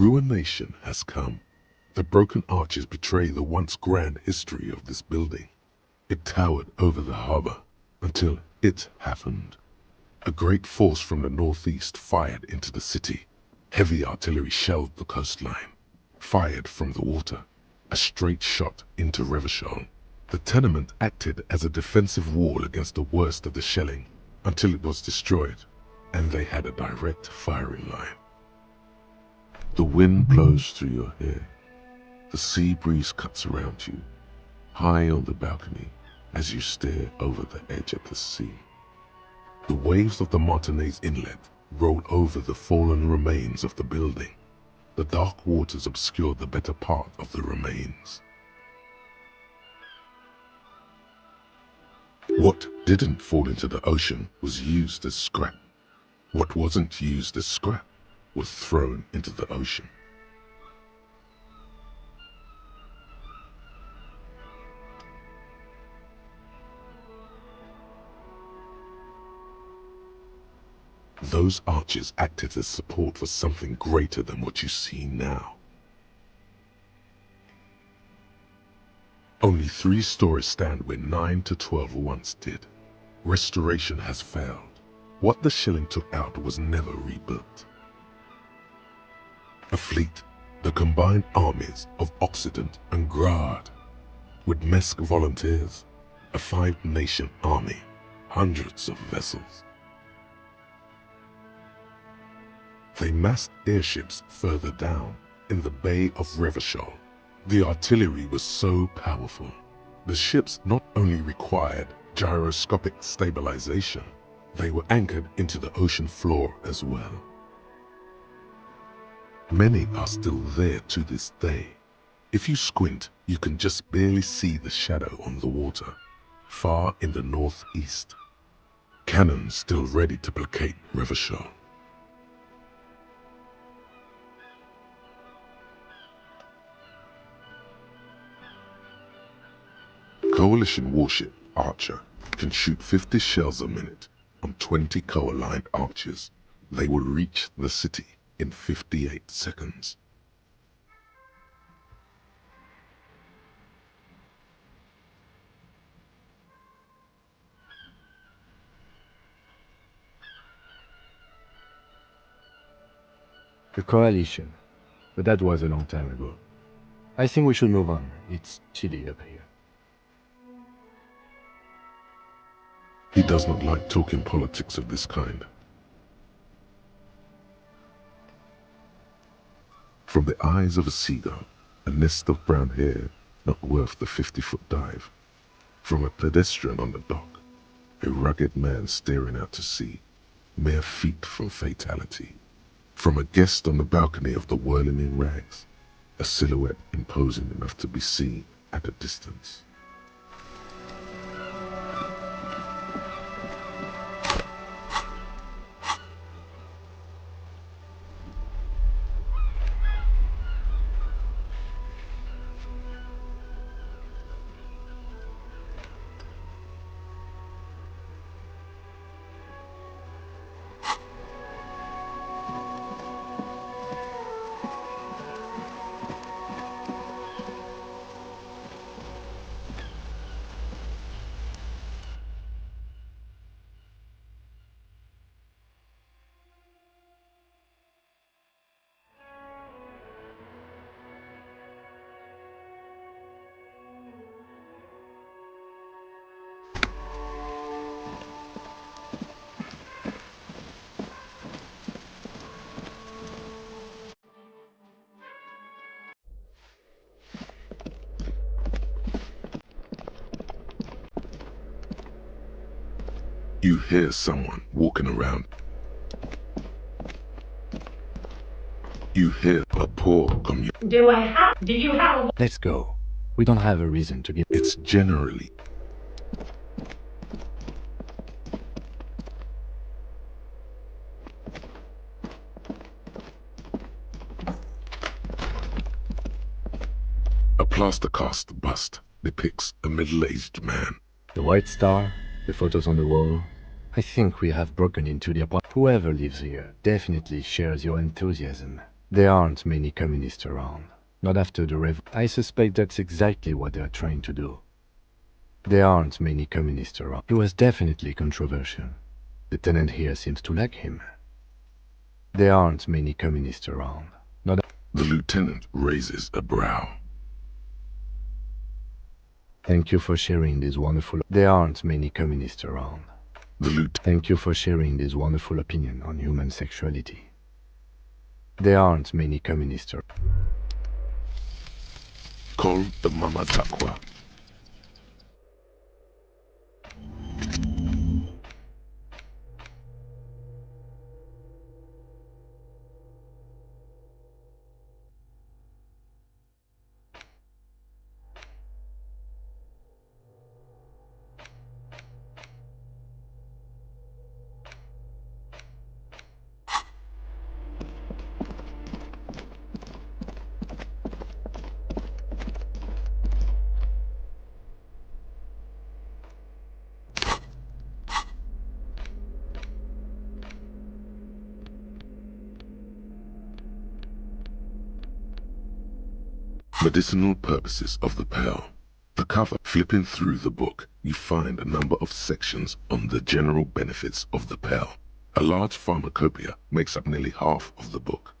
Ruination has come. The broken arches betray the once grand history of this building. It towered over the harbor until it happened. A great force from the northeast fired into the city. Heavy artillery shelled the coastline. Fired from the water. A straight shot into Revachol. The tenement acted as a defensive wall against the worst of the shelling until it was destroyed, and they had a direct firing line. The wind blows through your hair. The sea breeze cuts around you, high on the balcony as you stare over the edge of the sea. The waves of the Martinez Inlet roll over the fallen remains of the building. The dark waters obscure the better part of the remains. What didn't fall into the ocean was used as scrap. What wasn't used as scrap was thrown into the ocean. Those arches acted as support for something greater than what you see now. Only 3 stories stand where 9 to 12 once did. Restoration has failed. What the shelling took out was never rebuilt. A fleet, the combined armies of Occident and Grad, with Mesk volunteers, a 5-nation army, hundreds of vessels. They massed airships further down, in the Bay of Revachol. The artillery was so powerful. The ships not only required gyroscopic stabilization, they were anchored into the ocean floor as well. Many are still there to this day. If you squint, you can just barely see the shadow on the water, far in the northeast. Cannons still ready to placate Revachol. Coalition warship Archer can shoot 50 shells a minute on 20 co-aligned archers. They will reach the city in 58 seconds. The Coalition. But that was a long time ago. I think we should move on. It's chilly up here. He does not like talking politics of this kind. From the eyes of a seagull, a nest of brown hair not worth the 50-foot dive. From a pedestrian on the dock, a rugged man staring out to sea, mere feet from fatality. From a guest on the balcony of the Whirling in Rags, a silhouette imposing enough to be seen at a distance. You hear someone walking around. You hear a poor community. Do you have? Let's go. We don't have a reason to give. It's generally a plaster cast bust depicts a middle-aged man. The White Star, the photos on the wall. I think we have broken into the apartment. Whoever lives here definitely shares your enthusiasm. There aren't many communists around. Not after the I suspect that's exactly what they're trying to do. There aren't many communists around. He was definitely controversial. The tenant here seems to like him. There aren't many communists around. Not. The lieutenant raises a brow. Thank you for sharing this wonderful. There aren't many communists around. Thank you for sharing this wonderful opinion on human sexuality. There aren't many communists around. Call the Mama Takwa. Medicinal purposes of the pill. The cover. Flipping through the book, you find a number of sections on the general benefits of the pill. A large pharmacopoeia makes up nearly half of the book.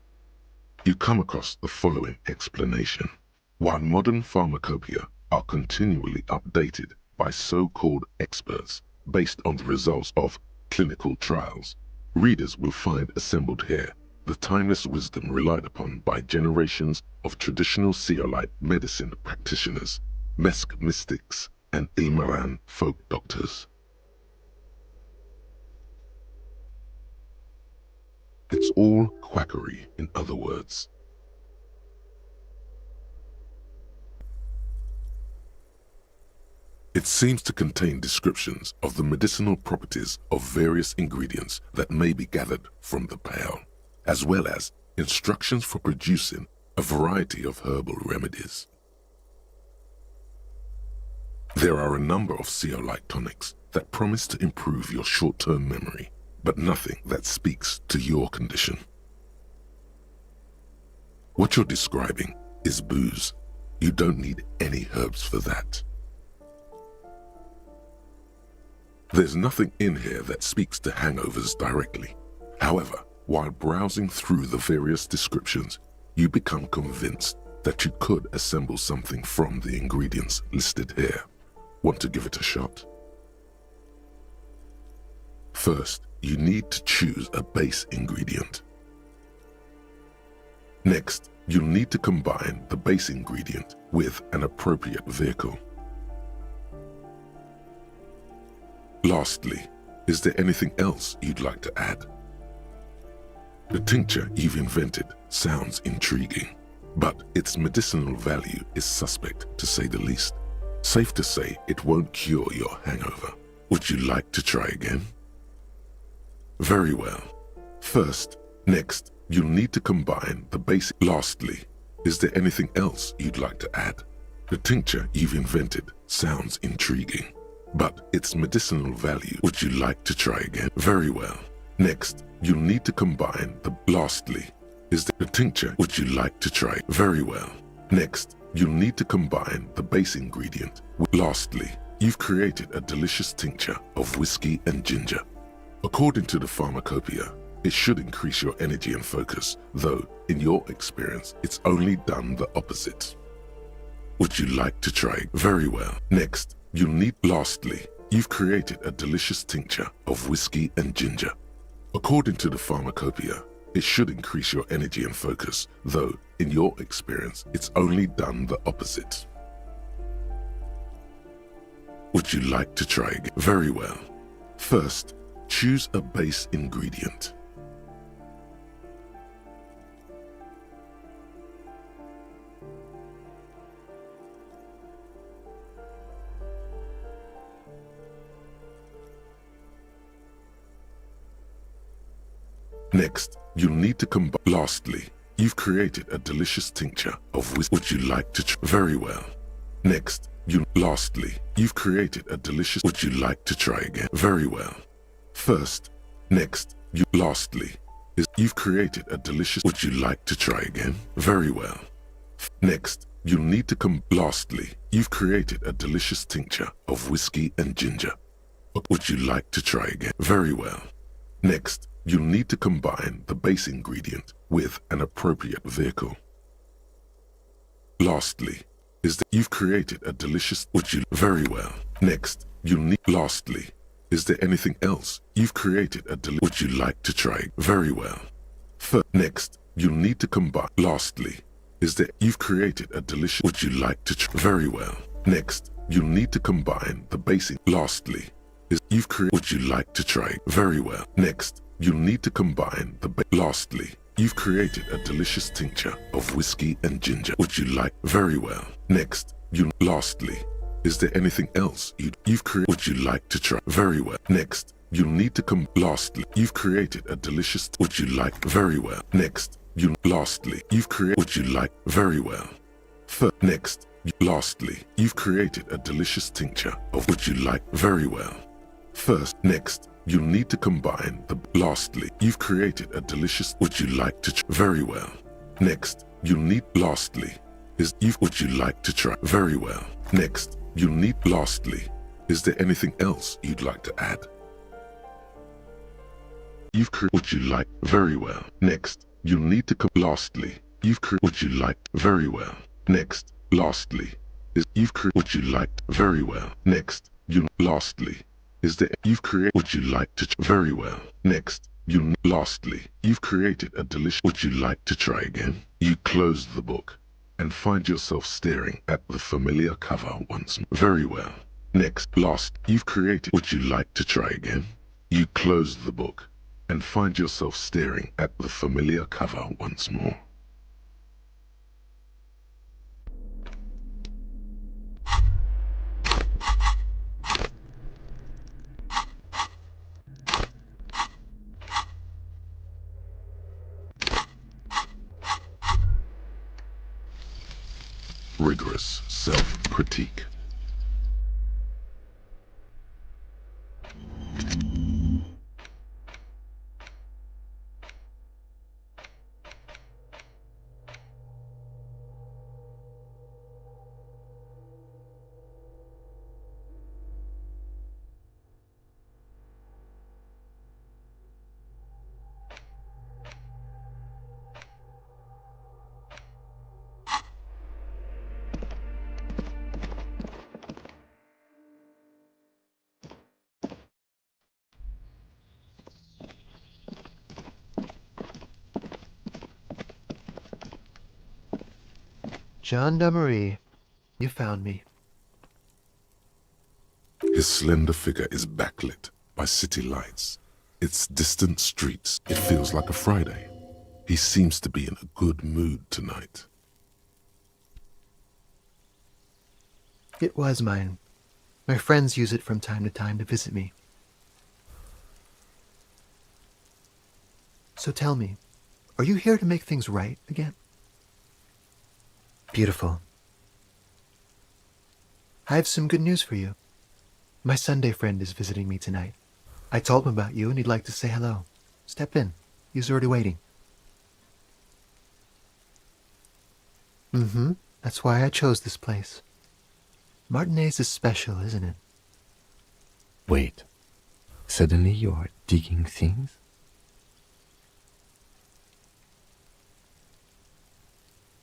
You come across the following explanation. While modern pharmacopoeia are continually updated by so-called experts based on the results of clinical trials, readers will find assembled here the timeless wisdom relied upon by generations of traditional Seolite medicine practitioners, Mesk mystics, and Ilmaran folk doctors. It's all quackery, in other words. It seems to contain descriptions of the medicinal properties of various ingredients that may be gathered from the pill, as well as instructions for producing a variety of herbal remedies. There are a number of Seolite tonics that promise to improve your short-term memory, but nothing that speaks to your condition. What you're describing is booze. You don't need any herbs for that. There's nothing in here that speaks to hangovers directly. However, while browsing through the various descriptions, you become convinced that you could assemble something from the ingredients listed here. Want to give it a shot? First, you need to choose a base ingredient. Next, you'll need to combine the base ingredient with an appropriate vehicle. Lastly, is there anything else you'd like to add? The tincture you've invented sounds intriguing, but its medicinal value is suspect, to say the least. Safe to say it won't cure your hangover. Would you like to try again? Very well. Next, you'll need to combine the basic. Lastly, is there anything else you'd like to add? The tincture you've invented sounds intriguing, but its medicinal value. Would you like to try again? Very well. Next, you'll need to combine the. Lastly, is the tincture. Would you like to try? Very well. Next, you'll need to combine the base ingredient. Lastly, you've created a delicious tincture of whiskey and ginger. According to the pharmacopoeia, it should increase your energy and focus, though in your experience, it's only done the opposite. Would you like to try? Very well. Next, you'll need. Lastly, you've created a delicious tincture of whiskey and ginger. According to the pharmacopoeia, it should increase your energy and focus, though in your experience, it's only done the opposite. Would you like to try again? Very well. First, choose a base ingredient. Next, you'll need to combine. Lastly, you've created a delicious tincture of whiskey. Would you like to try? Very well. Next, Lastly, you've created a delicious. Would you like to try again? Very well. Lastly, You've created a delicious... Would you like to try again? Very well. Next, you'll need to come... Lastly, you've created a delicious tincture of whiskey and ginger. Would you like to try again? Very well. Next, you'll need to combine the base ingredient with an appropriate vehicle. Lastly, you've created a delicious... Would you... Very well. Next, you'll need... Lastly, is there anything else? You've created a Would you like to try? Very well. Next, you'll need to combine... Lastly, You've created a delicious... Would you like to try? Very well. Next, you'll need to combine the basic... Lastly, you've created... Would you like to try? Very well. Next, you'll need to combine the... Lastly, you've created a delicious tincture of whiskey and ginger. Would you like... Very well. Next, Lastly, is there anything else you've created? Would you like to try? Very well. Next, you'll need to Lastly, you've created a delicious... Would you like? Very well. Next, Lastly, you've created... Would you like? Very well. Next, lastly, you've created a delicious tincture of... Would you like? Very well. Next, you'll need to combine the... Lastly, you've created a delicious... Would you like to try? Very well. Next, you'll need... Lastly, Would you like to try? Very well. Next, you'll need... Lastly, is there anything else you'd like to add? Would you like? Very well. Next, you'll need to Lastly, Would you like? Very well. Next, lastly, Would you like? Very well. Next, Lastly, Would you like to? Very well. Next, Lastly, you've created a delicious... Would you like to try again? You close the book and find yourself staring at the familiar cover once more. Very well. Next, you've created... Would you like to try again? You close the book and find yourself staring at the familiar cover once more. Rigorous self-critique. Gendarmerie, you found me. His slender figure is backlit by city lights. Its distant streets. It feels like a Friday. He seems to be in a good mood tonight. It was mine. My friends use it from time to time to visit me. So tell me, are you here to make things right again? Beautiful. I have some good news for you. My Sunday friend is visiting me tonight. I told him about you and he'd like to say hello. Step in. He's already waiting. That's why I chose this place. Martinez is special, isn't it? Wait. Suddenly you are digging things?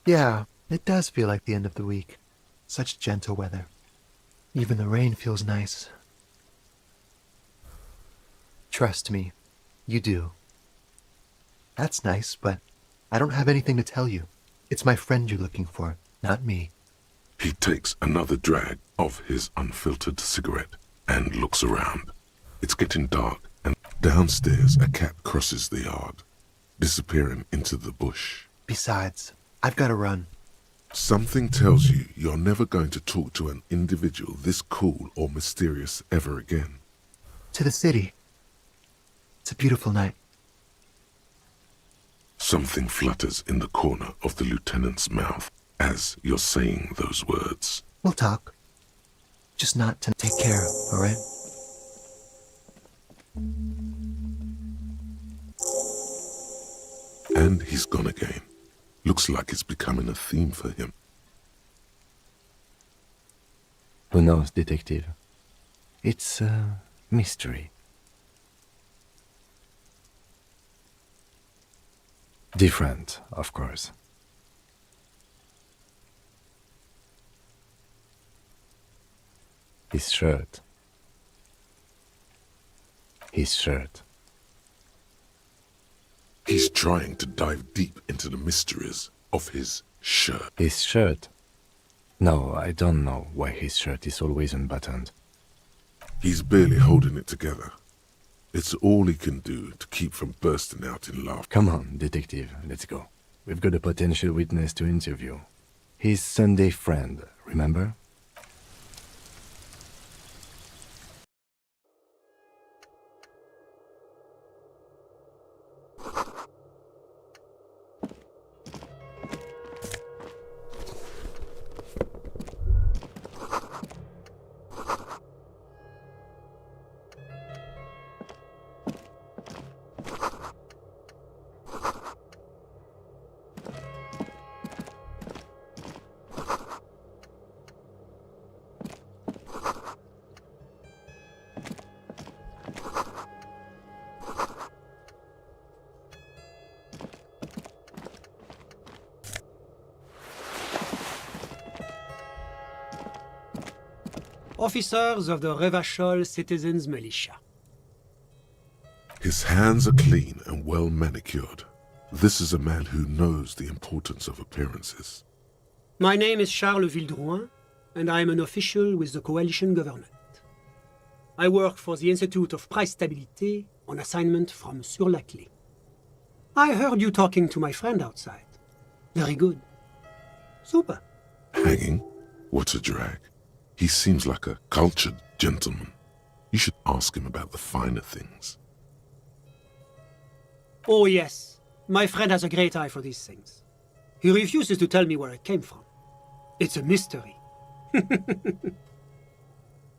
Yeah, it does feel like the end of the week. Such gentle weather. Even the rain feels nice. Trust me, you do. That's nice, but I don't have anything to tell you. It's my friend you're looking for, not me. He takes another drag of his unfiltered cigarette and looks around. It's getting dark, and downstairs a cat crosses the yard, disappearing into the bush. Besides, I've got to run. Something tells you you're never going to talk to an individual this cool or mysterious ever again. To the city. It's a beautiful night. Something flutters in the corner of the lieutenant's mouth as you're saying those words. We'll talk. Just not to take care, all right? And he's gone again. Looks like it's becoming a theme for him. Who knows, detective? It's a mystery. Different, of course. His shirt. His shirt. He's trying to dive deep into the mysteries of his shirt. His shirt? No, I don't know why his shirt is always unbuttoned. He's barely holding it together. It's all he can do to keep from bursting out in laughter. Come on, detective, let's go. We've got a potential witness to interview. His Sunday friend, remember? Officers of the Revachol Citizens Militia. His hands are clean and well manicured. This is a man who knows the importance of appearances. My name is Charles Vildrouin, and I am an official with the coalition government. I work for the Institute of Price Stabilité on assignment from Sur-la-Clé. I heard you talking to my friend outside. Very good. Super. Hanging? What a drag. He seems like a cultured gentleman. You should ask him about the finer things. Oh yes, my friend has a great eye for these things. He refuses to tell me where it came from. It's a mystery.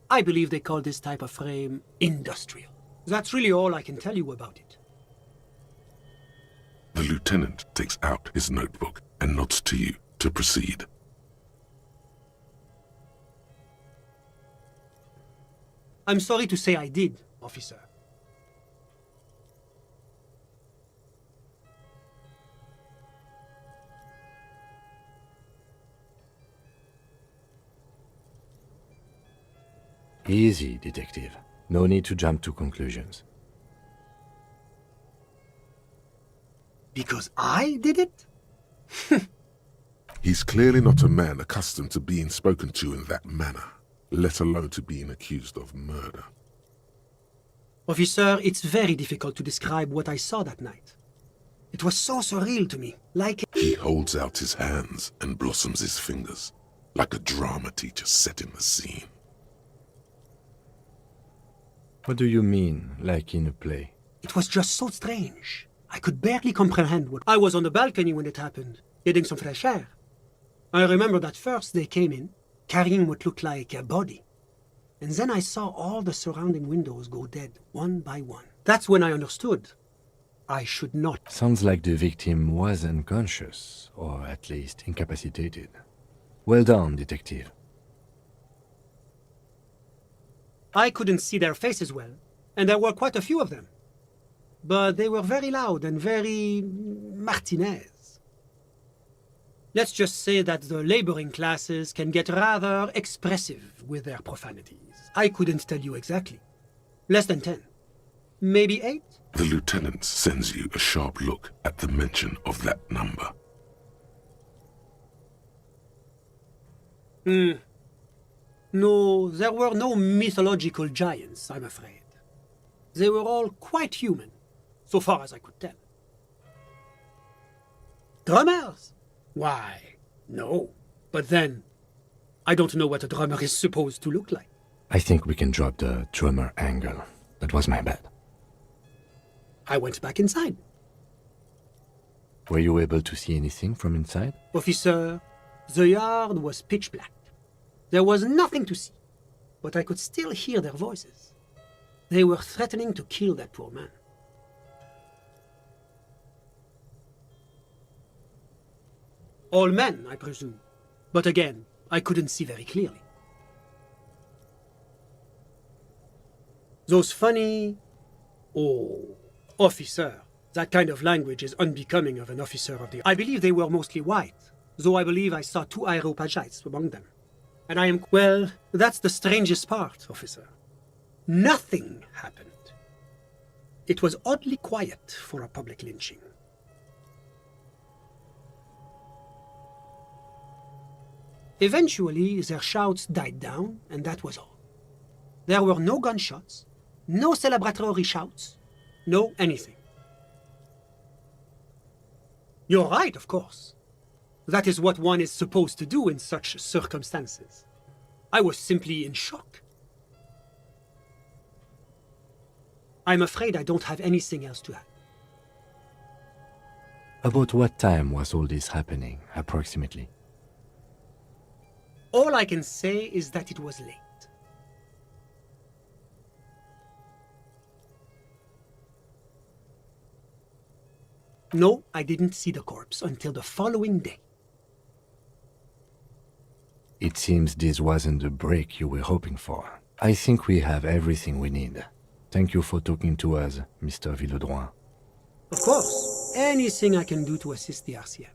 I believe they call this type of frame industrial. That's really all I can tell you about it. The lieutenant takes out his notebook and nods to you to proceed. I'm sorry to say I did, officer. Easy, detective. No need to jump to conclusions. Because I did it? He's clearly not a man accustomed to being spoken to in that manner, let alone to being accused of murder. Officer, it's very difficult to describe what I saw that night. It was so surreal to me, like... He holds out his hands and blossoms his fingers, like a drama teacher setting the scene. What do you mean, like in a play? It was just so strange. I could barely comprehend what... I was on the balcony when it happened, getting some fresh air. I remember that first they came in, carrying what looked like a body. And then I saw all the surrounding windows go dead, one by one. That's when I understood. I should not. Sounds like the victim was unconscious, or at least incapacitated. Well done, detective. I couldn't see their faces well, and there were quite a few of them. But they were very loud and very... Martinez. Let's just say that the laboring classes can get rather expressive with their profanities. I couldn't tell you exactly. Less than 10. Maybe 8? The lieutenant sends you a sharp look at the mention of that number. No, there were no mythological giants, I'm afraid. They were all quite human, so far as I could tell. Drummers? Why, no. But then, I don't know what a drummer is supposed to look like. I think we can drop the drummer angle. That was my bad. I went back inside. Were you able to see anything from inside? Officer, the yard was pitch black. There was nothing to see, but I could still hear their voices. They were threatening to kill that poor man. All men, I presume. But again, I couldn't see very clearly. Those funny... Oh, officer. That kind of language is unbecoming of an officer of the... I believe they were mostly white, though I believe I saw 2 Areopagites among them. And I am... Well, that's the strangest part, officer. Nothing happened. It was oddly quiet for a public lynching. Eventually, their shouts died down, and that was all. There were no gunshots, no celebratory shouts, no anything. You're right, of course. That is what one is supposed to do in such circumstances. I was simply in shock. I'm afraid I don't have anything else to add. About what time was all this happening, approximately? All I can say is that it was late. No, I didn't see the corpse until the following day. It seems this wasn't the break you were hoping for. I think we have everything we need. Thank you for talking to us, Mr. Villedroit. Of course, anything I can do to assist the RCM.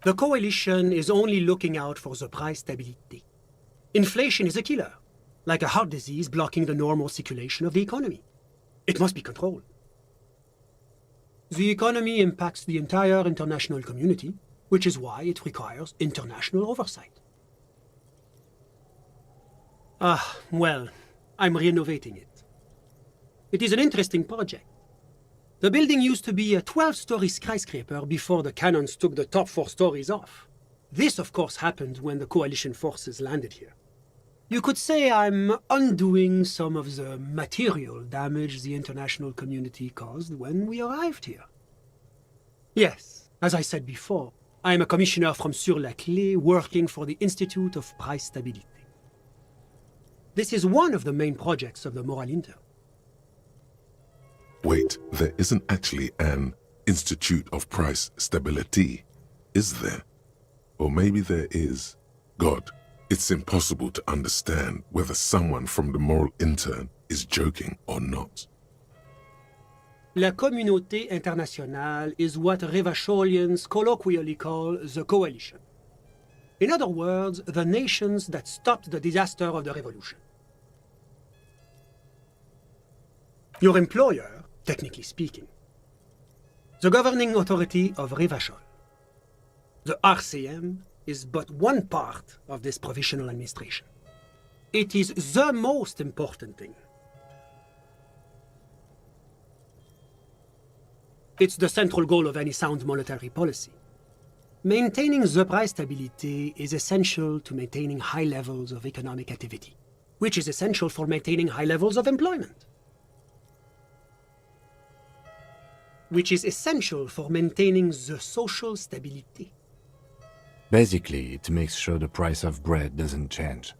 The coalition is only looking out for the price stability. Inflation is a killer, like a heart disease blocking the normal circulation of the economy. It must be controlled. The economy impacts the entire international community, which is why it requires international oversight. Well, I'm renovating it. It is an interesting project. The building used to be a 12-story skyscraper before the cannons took the top 4 stories off. This, of course, happened when the coalition forces landed here. You could say I'm undoing some of the material damage the international community caused when we arrived here. Yes, as I said before, I am a commissioner from Sur-la-Clé working for the Institute of Price Stability. This is one of the main projects of the Moral Inter. Wait, there isn't actually an Institute of Price Stability, is there? Or maybe there is. God, it's impossible to understand whether someone from the Moral Intern is joking or not. La communauté internationale is what Revacholians colloquially call the coalition. In other words, the nations that stopped the disaster of the revolution. Your employer, technically speaking, the governing authority of Revachol. The RCM is but one part of this provisional administration. It is the most important thing. It's the central goal of any sound monetary policy. Maintaining the price stability is essential to maintaining high levels of economic activity, which is essential for maintaining high levels of employment, which is essential for maintaining the social stability. Basically, it makes sure the price of bread doesn't change.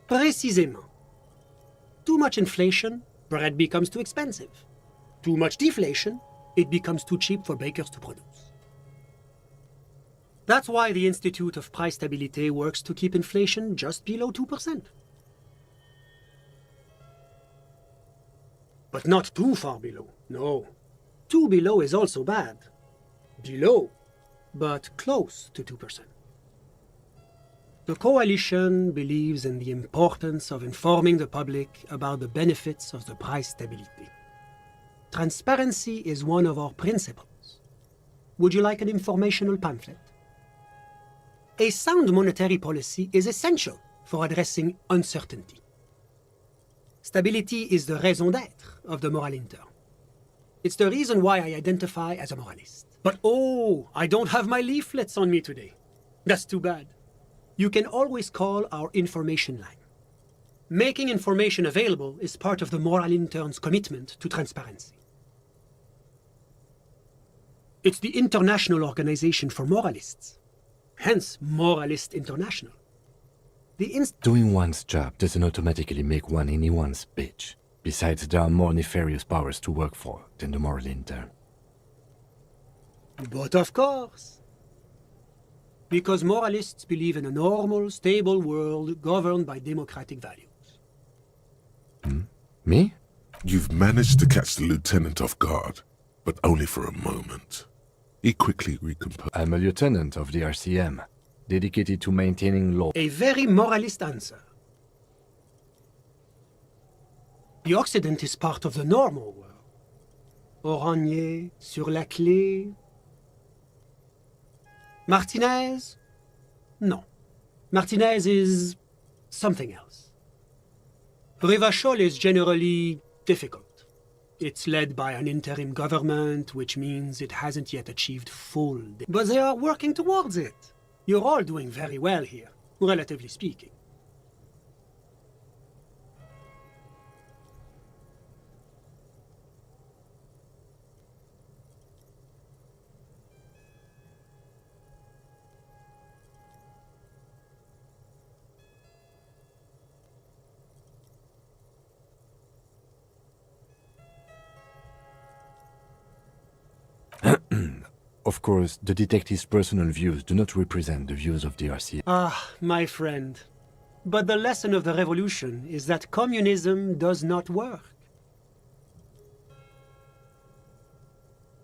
Précisément. Too much inflation, bread becomes too expensive. Too much deflation, it becomes too cheap for bakers to produce. That's why the Institute of Price Stability works to keep inflation just below 2%. But not too far below, no. Too below is also bad. Below, but close to 2%. The coalition believes in the importance of informing the public about the benefits of the price stability. Transparency is one of our principles. Would you like an informational pamphlet? A sound monetary policy is essential for addressing uncertainty. Stability is the raison d'être of the Moral Inter. It's the reason why I identify as a moralist. But oh, I don't have my leaflets on me today. That's too bad. You can always call our information line. Making information available is part of the Moral Intern's commitment to transparency. It's the International Organization for Moralists, hence Moralist International. Doing one's job doesn't automatically make one anyone's bitch. Besides, there are more nefarious powers to work for than the Moral Intern. But of course. Because moralists believe in a normal, stable world governed by democratic values. Me? You've managed to catch the lieutenant off guard, but only for a moment. He quickly recomposed. I'm a lieutenant of the RCM, dedicated to maintaining law. A very moralist answer. The Occident is part of the normal world. Oranje, sur la clé. Martinez? No. Martinez is something else. Rivachol is generally difficult. It's led by an interim government, which means it hasn't yet achieved full. But they are working towards it. You're all doing very well here, relatively speaking. Of course, the detective's personal views do not represent the views of the RCM. Ah, my friend. But the lesson of the revolution is that communism does not work.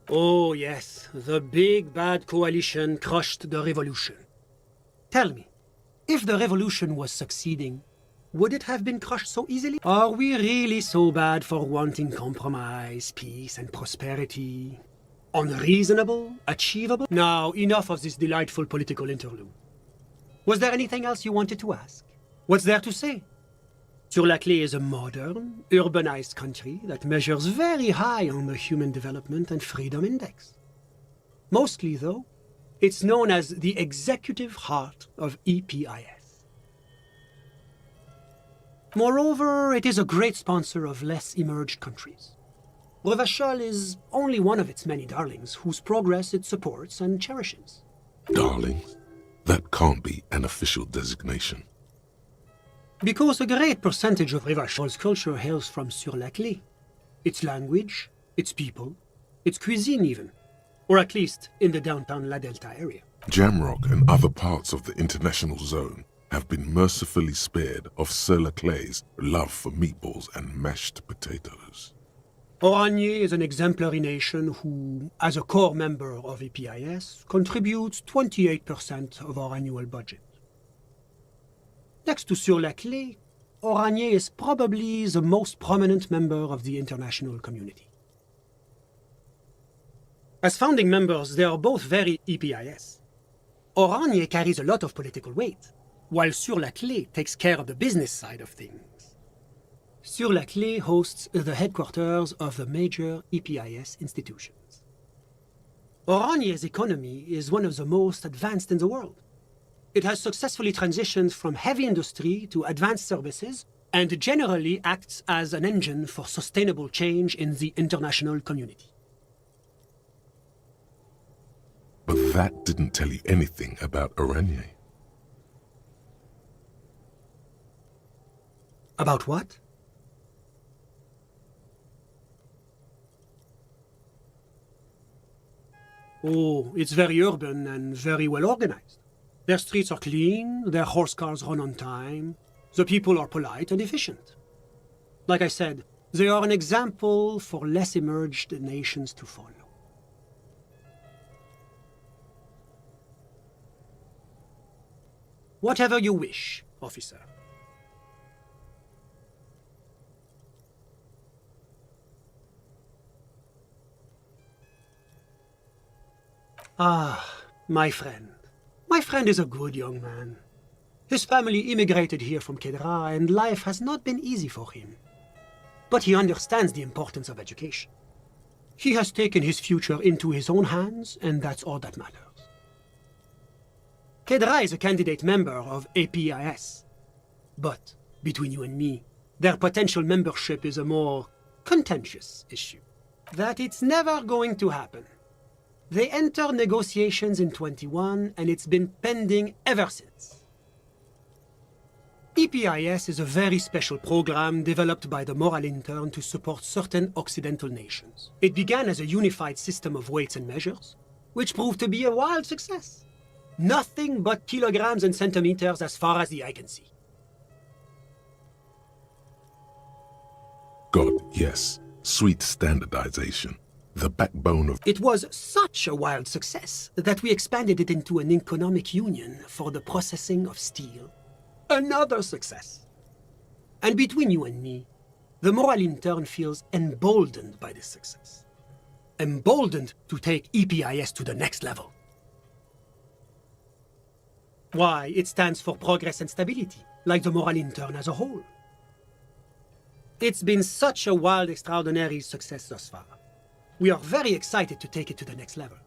Oh yes, the big bad coalition crushed the revolution. Tell me, if the revolution was succeeding, would it have been crushed so easily? Are we really so bad for wanting compromise, peace, and prosperity? Unreasonable? Achievable? Now, enough of this delightful political interlude. Was there anything else you wanted to ask? What's there to say? Sur-la-Clé is a modern, urbanized country that measures very high on the Human Development and Freedom Index. Mostly, though, it's known as the executive heart of EPIS. Moreover, it is a great sponsor of less emerged countries. Revachol is only one of its many darlings whose progress it supports and cherishes. Darlings? That can't be an official designation. Because a great percentage of Revachol's culture hails from Sur-la-Clé. Its language, its people, its cuisine even. Or at least in the downtown La Delta area. Jamrock and other parts of the international zone have been mercifully spared of Sur-la-Clé's love for meatballs and mashed potatoes. Oranje is an exemplary nation who, as a core member of EPIS, contributes 28% of our annual budget. Next to Sur-la-Clé, Oranje is probably the most prominent member of the international community. As founding members, they are both very EPIS. Oranje carries a lot of political weight, while Sur-la-Clé takes care of the business side of things. Sur-la-Clé hosts the headquarters of the major EPIS institutions. Oranje's economy is one of the most advanced in the world. It has successfully transitioned from heavy industry to advanced services and generally acts as an engine for sustainable change in the international community. But that didn't tell you anything about Oranje. About what? Oh, it's very urban and very well organized. Their streets are clean, their horse cars run on time, the people are polite and efficient. Like I said, they are an example for less emerged nations to follow. Whatever you wish, officer. Ah, my friend. My friend is a good young man. His family immigrated here from Kedra, and life has not been easy for him. But he understands the importance of education. He has taken his future into his own hands, and that's all that matters. Kedra is a candidate member of APIS. But, between you and me, their potential membership is a more contentious issue. That it's never going to happen. They entered negotiations in 21, and it's been pending ever since. EPIS is a very special program developed by the Moral Intern to support certain Occidental nations. It began as a unified system of weights and measures, which proved to be a wild success. Nothing but kilograms and centimeters as far as the eye can see. God, yes. Sweet standardization. The backbone of... It was such a wild success that we expanded it into an economic union for the processing of steel. Another success. And between you and me, the moral intern feels emboldened by this success. Emboldened to take EPIS to the next level. Why, it stands for progress and stability, like the moral intern as a whole. It's been such a wild, extraordinary success thus far. We are very excited to take it to the next level.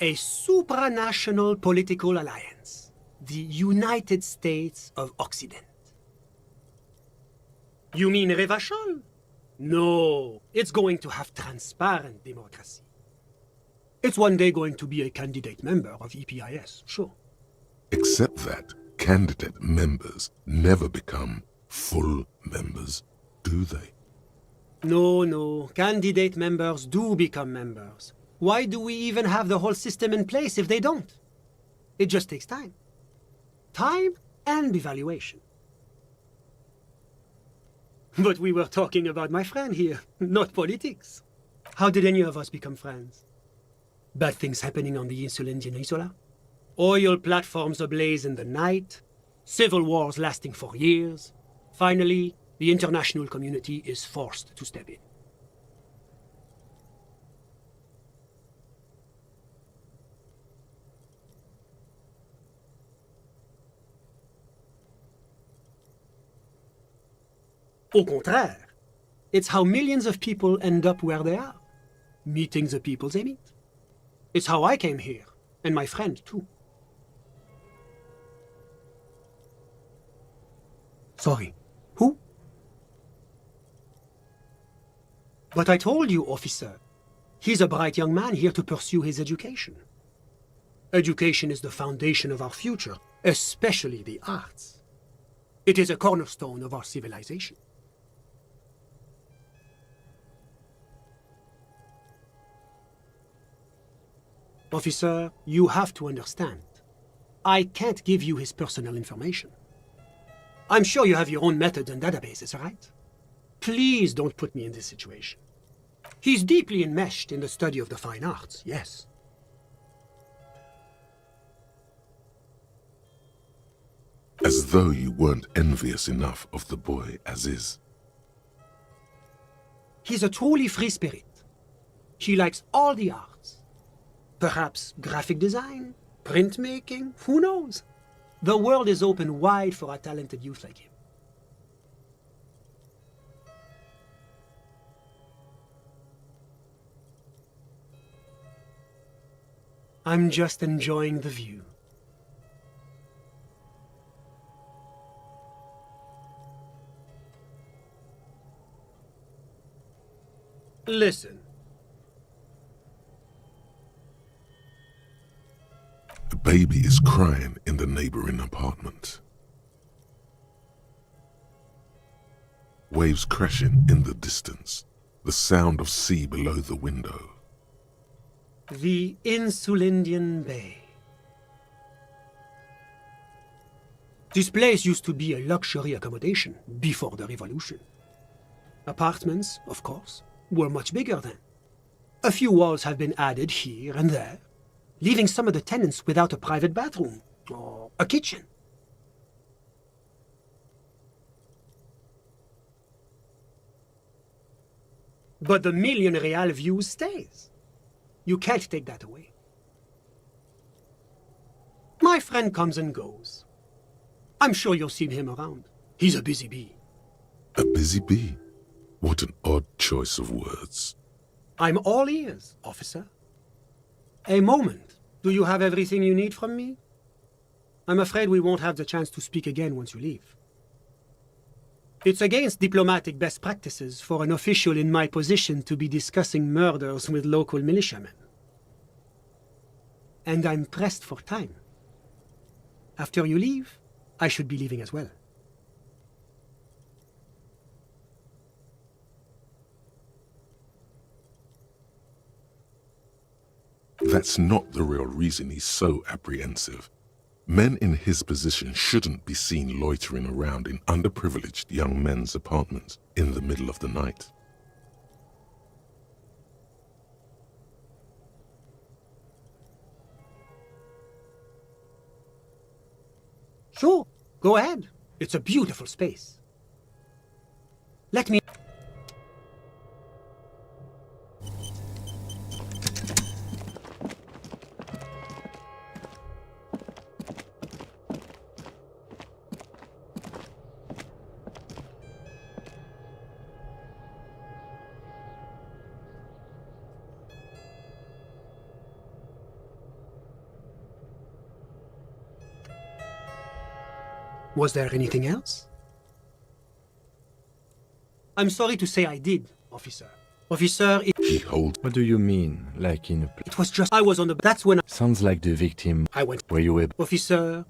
A supranational political alliance. The United States of Occident. You mean Revachol? No, it's going to have transparent democracy. It's one day going to be a candidate member of EPIS, sure. Except that candidate members never become full members, do they? No, candidate members do become members. Why do we even have the whole system in place if they don't? It just takes time. Time and evaluation. But we were talking about my friend here, not politics. How did any of us become friends? Bad things happening on the Insulindian Isola? Oil platforms ablaze in the night? Civil wars lasting for years? Finally, the international community is forced to step in. Au contraire, it's how millions of people end up where they are, meeting the people they meet. It's how I came here, and my friend too. Sorry, who? But I told you, officer, he's a bright young man here to pursue his education. Education is the foundation of our future, especially the arts. It is a cornerstone of our civilization. Officer, you have to understand. I can't give you his personal information. I'm sure you have your own methods and databases, right? Please don't put me in this situation. He's deeply enmeshed in the study of the fine arts, yes. As though you weren't envious enough of the boy as is. He's a truly free spirit. He likes all the arts. Perhaps graphic design, printmaking, who knows? The world is open wide for a talented youth like him. I'm just enjoying the view. Listen. A baby is crying in the neighboring apartment. Waves crashing in the distance. The sound of sea below the window. The Insulindian Bay. This place used to be a luxury accommodation before the revolution. Apartments, of course, were much bigger then. A few walls have been added here and there, leaving some of the tenants without a private bathroom or a kitchen. But the million real view stays. You can't take that away. My friend comes and goes. I'm sure you'll see him around. He's a busy bee. A busy bee? What an odd choice of words. I'm all ears, officer. A moment. Do you have everything you need from me? I'm afraid we won't have the chance to speak again once you leave. It's against diplomatic best practices for an official in my position to be discussing murders with local militiamen. And I'm pressed for time. After you leave, I should be leaving as well. that's not the real reason he's so apprehensive. Men in his position shouldn't be seen loitering around in underprivileged young men's apartments in the middle of the night. Sure, go ahead. It's a beautiful space. Let me... Was there anything else? I'm sorry to say I did, officer. Officer, He holds What do you mean, like in a it was just... I was on the... That's when Sounds like the victim. I went... Were you able... Officer,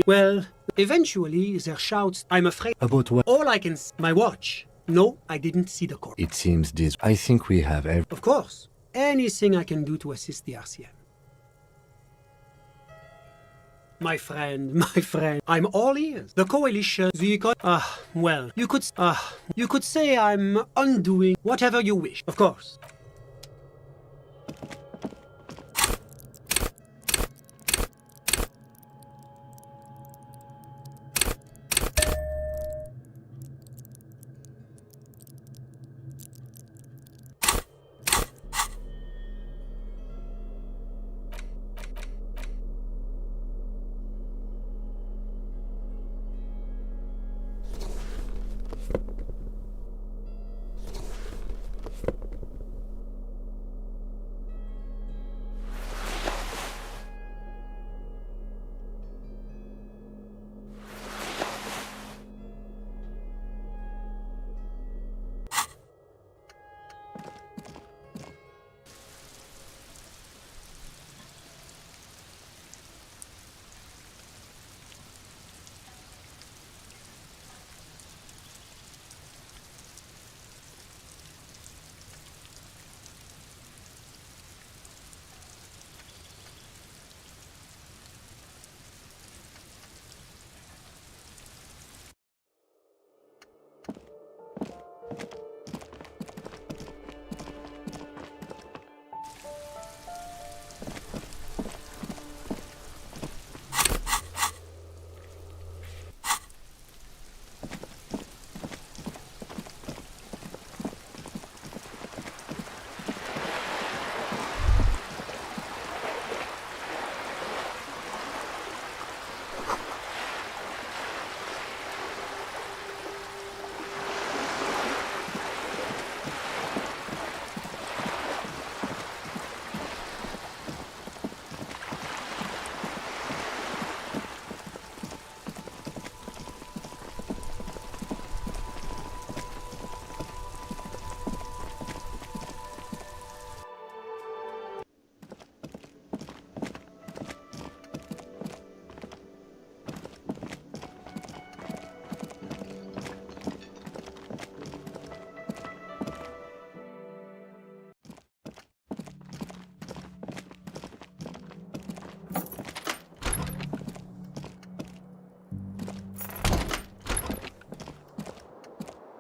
well, eventually their shouts, I'm afraid... About what? All I can... My watch. No, I didn't see the corpse. It seems this... I think we have every... Of course. Anything I can do to assist the RCM. My friend, I'm all ears. The coalition, well, you could say I'm undoing whatever you wish, of course.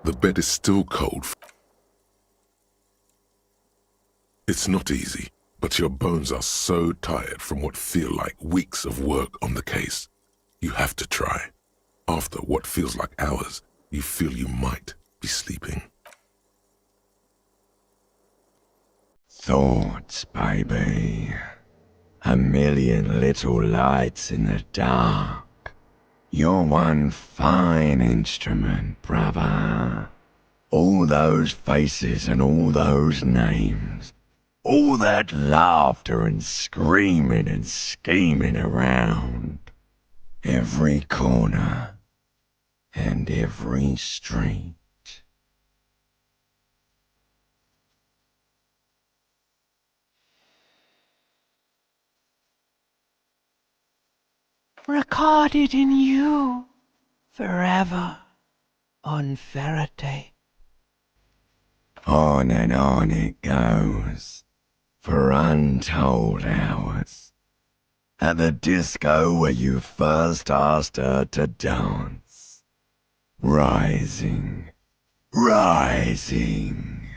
The bed is still cold. It's not easy, but your bones are so tired from what feel like weeks of work on the case. You have to try. After what feels like hours, you feel you might be sleeping. Thoughts, baby. A million little lights in the dark. You're one fine instrument, brother. All those faces and all those names. All that laughter and screaming and scheming around. Every corner and every street. Recorded in you forever on Faraday. On and on it goes, for untold hours. At the disco where you first asked her to dance. Rising, rising,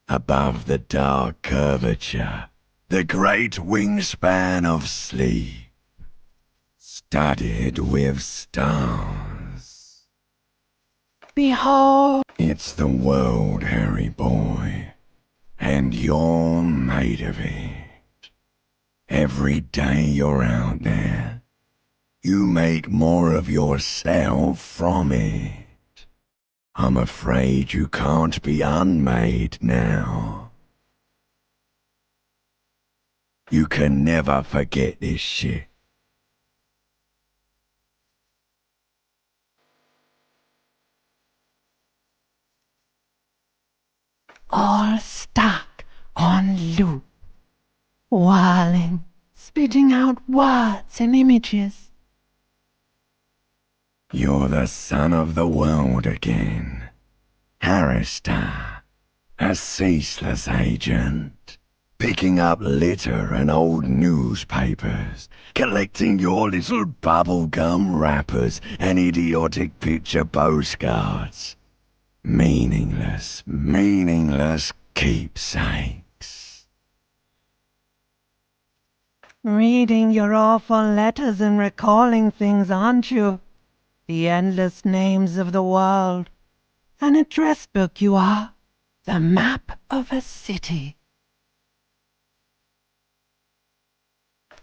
above the dark curvature, the great wingspan of sleep, studded with stars. Behold, it's the world, Harry boy, and you're made of it. Every day you're out there, you make more of yourself from it. I'm afraid you can't be unmade now. You can never forget this shit. All stuck on loop, whirling, spitting out words and images. You're the son of the world again, Harrister, a ceaseless agent, picking up litter and old newspapers, collecting your little bubblegum wrappers and idiotic picture postcards. Meaningless, meaningless keepsakes. Reading your awful letters and recalling things, aren't you? The endless names of the world. An address book you are. The map of a city.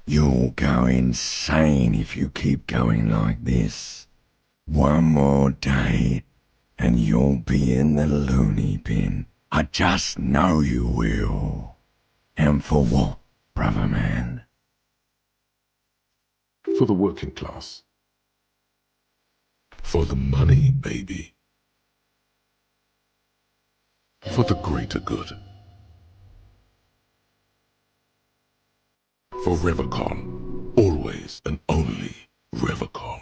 You'll go insane if you keep going like this. One more day, and you'll be in the loony bin. I just know you will. And for what, brother man? For the working class. For the money, baby. For the greater good. For Revacon. Always and only Revacon.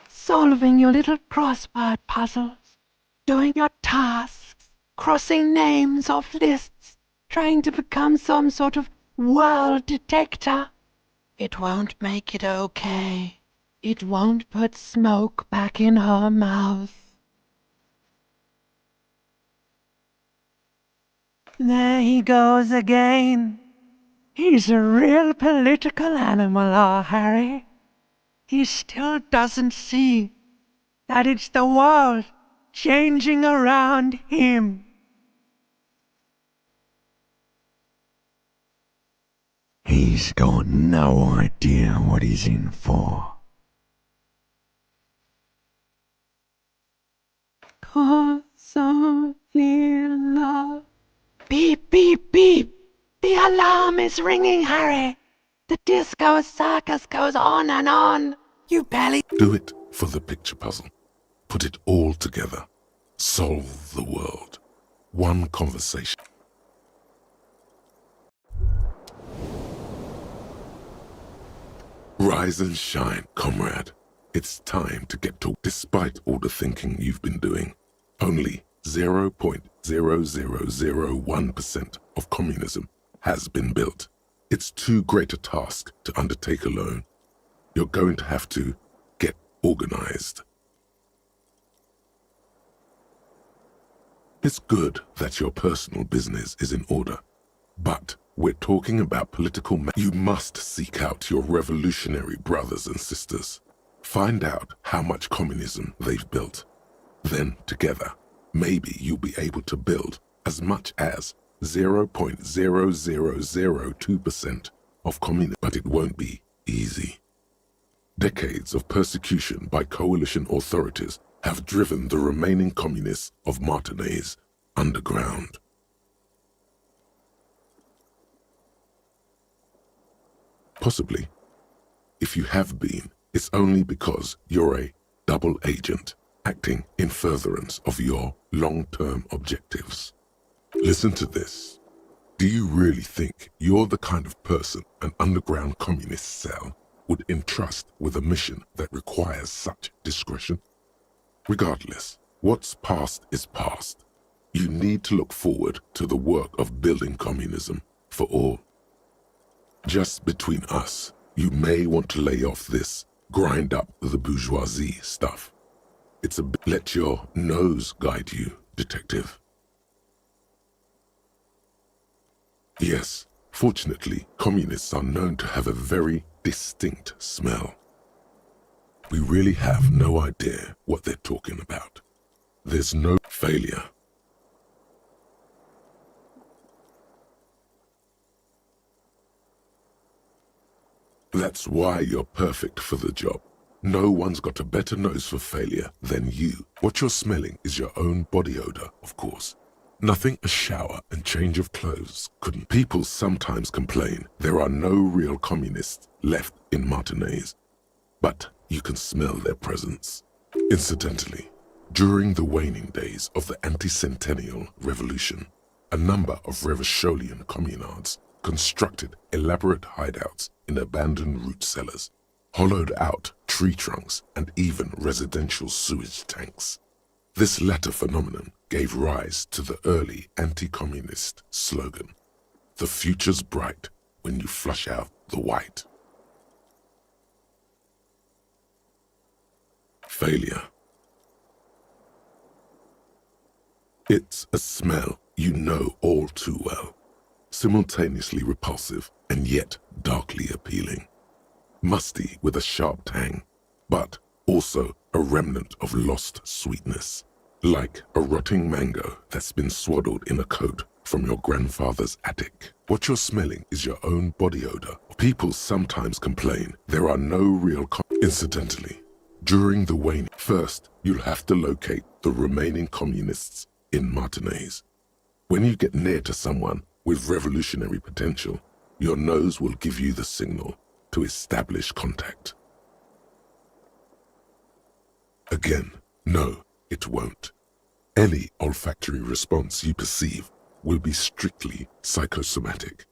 Solving your little crossword puzzles. Doing your tasks. Crossing names off lists. Trying to become some sort of world detector. It won't make it okay. It won't put smoke back in her mouth. There he goes again. He's a real political animal, our Harry. He still doesn't see that it's the world changing around him. He's got no idea what he's in for. Cause so clear love. Beep, beep, beep. The alarm is ringing, Harry. The disco circus goes on and on. You barely... Do it for the picture puzzle. Put it all together. Solve the world. One conversation. Rise and shine, comrade. It's time to get to... Despite all the thinking you've been doing, only 0.0001% of communism has been built. It's too great a task to undertake alone. You're going to have to get organized. It's good that your personal business is in order, but we're talking about political you must seek out your revolutionary brothers and sisters. Find out how much communism they've built. Then, together, maybe you'll be able to build as much as 0.0002% of communism, but it won't be easy. Decades of persecution by coalition authorities have driven the remaining communists of Martinaise underground. Possibly, if you have been, it's only because you're a double agent acting in furtherance of your long-term objectives. Listen to this. Do you really think you're the kind of person an underground communist cell would entrust with a mission that requires such discretion? Regardless, what's past is past. You need to look forward to the work of building communism for all. Just between us, you may want to lay off this grind up the bourgeoisie stuff. It's a bit. Let your nose guide you, detective. Yes, fortunately, communists are known to have a very distinct smell. We really have no idea what they're talking about. There's no failure. That's why you're perfect for the job. No one's got a better nose for failure than you. What you're smelling is your own body odor, of course. Nothing a shower and change of clothes couldn't. People sometimes complain there are no real communists left in Martinaise, but you can smell their presence. Incidentally, during the waning days of the anti-centennial revolution, a number of Revacholian communards constructed elaborate hideouts in abandoned root cellars, hollowed out tree trunks, and even residential sewage tanks. This latter phenomenon gave rise to the early anti-communist slogan, "The future's bright when you flush out the white." Failure. It's a smell you know all too well, simultaneously repulsive and yet darkly appealing. Musty with a sharp tang, but also a remnant of lost sweetness, like a rotting mango that's been swaddled in a coat from your grandfather's attic. What you're smelling is your own body odor. People sometimes complain there are no real Incidentally, during the waning, first you'll have to locate the remaining communists in Martinaise. When you get near to someone with revolutionary potential, your nose will give you the signal to establish contact. Again, no, it won't. Any olfactory response you perceive will be strictly psychosomatic.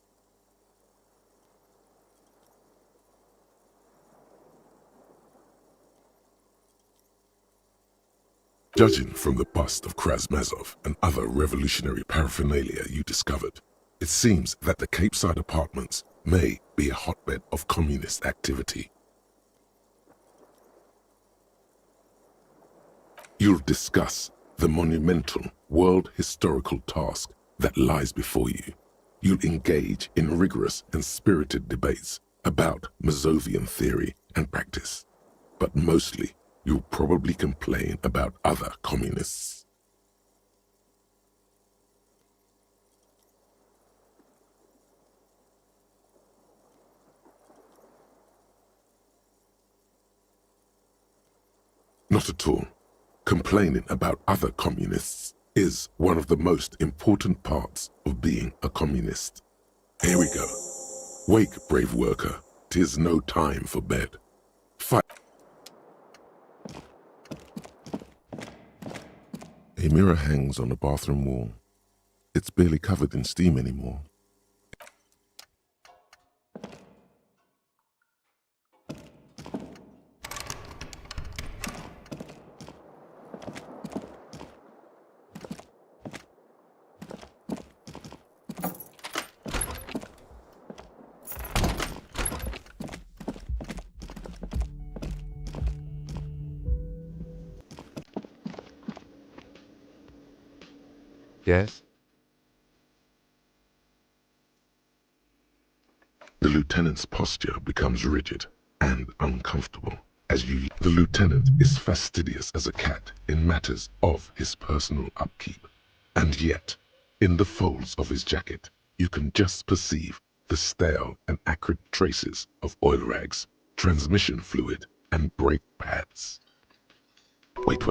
Judging from the bust of Krasmazov and other revolutionary paraphernalia you discovered, it seems that the Cape Side apartments may be a hotbed of communist activity. You'll discuss the monumental world historical task that lies before you. You'll engage in rigorous and spirited debates about Mazovian theory and practice, but mostly you'll probably complain about other communists. Not at all. Complaining about other communists is one of the most important parts of being a communist. Here we go. Wake, brave worker. 'Tis no time for bed. Fight. A mirror hangs on the bathroom wall. It's barely covered in steam anymore. Yes? The lieutenant's posture becomes rigid and uncomfortable. The lieutenant is fastidious as a cat in matters of his personal upkeep. And yet, in the folds of his jacket, you can just perceive the stale and acrid traces of oil rags, transmission fluid, and brake pads. Wait.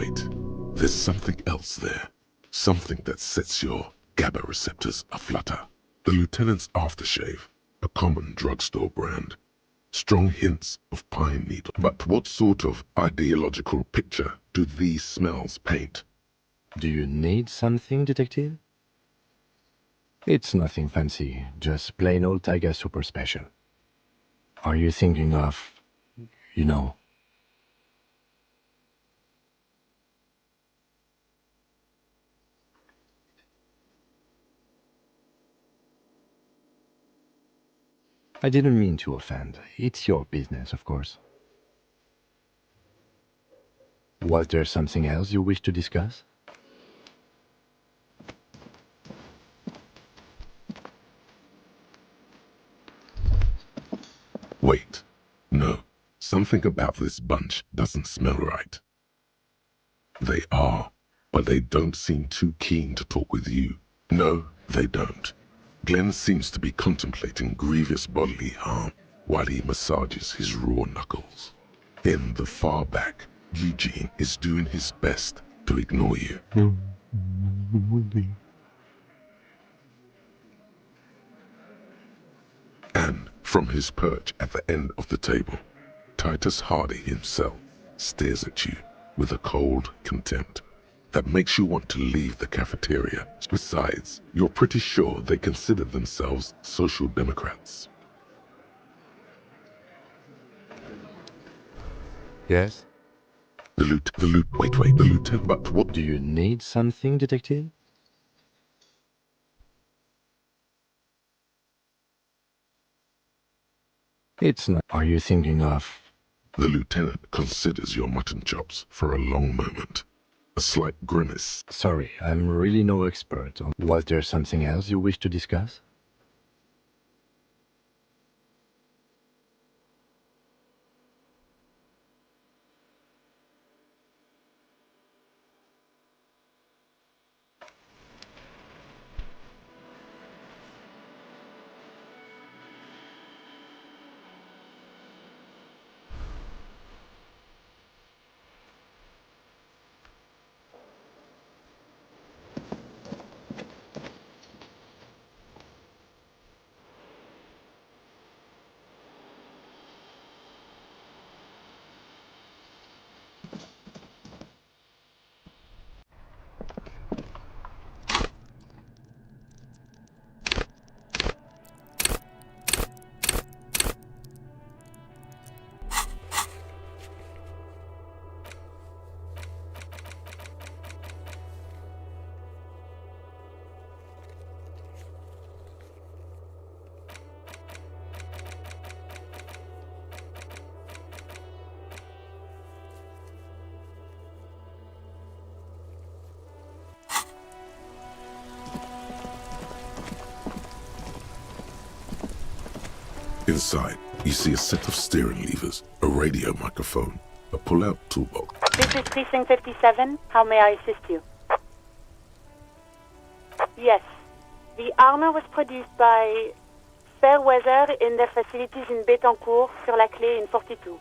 There's something else there. Something that sets your GABA receptors aflutter. The lieutenant's aftershave, a common drugstore brand. Strong hints of pine needle. But what sort of ideological picture do these smells paint? Do you need something, detective? It's nothing fancy, just plain old Tiger Super Special. Are you thinking of, you know? I didn't mean to offend. It's your business, of course. Was there something else you wish to discuss? Wait. No. Something about this bunch doesn't smell right. They are, but they don't seem too keen to talk with you. No, they don't. Glenn seems to be contemplating grievous bodily harm while he massages his raw knuckles. In the far back, Eugene is doing his best to ignore you. And from his perch at the end of the table, Titus Hardy himself stares at you with a cold contempt that makes you want to leave the cafeteria. Besides, you're pretty sure they consider themselves social democrats. Yes? The lieutenant, but what Do you need something, detective? It's not. Are you thinking of... The lieutenant considers your mutton chops for a long moment. A slight grimace. Sorry, I'm really no expert. Was there something else you wish to discuss? Inside, you see a set of steering levers, a radio microphone, a pull-out toolbox. This is Precinct 57. How may I assist you? Yes. The armor was produced by Fairweather in their facilities in Bétancourt, sur la Clé in 42.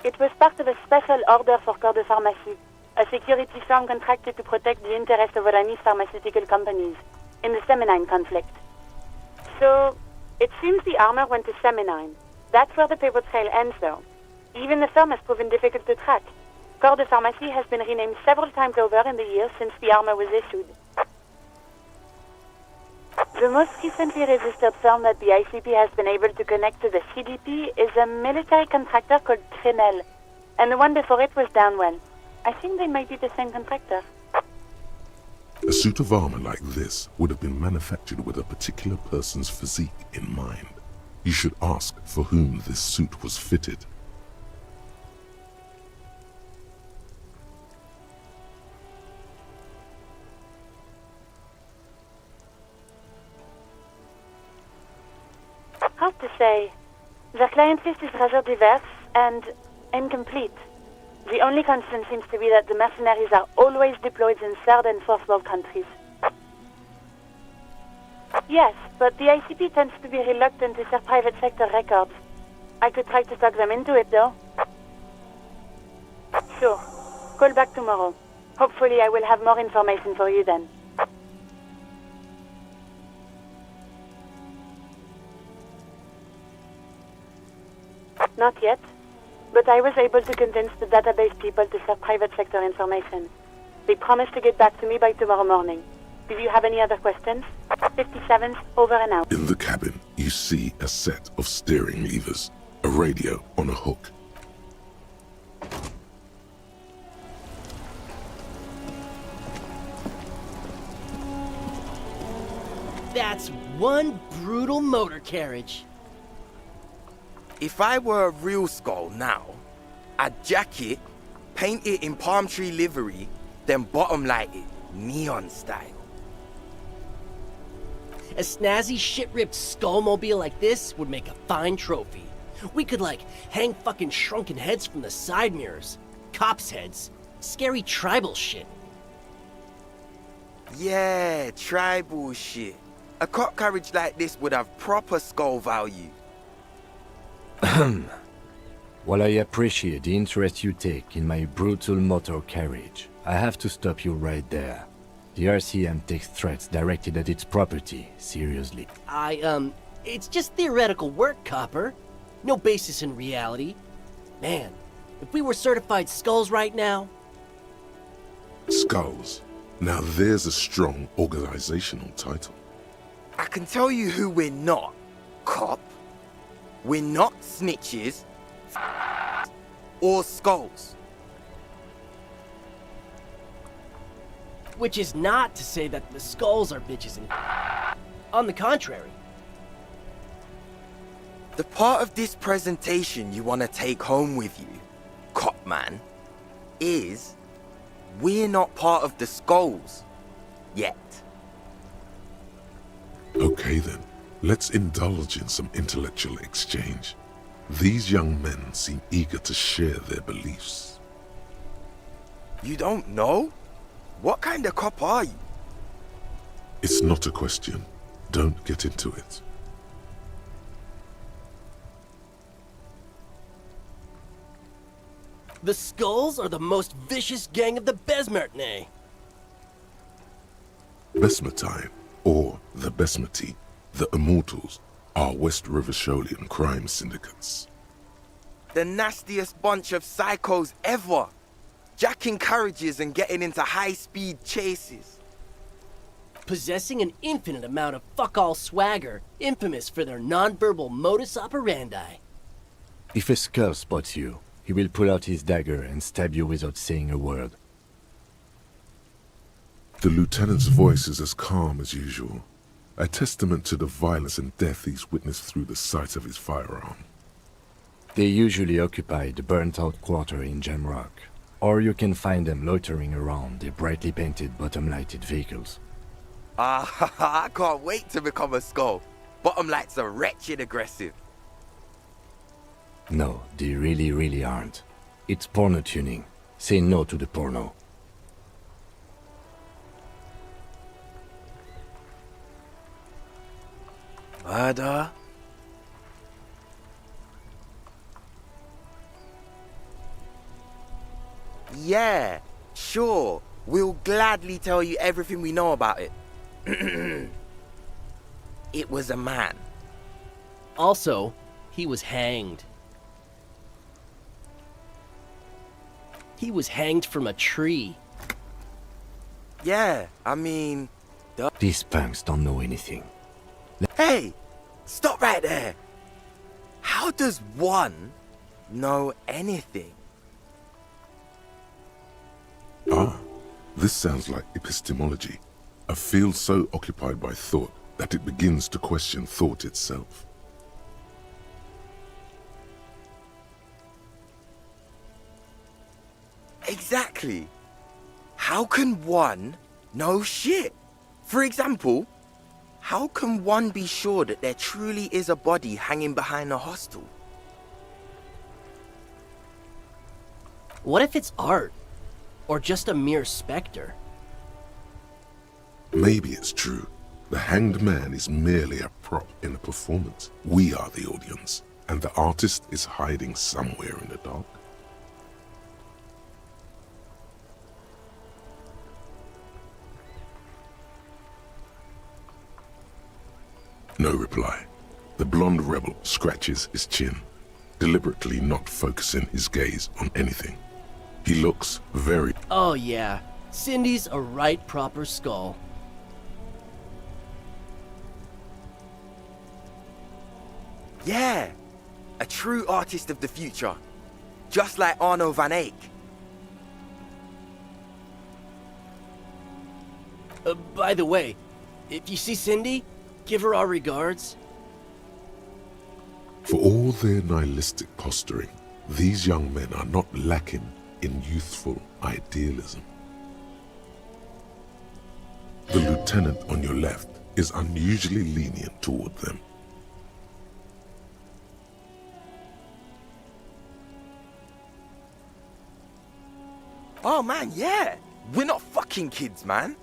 It was part of a special order for Corps de Pharmacie, a security firm contracted to protect the interests of Oranese pharmaceutical companies in the Seminine conflict. So, it seems the armor went to Seminine. That's where the paper trail ends, though. Even the firm has proven difficult to track. Corps de Pharmacie has been renamed several times over in the years since the armor was issued. The most recently registered firm that the ICP has been able to connect to the CDP is a military contractor called Trinell, and the one before it was Downwell. I think they might be the same contractor. A suit of armor like this would have been manufactured with a particular person's physique in mind. You should ask for whom this suit was fitted. Hard to say. Their client list is rather diverse and incomplete. The only constant seems to be that the mercenaries are always deployed in third and fourth world countries. Yes, but the ICP tends to be reluctant to share private sector records. I could try to talk them into it, though. Sure. Call back tomorrow. Hopefully I will have more information for you then. Not yet. But I was able to convince the database people to share private sector information. They promised to get back to me by tomorrow morning. Do you have any other questions? 57's over and out. In the cabin, you see a set of steering levers, a radio on a hook. That's One brutal motor carriage. If I were a real skull now, I'd jack it, paint it in palm tree livery, then bottom light it, neon style. A snazzy shit-ripped skullmobile like this would make a fine trophy. We could, like, hang fucking shrunken heads from the side mirrors. Cops' heads. Scary tribal shit. Yeah, tribal shit. A cop carriage like this would have proper skull value. While I appreciate the interest you take in my brutal motor carriage, I have to stop you right there. The RCM takes threats directed at its property seriously. It's just theoretical work, Copper. No basis in reality. Man, if we were certified skulls right now... Skulls. Now there's a strong organizational title. I can tell you who we're not, cop. We're not snitches or skulls. Which is not to say that the skulls are bitches and... On the contrary. The part of this presentation you want to take home with you, cop man, is we're not part of the skulls yet. Okay then, let's indulge in some intellectual exchange. These young men seem eager to share their beliefs. You don't know? What kind of cop are you? It's not a question. Don't get into it. The skulls are the most vicious gang of the Besmertne. Besmatine, or the Besmati, the Immortals, are West Rivasholian crime syndicates. The nastiest bunch of psychos ever. Jacking carriages and getting into high-speed chases. Possessing an infinite amount of fuck-all swagger, infamous for their non-verbal modus operandi. If a skull spots you, he will pull out his dagger and stab you without saying a word. The lieutenant's voice is as calm as usual, a testament to the violence and death he's witnessed through the sight of his firearm. They usually occupy the burnt-out quarter in Jamrock, or you can find them loitering around their brightly painted bottom-lighted vehicles. I can't wait to become a skull. Bottom lights are wretched aggressive. No, they really aren't. It's porno tuning. Say no to the porno. Murder? Yeah, sure. We'll gladly tell you everything we know about it. It was a man. Also, he was hanged. He was hanged from a tree. Yeah, I mean... These punks don't know anything. Hey! Stop right there! How does one know anything? Ah, this sounds like epistemology, a field so occupied by thought that it begins to question thought itself. Exactly. How can one know shit? For example, how can one be sure that there truly is a body hanging behind a hostel? What if it's art? Or just a mere specter? Maybe it's true. The hanged man is merely a prop in a performance. We are the audience, and the artist is hiding somewhere in the dark. No reply. The blonde rebel scratches his chin, deliberately not focusing his gaze on anything. He looks very... Oh yeah, Cindy's a right proper skull. Yeah, a true artist of the future. Just like Arno van Eyck. By the way, if you see Cindy, Give her our regards. For all their nihilistic posturing, these young men are not lacking in youthful idealism. The lieutenant on your left is unusually lenient toward them. Oh man, yeah. We're not fucking kids, man.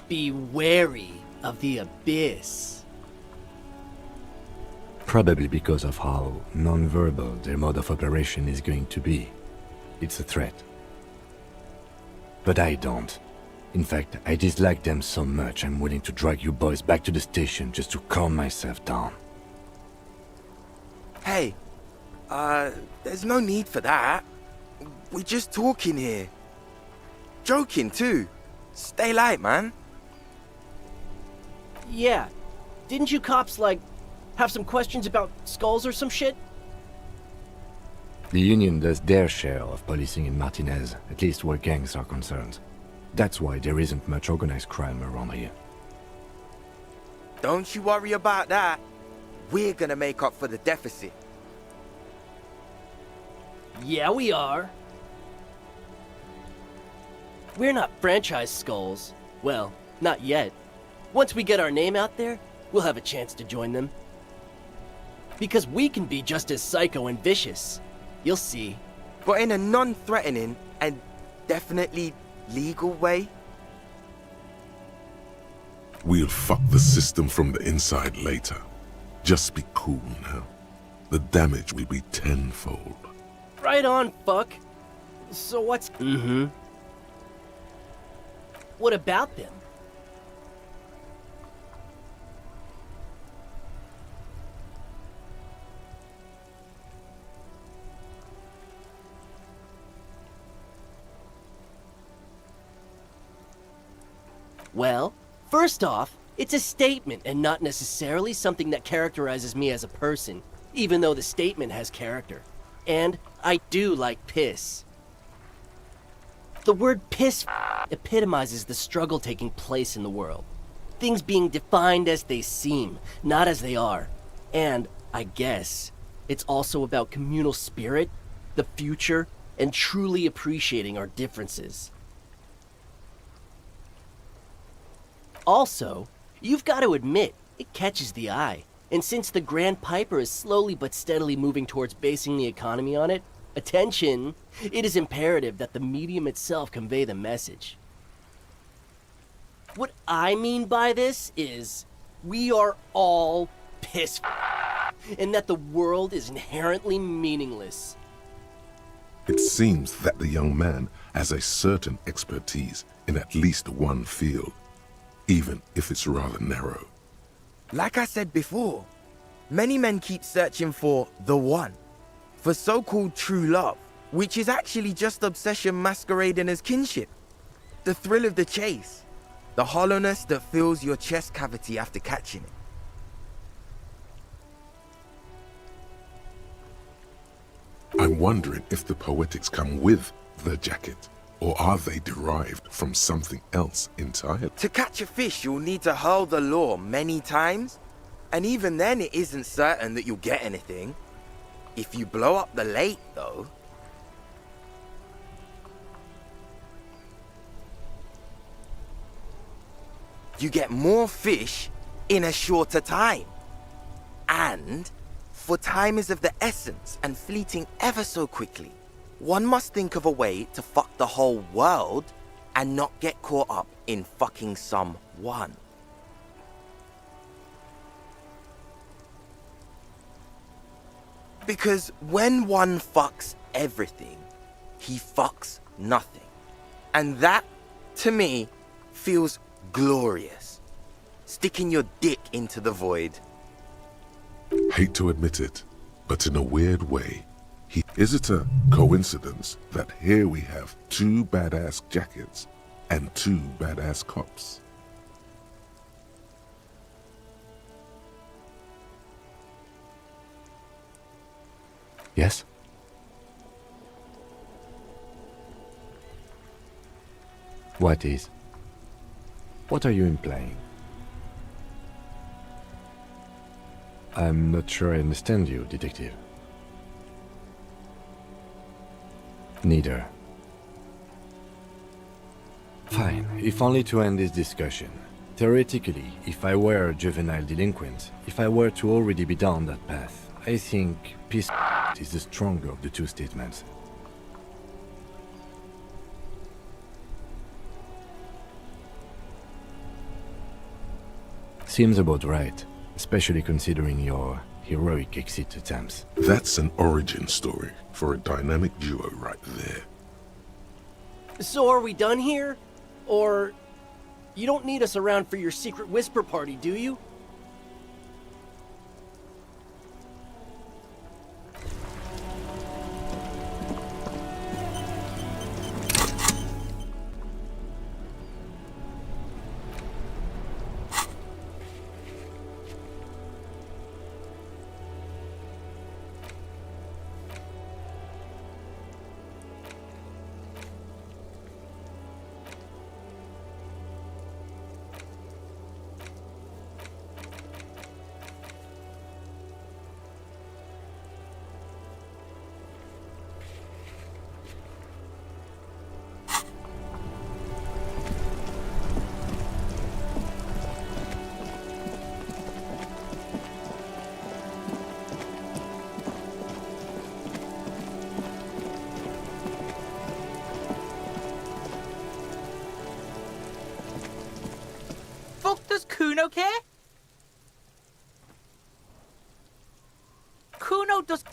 Be wary of the abyss. Probably because of how non-verbal their mode of operation is going to be. It's a threat. But I don't. In fact, I dislike them so much I'm willing to drag you boys back to the station just to calm myself down. Hey, there's no need for that. We're just talking here. Joking too. Stay light, man. Yeah. Didn't you cops, like, have some questions about skulls or some shit? The Union does their share of policing in Martinez, at least where gangs are concerned. That's why there isn't much organized crime around here. Don't you worry about that. We're gonna make up for the deficit. Yeah, we are. We're not franchise skulls. Well, not yet. Once we get our name out there, we'll have a chance to join them. Because we can be just as psycho and vicious. You'll see. But in a non-threatening and definitely legal way. We'll fuck the system from the inside later. Just be cool now. The damage will be tenfold. Right on, fuck. So what's... What about them? Well, first off, it's a statement and not necessarily something that characterizes me as a person, even though the statement has character. And I do like piss. The word piss epitomizes the struggle taking place in the world. Things being defined as they seem, not as they are. And, I guess, it's also about communal spirit, the future, and truly appreciating our differences. Also, you've got to admit, it catches the eye. And since the Grand Piper is slowly but steadily moving towards basing the economy on it, attention, it is imperative that the medium itself convey the message. What I mean by this is, we are all piss and that the world is inherently meaningless. It seems that the young man has a certain expertise in at least one field, even if it's rather narrow. Like I said before, many men keep searching for the one, for so-called true love, which is actually just obsession masquerading as kinship. The thrill of the chase, the hollowness that fills your chest cavity after catching it. I'm wondering if the poetics come with the jacket, or are they derived from something else entirely? To catch a fish, you'll need to hurl the lure many times, and even then it isn't certain that you'll get anything. If you blow up the lake, though... you get more fish in a shorter time. And, for time is of the essence and fleeting ever so quickly, one must think of a way to fuck the whole world and not get caught up in fucking someone. Because when one fucks everything, he fucks nothing. And that, to me, feels glorious. Sticking your dick into the void. Hate to admit it, but in a weird way, is it a coincidence that here we have two badass jackets and two badass cops? Yes? What is? What are you implying? I'm not sure I understand you, detective. Neither. Fine, if only to end this discussion. Theoretically, if I were a juvenile delinquent, if I were to already be down that path, I think peace is the stronger of the two statements. Seems about right, especially considering your heroic exit attempts. That's an origin story for a dynamic duo right there. So are we done here? Or you don't need us around for your secret whisper party, do you? Fuck, does Kuno care? Kuno does...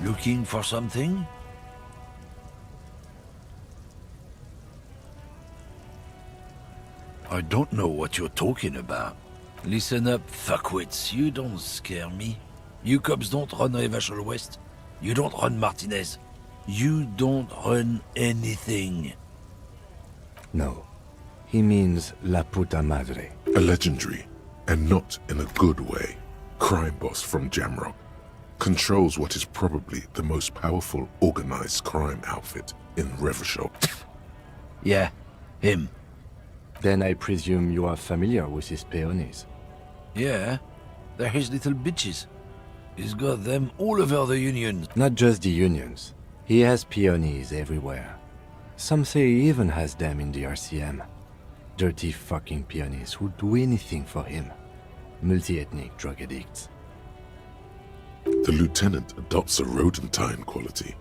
Looking for something? I don't know what you're talking about. Listen up, fuckwits. You don't scare me. You cops don't run Revachol West. You don't run Martinez. You don't run anything. No. He means La Puta Madre. A legendary, and not in a good way, crime boss from Jamrock. Controls what is probably the most powerful organized crime outfit in Revachol. Yeah, him. Then I presume you are familiar with his peonies. Yeah, they're his little bitches. He's got them all over the Union. Not just the unions. He has peonies everywhere. Some say he even has them in the RCM. Dirty fucking peonies who'd do anything for him. Multi-ethnic drug addicts. The lieutenant adopts a rodentine quality.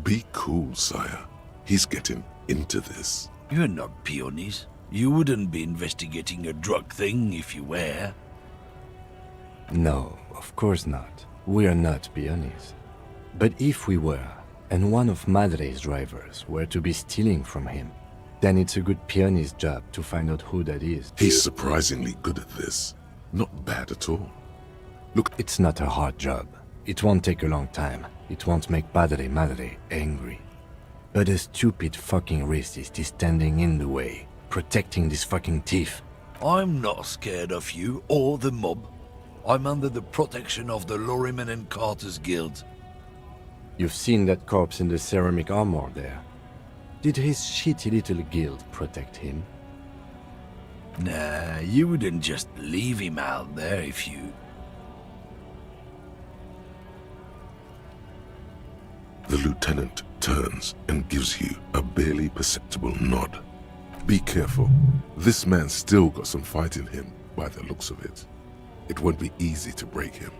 Be cool, sire. He's getting into this. You're not peonies. You wouldn't be investigating a drug thing if you were. No, of course not. We are not peonies. But if we were, and one of Madre's drivers were to be stealing from him, then it's a good peony's job to find out who that is. He's surprisingly good at this. Not bad at all. Look, it's not a hard job. It won't take a long time. It won't make Padre Madre angry. But a stupid fucking racist is standing in the way, protecting this fucking thief. I'm not scared of you or the mob. I'm under the protection of the Lorryman and Carter's Guild. You've seen that corpse in the ceramic armor there. Did his shitty little guild protect him? Nah, you wouldn't just leave him out there if you... The lieutenant turns and gives you a barely perceptible nod. Be careful. This man's still got some fight in him by the looks of it. It won't be easy to break him.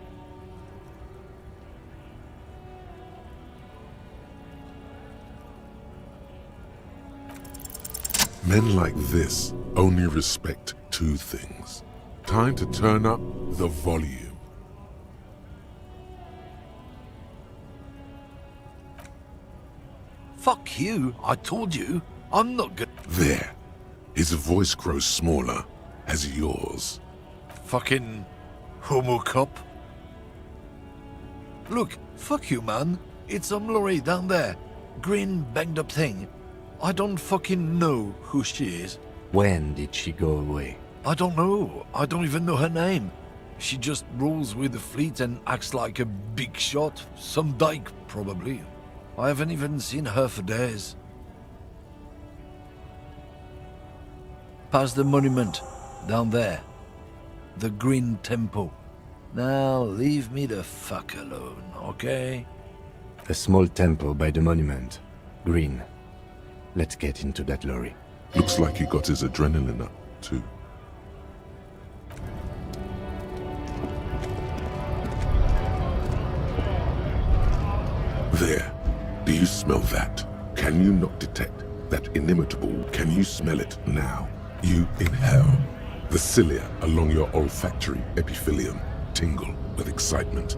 Men like this only respect two things. Time to turn up the volume. fuck you. I told you. I'm not good. There. His voice grows smaller as yours. Fucking homo cop. Look, fuck you, man. It's some lorry down there. Green banged up thing. I don't fucking know who she is. When did she go away? I don't know. I don't even know her name. She just rolls with the fleet and acts like a big shot. Some dyke, probably. I haven't even seen her for days. Past the monument. Down there. The Green Temple. Now leave me the fuck alone, okay? A small temple by the monument. Green. Let's get into that lorry. Looks like he got his adrenaline up, too. There. Do you smell that? Can you not detect that inimitable? Can you smell it now? You inhale. The cilia along your olfactory epithelium tingle with excitement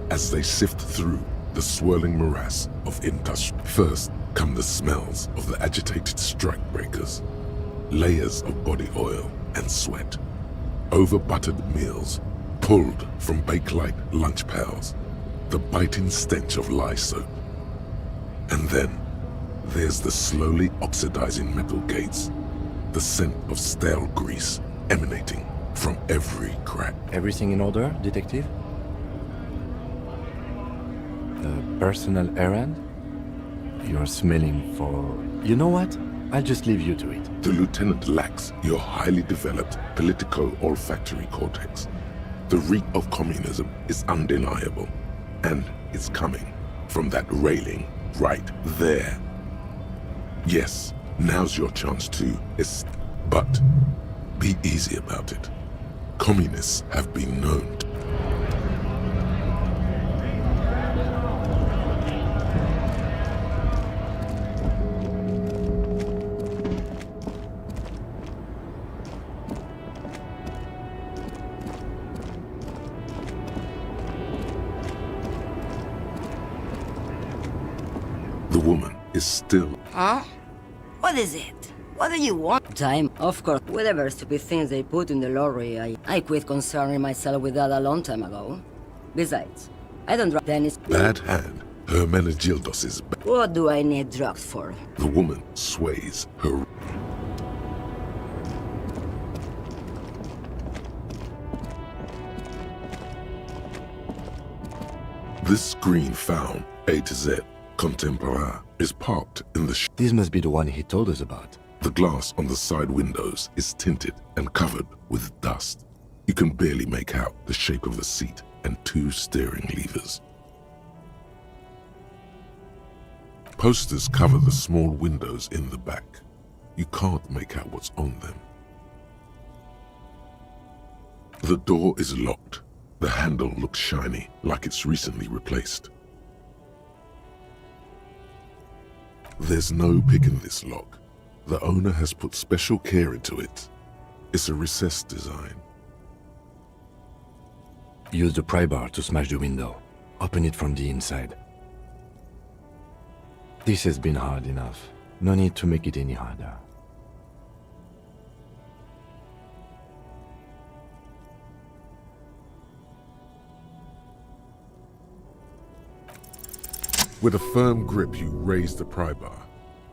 as they sift through the swirling morass of industry. First come the smells of the agitated strikebreakers, layers of body oil and sweat, over-buttered meals pulled from bake-light lunch pails, the biting stench of lye soap. And then there's the slowly oxidizing metal gates, the scent of stale grease emanating from every crack. Everything in order, detective? A personal errand? You're smelling for... You know what? I'll just leave you to it. The lieutenant lacks your highly developed political olfactory cortex. The reek of communism is undeniable, and it's coming from that railing right there. Yes, now's your chance to... But be easy about it. Communists have been known to... The woman is still... Huh? What is it? What do you want? Time, of course. Whatever stupid things they put in the lorry, I quit concerning myself with that a long time ago. Besides, I don't drive Dennis. Bad hand. Hermenegildos is... What do I need drugs for? The woman sways her... This screen found A to Z, Contemporain, is parked in the... This must be the one he told us about. The glass on the side windows is tinted and covered with dust. You can barely make out the shape of the seat and two steering levers. Posters cover the small windows in the back. You can't make out what's on them. The door is locked. The handle looks shiny, like it's recently replaced. There's no pick in this lock. The owner has put special care into it. It's a recessed design. Use the pry bar to smash the window. Open it from the inside. This has been hard enough. No need to make it any harder. With a firm grip, you raise the pry bar,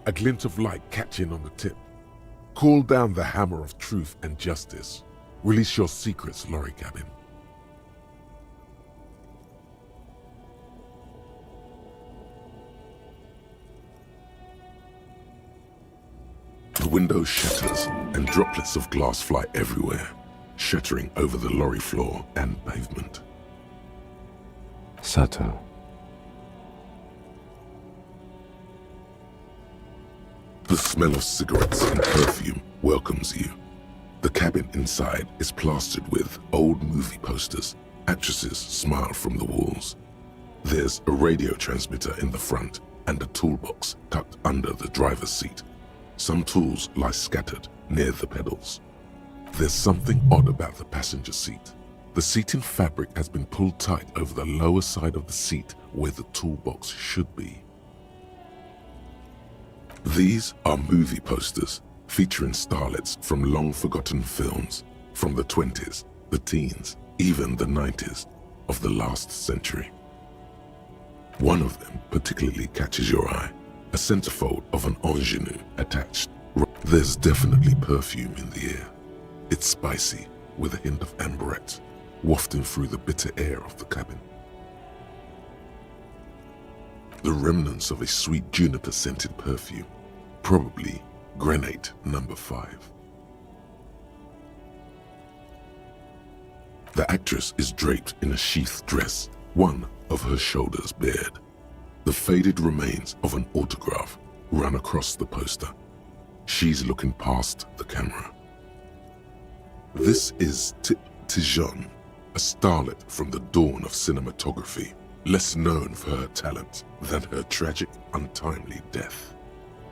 a glint of light catching on the tip. Call down the hammer of truth and justice. Release your secrets, lorry cabin. The window shatters and droplets of glass fly everywhere, shattering over the lorry floor and pavement. Subtle. The smell of cigarettes and perfume welcomes you. The cabin inside is plastered with old movie posters. Actresses smile from the walls. There's a radio transmitter in the front and a toolbox tucked under the driver's seat. Some tools lie scattered near the pedals. There's something odd about the passenger seat. The seating fabric has been pulled tight over the lower side of the seat where the toolbox should be. These are movie posters featuring starlets from long-forgotten films from the 20s, the teens, even the 90s of the last century. One of them particularly catches your eye, a centerfold of an ingenue attached. There's definitely perfume in the air. It's spicy, with a hint of amberette, wafting through the bitter air of the cabin. The remnants of a sweet juniper-scented perfume, probably Grenade No. 5. The actress is draped in a sheathed dress, one of her shoulders bared. The faded remains of an autograph run across the poster. She's looking past the camera. This is Tip Tijon, a starlet from the dawn of cinematography, less known for her talent than her tragic, untimely death.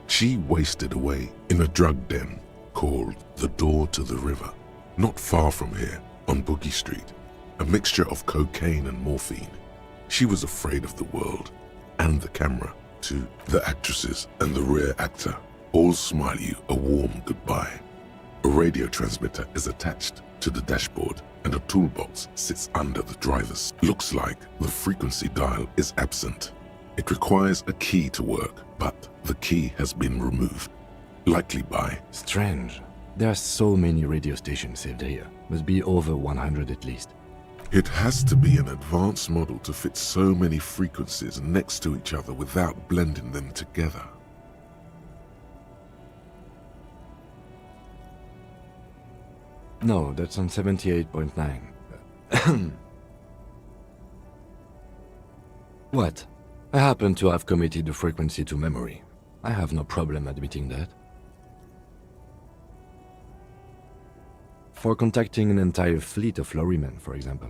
She wasted away in a drug den called the Door to the River, not far from here on Boogie Street, a mixture of cocaine and morphine. She was afraid of the world and the camera too. The actresses and the rear actor all smile you a warm goodbye. A radio transmitter is attached to the dashboard and a toolbox sits under the driver's. Looks like the frequency dial is absent. It requires a key to work, but the key has been removed, likely by... Strange. There are so many radio stations saved here. Must be over 100 at least. It has to be an advanced model to fit so many frequencies next to each other without blending them together. No, that's on 78.9. What? I happen to have committed the frequency to memory. I have no problem admitting that. For contacting an entire fleet of lorrymen, for example.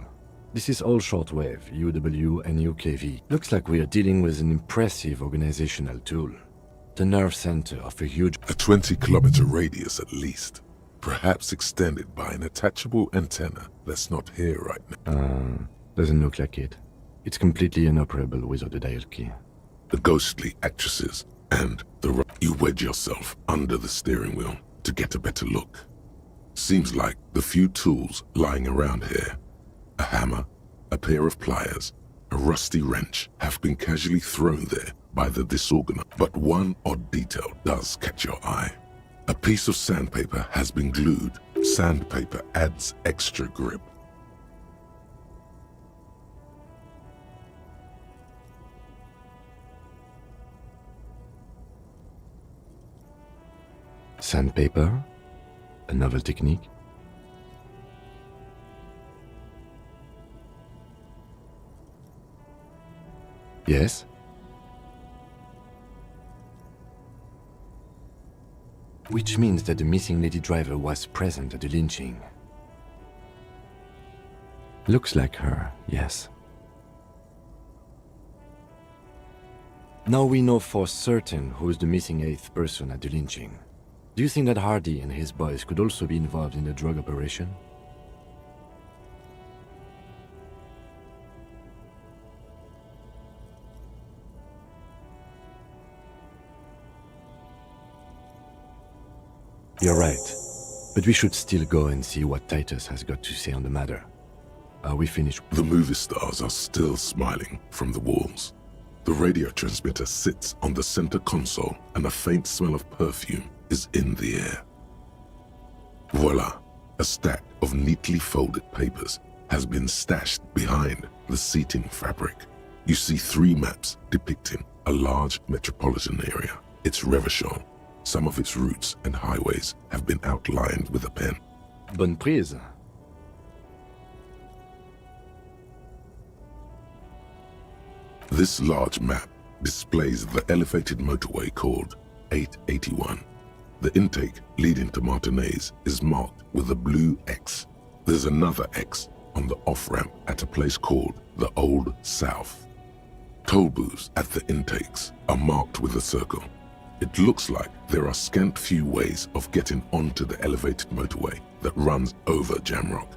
This is all shortwave, UW and UKV. Looks like we are dealing with an impressive organizational tool. The nerve center of a huge... A 20-kilometer radius at least. Perhaps extended by an attachable antenna that's not here right now. Doesn't look like it. It's completely inoperable without a dial key. The ghostly actresses and the... You wedge yourself under the steering wheel to get a better look. Seems like the few tools lying around here, a hammer, a pair of pliers, a rusty wrench, have been casually thrown there by the disorganized. But one odd detail does catch your eye. A piece of sandpaper has been glued. Sandpaper adds extra grip. Sandpaper? A novel technique? Yes? Which means that the missing lady driver was present at the lynching. Looks like her, yes. Now we know for certain who is the missing 8th person at the lynching. Do you think that Hardy and his boys could also be involved in the drug operation? You're right, but we should still go and see what Titus has got to say on the matter. Are we finished? The movie stars are still smiling from the walls. The radio transmitter sits on the center console and a faint smell of perfume is in the air. Voila, a stack of neatly folded papers has been stashed behind the seating fabric. You see 3 maps depicting a large metropolitan area. It's Revachol. Some of its routes and highways have been outlined with a pen. Bonne prise. This large map displays the elevated motorway called 881. The intake leading to Martinez is marked with a blue X. There's another X on the off-ramp at a place called the Old South. Toll booths at the intakes are marked with a circle. It looks like there are scant few ways of getting onto the elevated motorway that runs over Jamrock.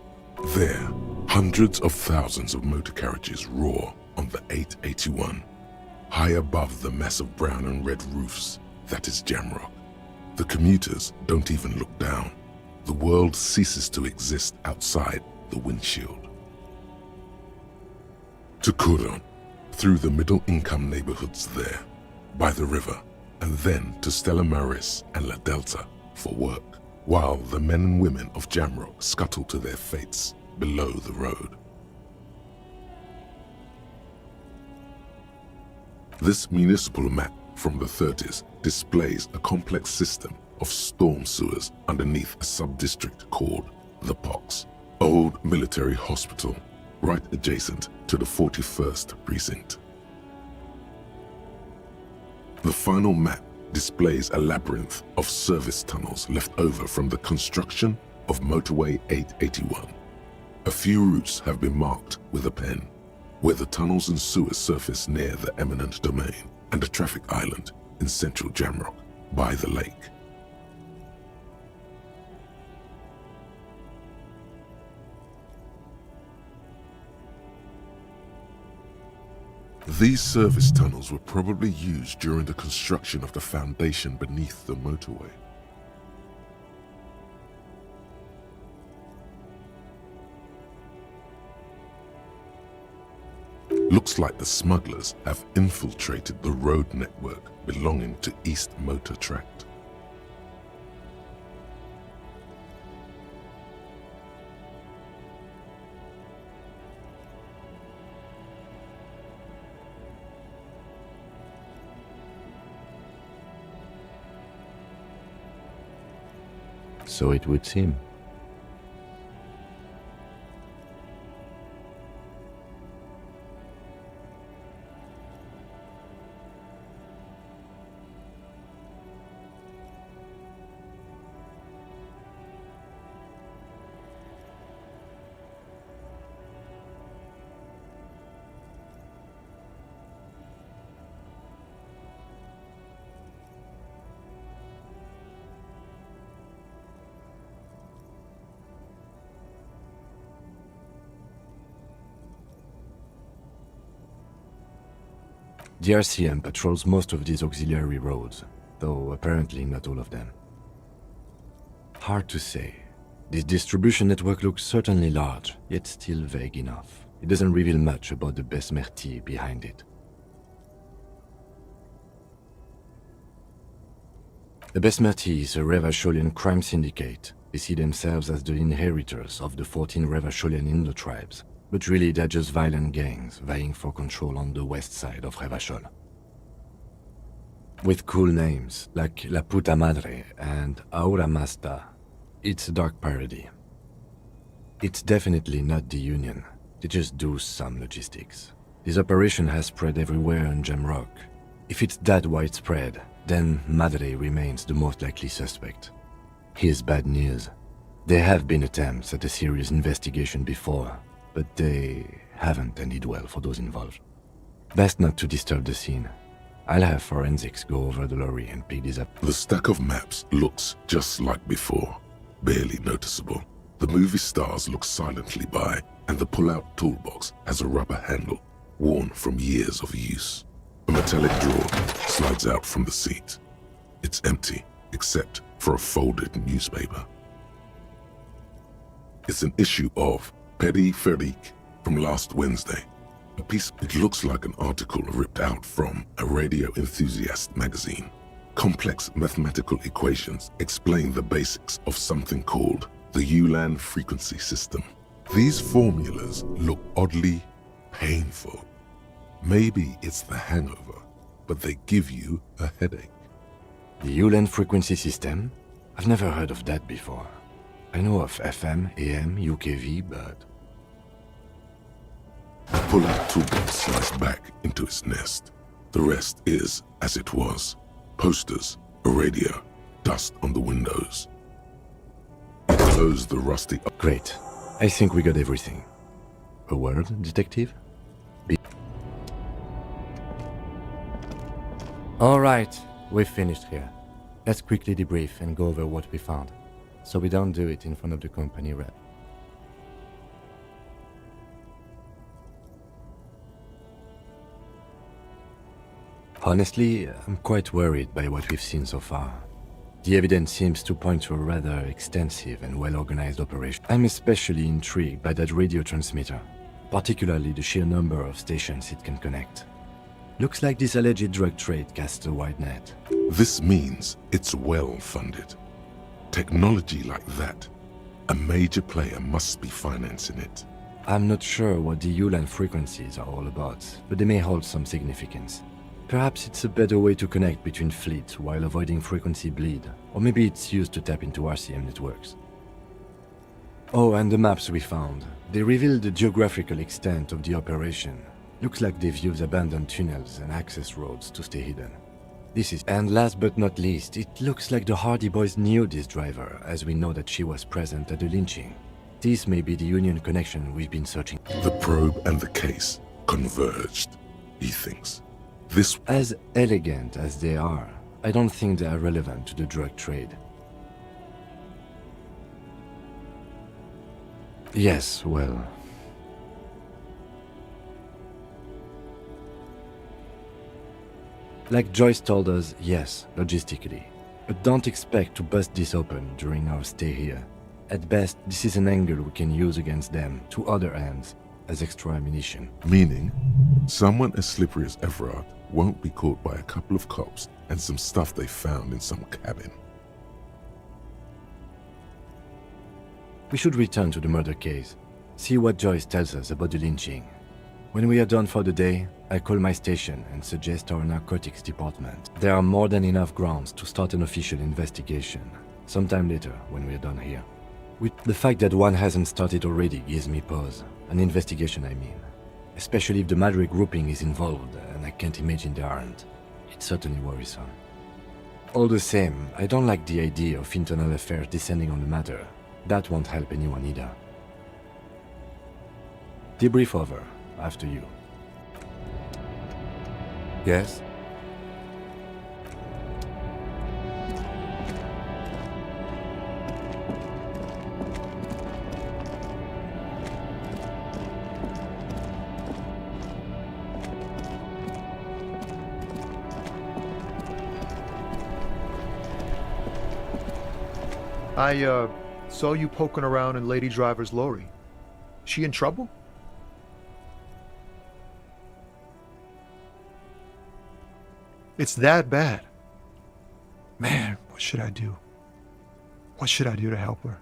There, hundreds of thousands of motor carriages roar on the 881. High above the massive brown and red roofs, that is Jamrock. The commuters don't even look down. The world ceases to exist outside the windshield. To Kuron, through the middle-income neighborhoods there, by the river, and then to Stella Maris and La Delta for work, while the men and women of Jamrock scuttle to their fates below the road. This municipal map from the 30s displays a complex system of storm sewers underneath a sub-district called the Pox, old military hospital, right adjacent to the 41st precinct. The final map displays a labyrinth of service tunnels left over from the construction of Motorway 881. A few routes have been marked with a pen, where the tunnels and sewers surface near the eminent domain and a traffic island in central Jamrock by the lake. These service tunnels were probably used during the construction of the foundation beneath the motorway. Looks like the smugglers have infiltrated the road network belonging to East Motor Tract. So it would seem. The RCM patrols most of these auxiliary roads, though apparently not all of them. Hard to say. This distribution network looks certainly large, yet still vague enough. It doesn't reveal much about the Besmerti behind it. The Besmerti is a Revacholian crime syndicate. They see themselves as the inheritors of the 14 Revacholian Indo-tribes, but really they're just violent gangs vying for control on the west side of Revachol. With cool names like La Puta Madre and Aura Masta, it's a dark parody. It's definitely not the Union, they just do some logistics. This operation has spread everywhere in Jamrock. If it's that widespread, then Madre remains the most likely suspect. Here's bad news. There have been attempts at a serious investigation before, but they haven't ended well for those involved. Best not to disturb the scene. I'll have forensics go over the lorry and pick these up. The stack of maps looks just like before, barely noticeable. The movie stars look silently by, and the pull-out toolbox has a rubber handle, worn from years of use. A metallic drawer slides out from the seat. It's empty, except for a folded newspaper. It's an issue of Petit Ferique from last Wednesday. A piece, it looks like an article ripped out from a radio enthusiast magazine. Complex mathematical equations explain the basics of something called the Ulan frequency system. These formulas look oddly painful. Maybe it's the hangover, but they give you a headache. The Ulan frequency system? I've never heard of that before. I know of FM, AM, UKV, but... The pull-out toolbox slides back into its nest. The rest is as it was. Posters, a radio, dust on the windows. It closed the rusty... Great. I think we got everything. A word, detective? All right, we've finished here. Let's quickly debrief and go over what we found, so we don't do it in front of the company rep. Honestly, I'm quite worried by what we've seen so far. The evidence seems to point to a rather extensive and well-organized operation. I'm especially intrigued by that radio transmitter, particularly the sheer number of stations it can connect. Looks like this alleged drug trade casts a wide net. This means it's well funded. Technology like that, a major player must be financing it. I'm not sure what the Ulan frequencies are all about, but they may hold some significance. Perhaps it's a better way to connect between fleets while avoiding frequency bleed, or maybe it's used to tap into RCM networks. Oh, and the maps we found. They reveal the geographical extent of the operation. Looks like they've used abandoned tunnels and access roads to stay hidden. And last but not least, it looks like the Hardy Boys knew this driver, as we know that she was present at the lynching. This may be the Union connection we've been searching. The probe and the case converged, he thinks. As elegant as they are, I don't think they are relevant to the drug trade. Yes, well... Like Joyce told us, yes, logistically. But don't expect to bust this open during our stay here. At best, this is an angle we can use against them, to other ends, as extra ammunition. Meaning, someone as slippery as Everard won't be caught by a couple of cops and some stuff they found in some cabin. We should return to the murder case, see what Joyce tells us about the lynching. When we are done for the day, I call my station and suggest our narcotics department. There are more than enough grounds to start an official investigation, sometime later when we are done here. With the fact that one hasn't started already gives me pause. An investigation, I mean. Especially if the Madrid grouping is involved, and I can't imagine they aren't. It's certainly worrisome. All the same, I don't like the idea of internal affairs descending on the matter. That won't help anyone either. Debrief over. After you. Yes? I saw you poking around in Lady Driver's lorry. She in trouble? It's that bad. Man, what should I do? What should I do to help her?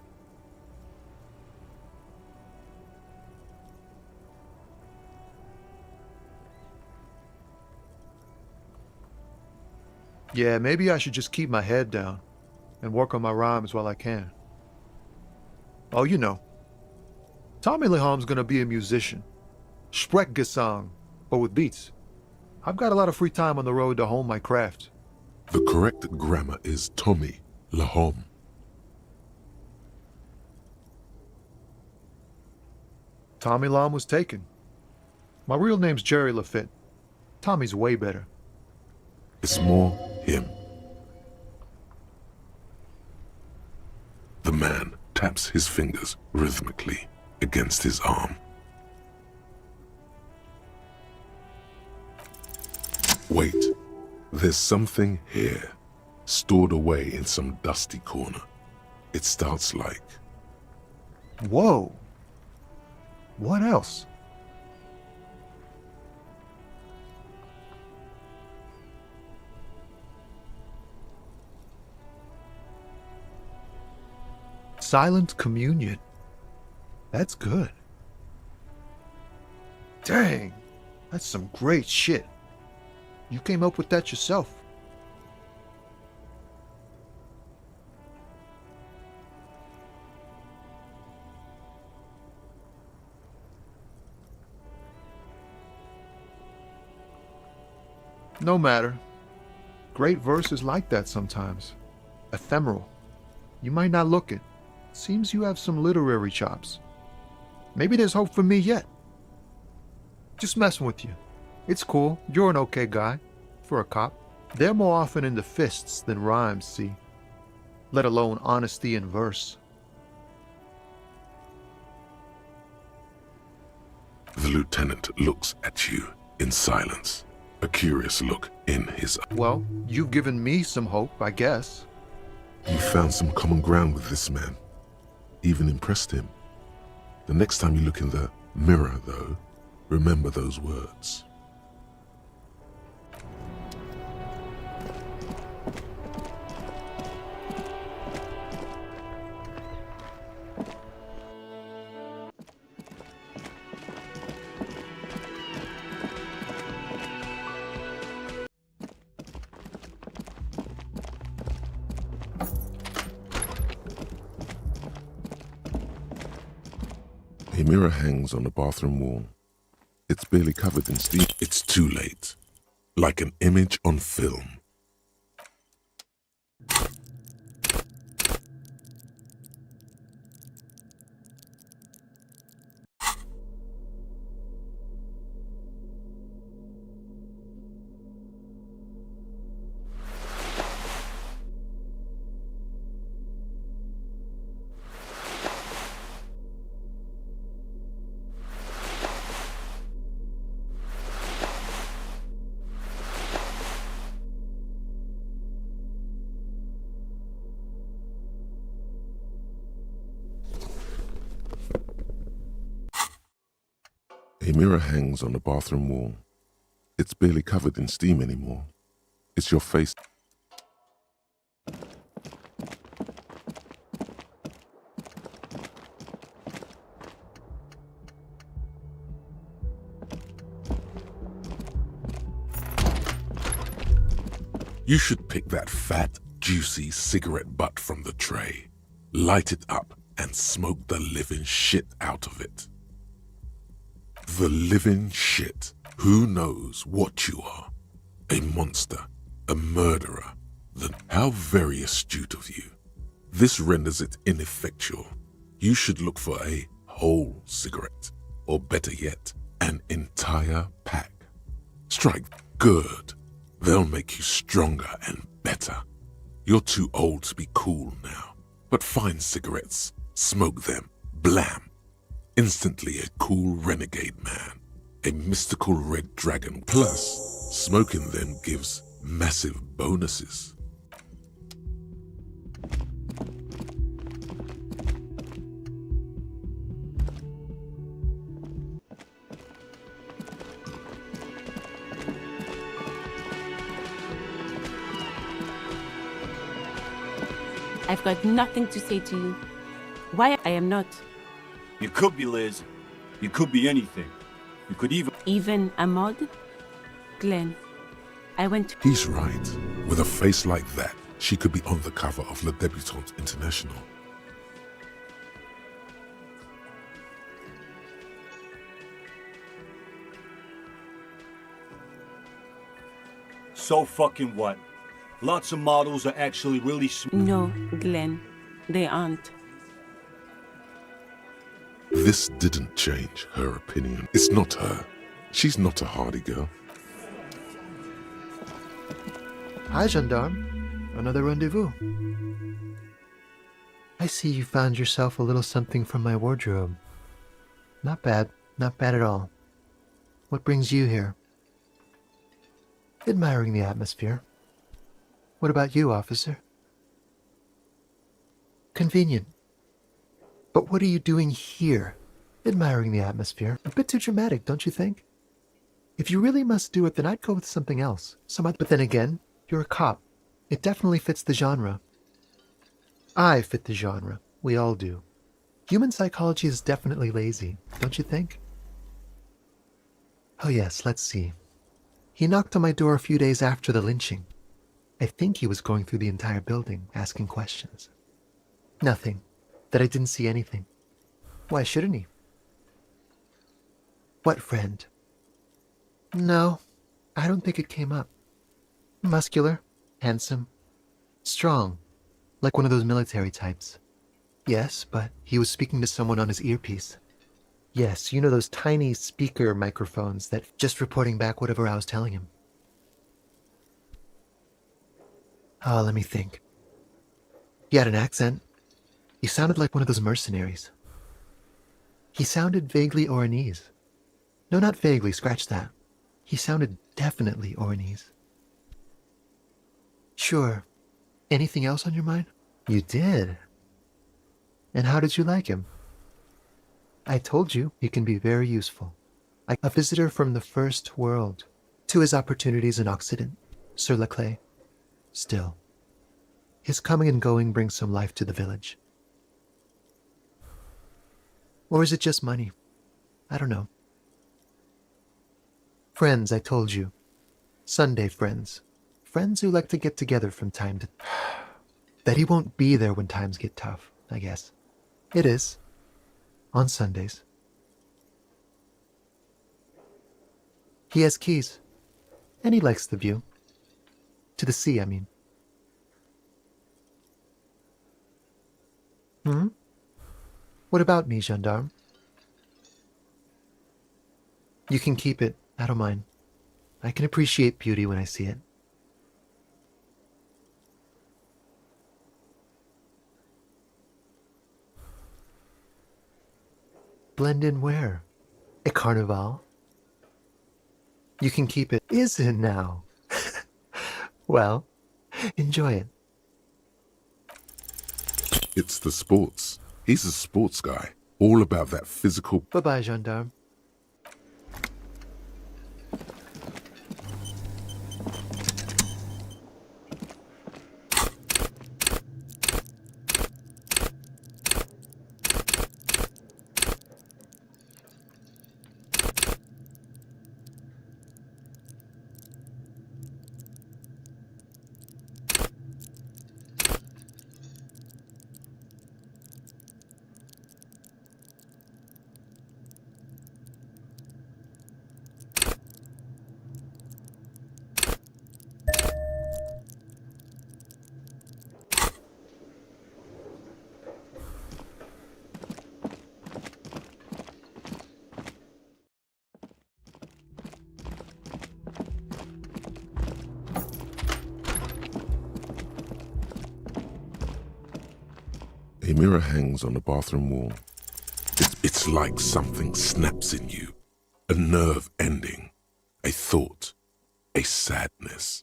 Yeah, maybe I should just keep my head down and work on my rhymes while I can. Oh, you know, Tommy Leham's gonna be a musician. Sprechgesang, but with beats. I've got a lot of free time on the road to hone my craft. The correct grammar is Tommy Lahom. Tommy Lam was taken. My real name's Jerry Lafitte. Tommy's way better. It's more him. The man taps his fingers rhythmically against his arm. Wait, there's something here, stored away in some dusty corner. It starts like... Whoa! What else? Silent Communion. That's good. Dang, that's some great shit. You came up with that yourself. No matter. Great verses like that sometimes. Ephemeral. You might not look it. Seems you have some literary chops. Maybe there's hope for me yet. Just messing with you. It's cool. You're an okay guy. For a cop. They're more often into fists than rhymes, see? Let alone honesty in verse. The lieutenant looks at you in silence. a curious look in his eye. Well, you've given me some hope, I guess. You found some common ground with this man. Even impressed him. The next time you look in the mirror, though, remember those words. A mirror hangs on the bathroom wall. It's barely covered in steam. It's too late. Like an image on film. A mirror hangs on the bathroom wall. It's barely covered in steam anymore. It's your face. You should pick that fat, juicy cigarette butt from the tray, light it up, and smoke the living shit out of it. The living shit. Who knows what you are? A monster, a murderer. Then how very astute of you. This renders it ineffectual. You should look for a whole cigarette, or better yet, an entire pack. Strike good. They'll make you stronger and better. You're too old to be cool now, but find cigarettes, smoke them, blam. Instantly a cool renegade man, a mystical red dragon. Plus, smoking them gives massive bonuses. I've got nothing to say to you. Why I am not. You could be Liz. You could be anything. You could Even a mod? Glenn, I went to... He's right. With a face like that, she could be on the cover of Le Debutante International. So fucking what? Lots of models are actually really No, Glenn, they aren't. This didn't change her opinion. It's not her. She's not a hardy girl. Hi, gendarme. Another rendezvous. I see you found yourself a little something from my wardrobe. Not bad. Not bad at all. What brings you here? Admiring the atmosphere. What about you, officer? Convenient. But what are you doing here? Admiring the atmosphere. A bit too dramatic, don't you think? If you really must do it, then I'd go with something else. But then again, you're a cop. It definitely fits the genre. I fit the genre. We all do. Human psychology is definitely lazy, don't you think? Oh yes, let's see. He knocked on my door a few days after the lynching. I think he was going through the entire building, asking questions. Nothing. That I didn't see anything. Why shouldn't he? What friend? No, I don't think it came up. Muscular, handsome, strong, like one of those military types. Yes, but he was speaking to someone on his earpiece. Yes, you know those tiny speaker microphones that just reporting back whatever I was telling him. Oh, let me think. He had an accent. He sounded like one of those mercenaries. He sounded vaguely Oranese. No, not vaguely, scratch that. He sounded definitely Ornese. Sure. Anything else on your mind? You did? And how did you like him? I told you he can be very useful. A visitor from the first world. To his opportunities in Occident, Sir Leclerc. Still, his coming and going brings some life to the village. Or is it just money? I don't know. Friends, I told you. Sunday friends. Friends who like to get together from time to... That he won't be there when times get tough, I guess. It is. On Sundays. He has keys. And he likes the view. To the sea, I mean. Hmm? What about me, gendarme? You can keep it. I don't mind. I can appreciate beauty when I see it. Blend in where? At Carnival? You can keep it. Is it now? Well, enjoy it. It's the sports. He's a sports guy. All about that physical... Bye-bye, gendarme. A mirror hangs on the bathroom wall. It's like something snaps in you. A nerve ending. A thought. A sadness.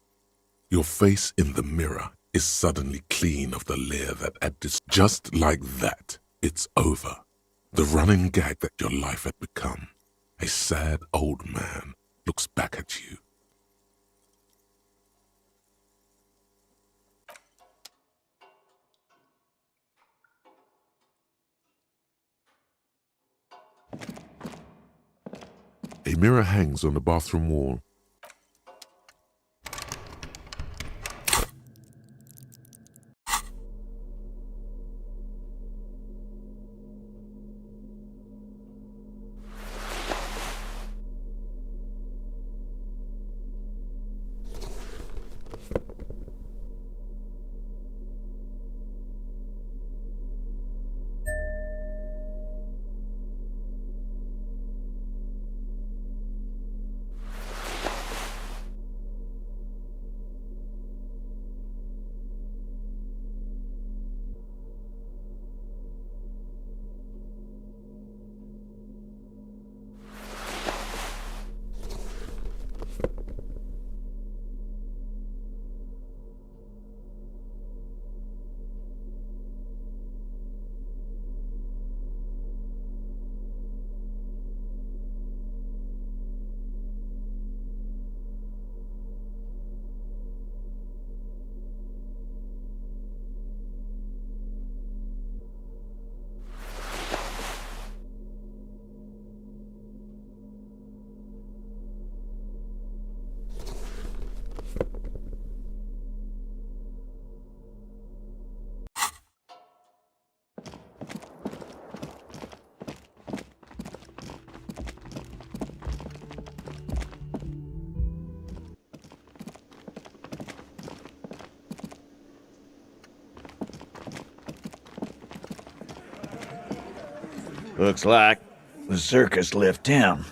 Your face in the mirror is suddenly clean of the layer that had this. Just like that, it's over. The running gag that your life had become. A sad old man looks back at you. A mirror hangs on the bathroom wall. Looks like the circus left town,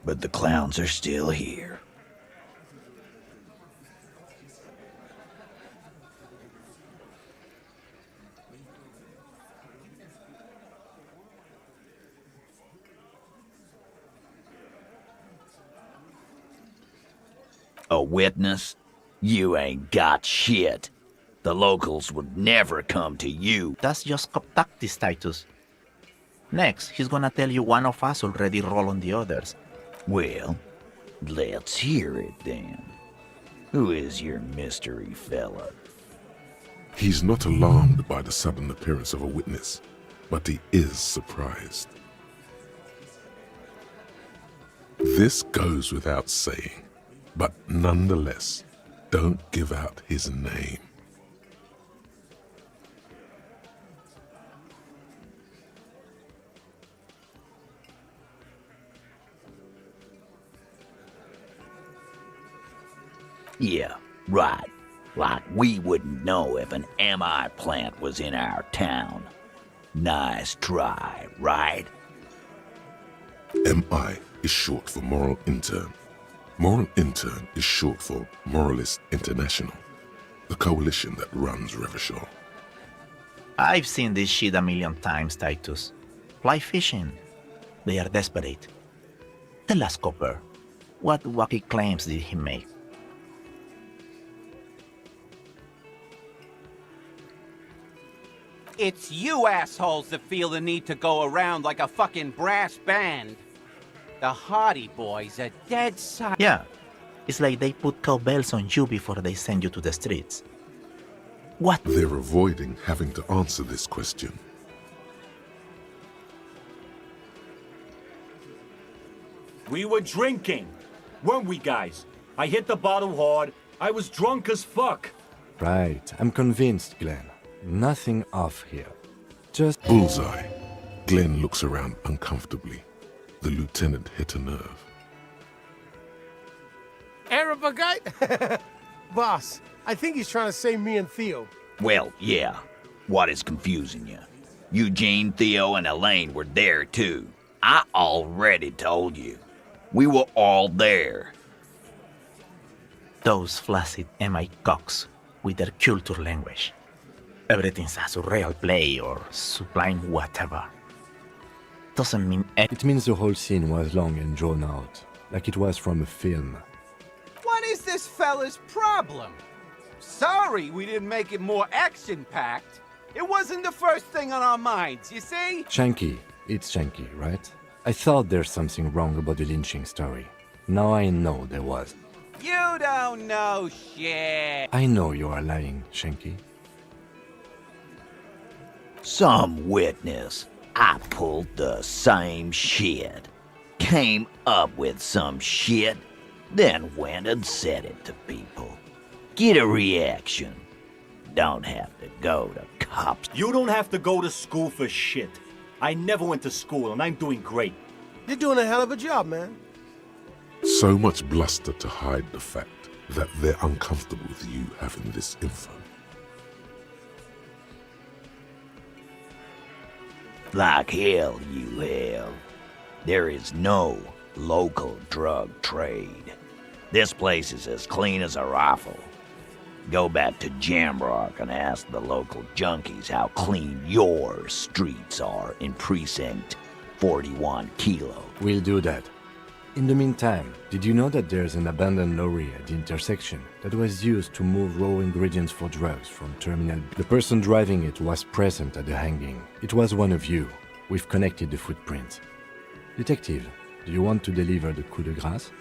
but the clowns are still here. A witness? You ain't got shit. The locals would never come to you. That's just cop tactics, Titus. Next, he's gonna tell you one of us already roll on the others. Well, let's hear it then. Who is your mystery fella? He's not alarmed by the sudden appearance of a witness, but he is surprised. This goes without saying, but nonetheless, don't give out his name. Yeah, right. Like we wouldn't know if an MI plant was in our town. Nice try, right? MI is short for Moral Intern. Moral Intern is short for Moralist International, the coalition that runs Revachol. I've seen this shit a million times, Titus. Fly fishing. They are desperate. Tell us, Copper, what wacky claims did he make? It's you assholes that feel the need to go around like a fucking brass band. The Hardy Boys are dead silent. Yeah, it's like they put cowbells on you before they send you to the streets. What? They're avoiding having to answer this question. We were drinking, weren't we, guys? I hit the bottle hard. I was drunk as fuck. Right, I'm convinced, Glenn. Nothing off here. Just bullseye. Glenn looks around uncomfortably. The lieutenant hit a nerve. Arab guy? Boss, I think he's trying to save me and Theo. Well, yeah. What is confusing you? Eugene, Theo, and Elaine were there too. I already told you. We were all there. Those flaccid MI cocks with their culture language. Everything's a surreal play or sublime whatever. Doesn't mean it means the whole scene was long and drawn out, like it was from a film. What is this fella's problem? Sorry we didn't make it more action-packed. It wasn't the first thing on our minds, you see? Shanky. It's Shanky, right? I thought there's something wrong about the lynching story. Now I know there was. You don't know shit. I know you are lying, Shanky. Some witness. I pulled the same shit. Came up with some shit, then went and said it to people. Get a reaction. Don't have to go to cops. You don't have to go to school for shit. I never went to school, and I'm doing great. You're doing a hell of a job, man. So much bluster to hide the fact that they're uncomfortable with you having this info. Like hell you have. There is no local drug trade. This place is as clean as a rifle. Go back to Jamrock and ask the local junkies how clean your streets are in Precinct 41 Kilo. We'll do that. In the meantime, did you know that there's an abandoned lorry at the intersection that was used to move raw ingredients for drugs from Terminal B? The person driving it was present at the hanging. It was one of you. We've connected the footprint. Detective, do you want to deliver the coup de grace?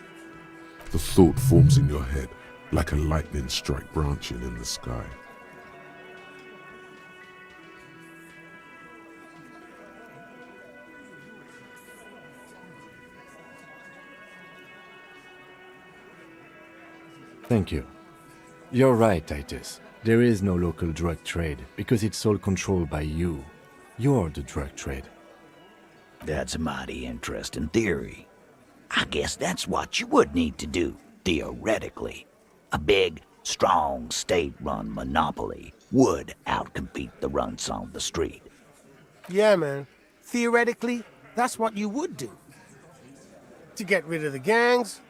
The thought forms in your head like a lightning strike branching in the sky. Thank you. You're right, Titus. There is no local drug trade because it's all controlled by you. You're the drug trade. That's a mighty interesting theory. I guess that's what you would need to do, theoretically. A big, strong, state-run monopoly would outcompete the runts on the street. Yeah, man. Theoretically, that's what you would do. To get rid of the gangs,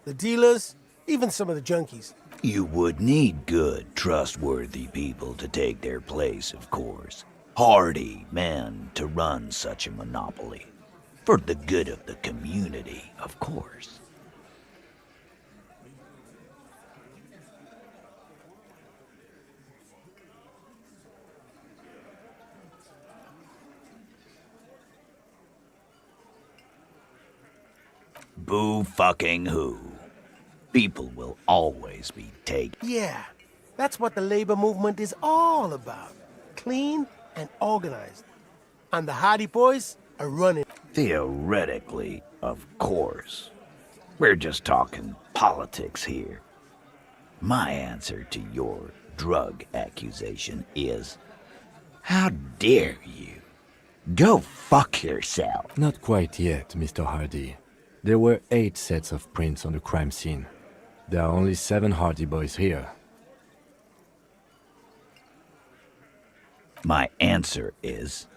the dealers, even some of the junkies. You would need good, trustworthy people to take their place, of course. Hardy men to run such a monopoly. For the good of the community, of course. Boo-fucking-who. People will always be taken. Yeah, that's what the labor movement is all about. Clean and organized. And the Hardy Boys are running. Theoretically, of course. We're just talking politics here. My answer to your drug accusation is, how dare you? Go fuck yourself. Not quite yet, Mr. Hardy. There were 8 sets of prints on the crime scene. There are only 7 Hardy Boys here. My answer is,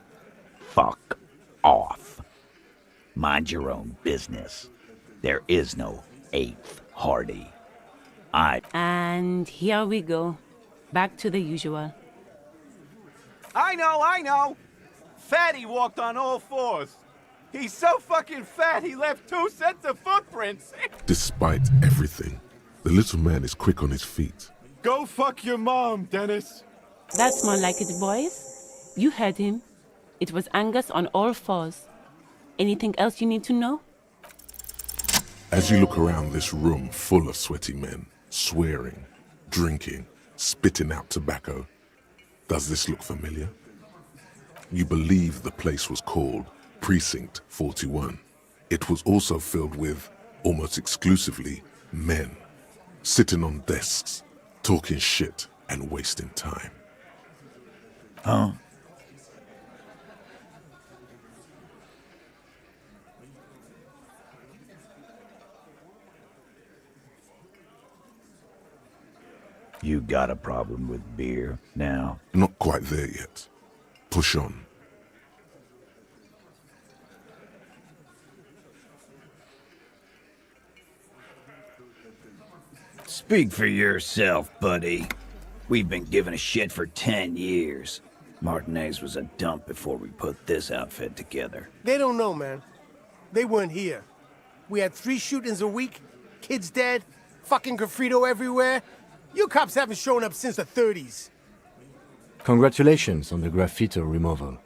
fuck off. Mind your own business. There is no 8th Hardy. And here we go. Back to the usual. I know! Fatty walked on all 4s. He's so fucking fat he left 2 sets of footprints. Despite everything, the little man is quick on his feet. Go fuck your mom, Dennis. That's more like it, boys. You heard him. It was Angus on all 4s. Anything else you need to know? As you look around this room full of sweaty men, swearing, drinking, spitting out tobacco, does this look familiar? You believe the place was called Precinct 41. It was also filled with, almost exclusively, men, sitting on desks, talking shit and wasting time. Huh? You got a problem with beer now? Not quite there yet. Push on. Speak for yourself, buddy. We've been giving a shit for 10 years. Martinez was a dump before we put this outfit together. They don't know, man. They weren't here. We had 3 shootings a week, kids dead, fucking graffito everywhere. You cops haven't shown up since the 30s. Congratulations on the graffito removal.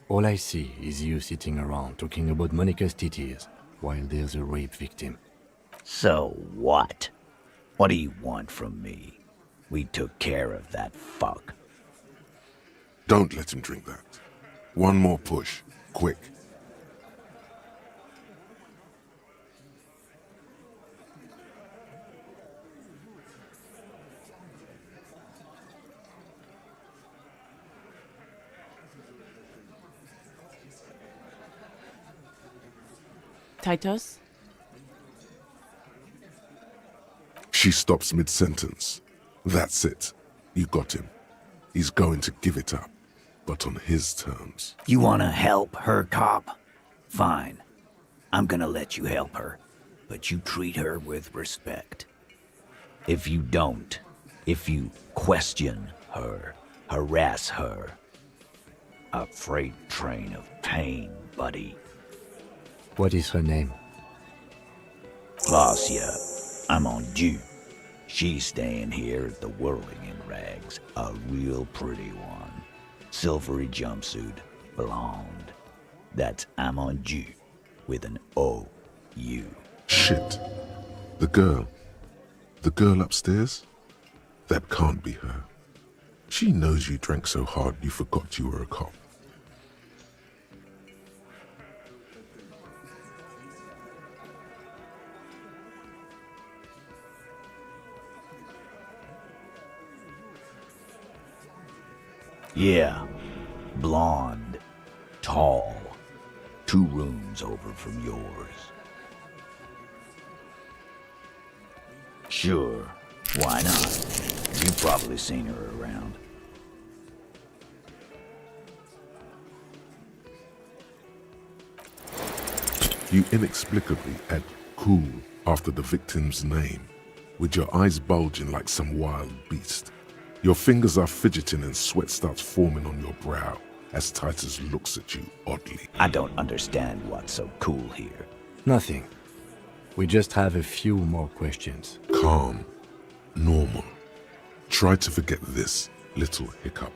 All I see is you sitting around talking about Monica's titties while there's a rape victim. So what? What do you want from me? We took care of that fuck. Don't let him drink that. One more push, quick. Titus? She stops mid-sentence. That's it. You got him. He's going to give it up, but on his terms. You wanna help her, cop? Fine. I'm gonna let you help her, but you treat her with respect. If you don't, if you question her, harass her, a freight train of pain, buddy. What is her name? Glacia, I'm on due. She's staying here at the Whirling in Rags, a real pretty one. Silvery jumpsuit, blonde. That's Amonju, with an O-U. Shit. The girl upstairs? That can't be her. She knows you drank so hard you forgot you were a cop. Yeah, blonde, tall, 2 rooms over from yours. Sure, why not? You've probably seen her around. You inexplicably add cool after the victim's name, with your eyes bulging like some wild beast. Your fingers are fidgeting and sweat starts forming on your brow as Titus looks at you oddly. I don't understand what's so cool here. Nothing. We just have a few more questions. Calm. Normal. Try to forget this little hiccup.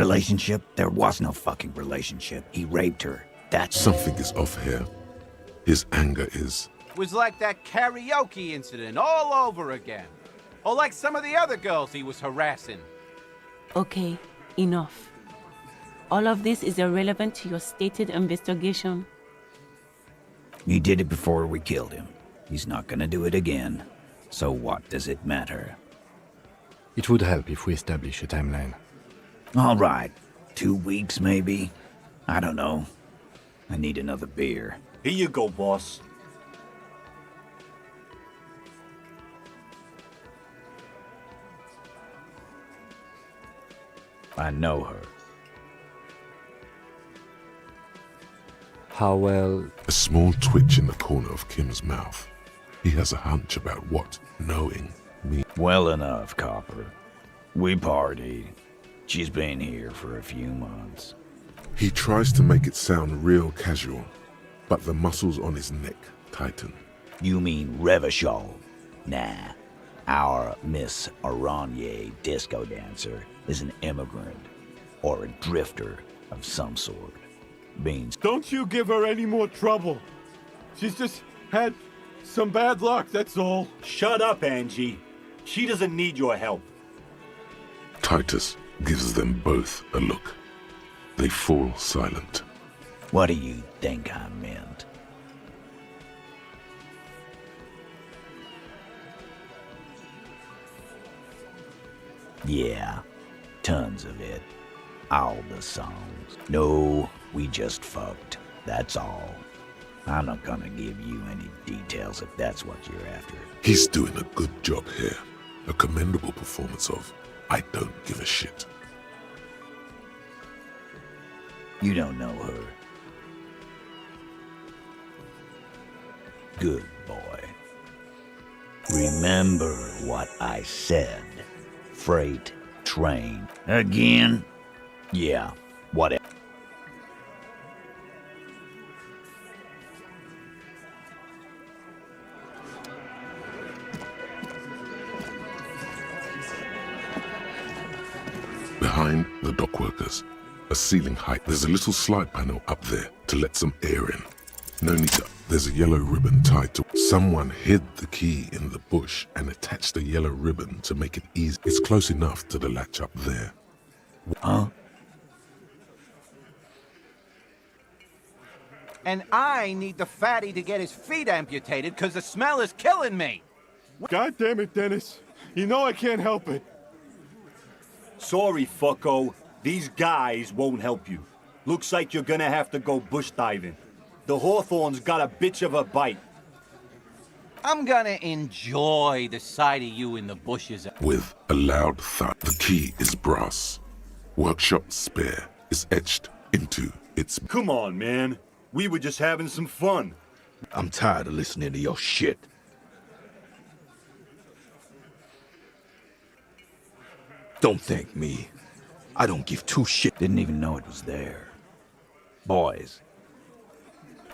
Relationship? There was no fucking relationship. He raped her. That's... Something is off here. His anger is... Was like that karaoke incident all over again. Or like some of the other girls he was harassing. Okay, enough. All of this is irrelevant to your stated investigation. He did it before we killed him. He's not gonna do it again. So what does it matter? It would help if we establish a timeline. All right. 2 weeks, maybe? I don't know. I need another beer. Here you go, boss. I know her. How well? A small twitch in the corner of Kim's mouth. He has a hunch about what knowing means. Well enough, Copper. We party. She's been here for a few months. He tries to make it sound real casual, but the muscles on his neck tighten. You mean Revachol? Nah. Our Miss Aranye disco dancer is an immigrant or a drifter of some sort. Beans. Don't you give her any more trouble. She's just had some bad luck, that's all. Shut up, Angie. She doesn't need your help. Titus gives them both a look. They fall silent. What do you think I meant? Yeah, tons of it. All the songs. No, we just fucked. That's all. I'm not gonna give you any details if that's what you're after. He's doing a good job here. A commendable performance of I don't give a shit. You don't know her. Good boy. Remember what I said. Freight train. Again? Yeah, whatever. Behind the dockworkers, a ceiling height, there's a little slide panel up there to let some air in. No need to. There's a yellow ribbon tied to. Someone hid the key in the bush and attached a yellow ribbon to make it easy. It's close enough to the latch up there. Huh? And I need the fatty to get his feet amputated because the smell is killing me. God damn it, Dennis. You know I can't help it. Sorry, fucko. These guys won't help you. Looks like you're gonna have to go bush diving. The Hawthorne's got a bitch of a bite. I'm gonna enjoy the sight of you in the bushes. With a loud thud, the key is brass. Workshop spare is etched into its... Come on, man. We were just having some fun. I'm tired of listening to your shit. Don't thank me. I don't give two shit. Didn't even know it was there. Boys.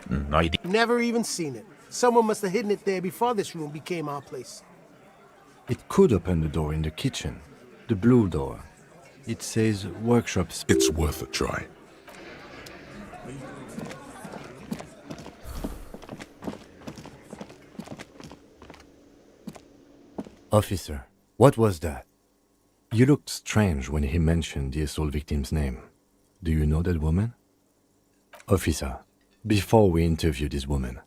No, you didn't. Never even seen it. Someone must have hidden it there before this room became our place. It could open the door in the kitchen. The blue door. It says workshops. It's worth a try. Officer, what was that? You looked strange when he mentioned the assault victim's name. Do you know that woman? Officer, before we interview this woman,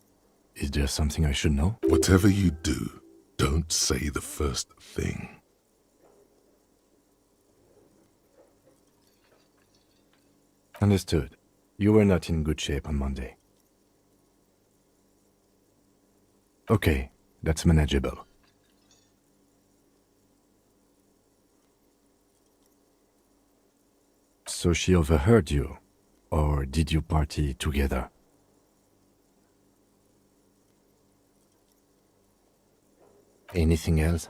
is there something I should know? Whatever you do, don't say the first thing. Understood. You were not in good shape on Monday. Okay, that's manageable. So she overheard you, or did you party together? Anything else?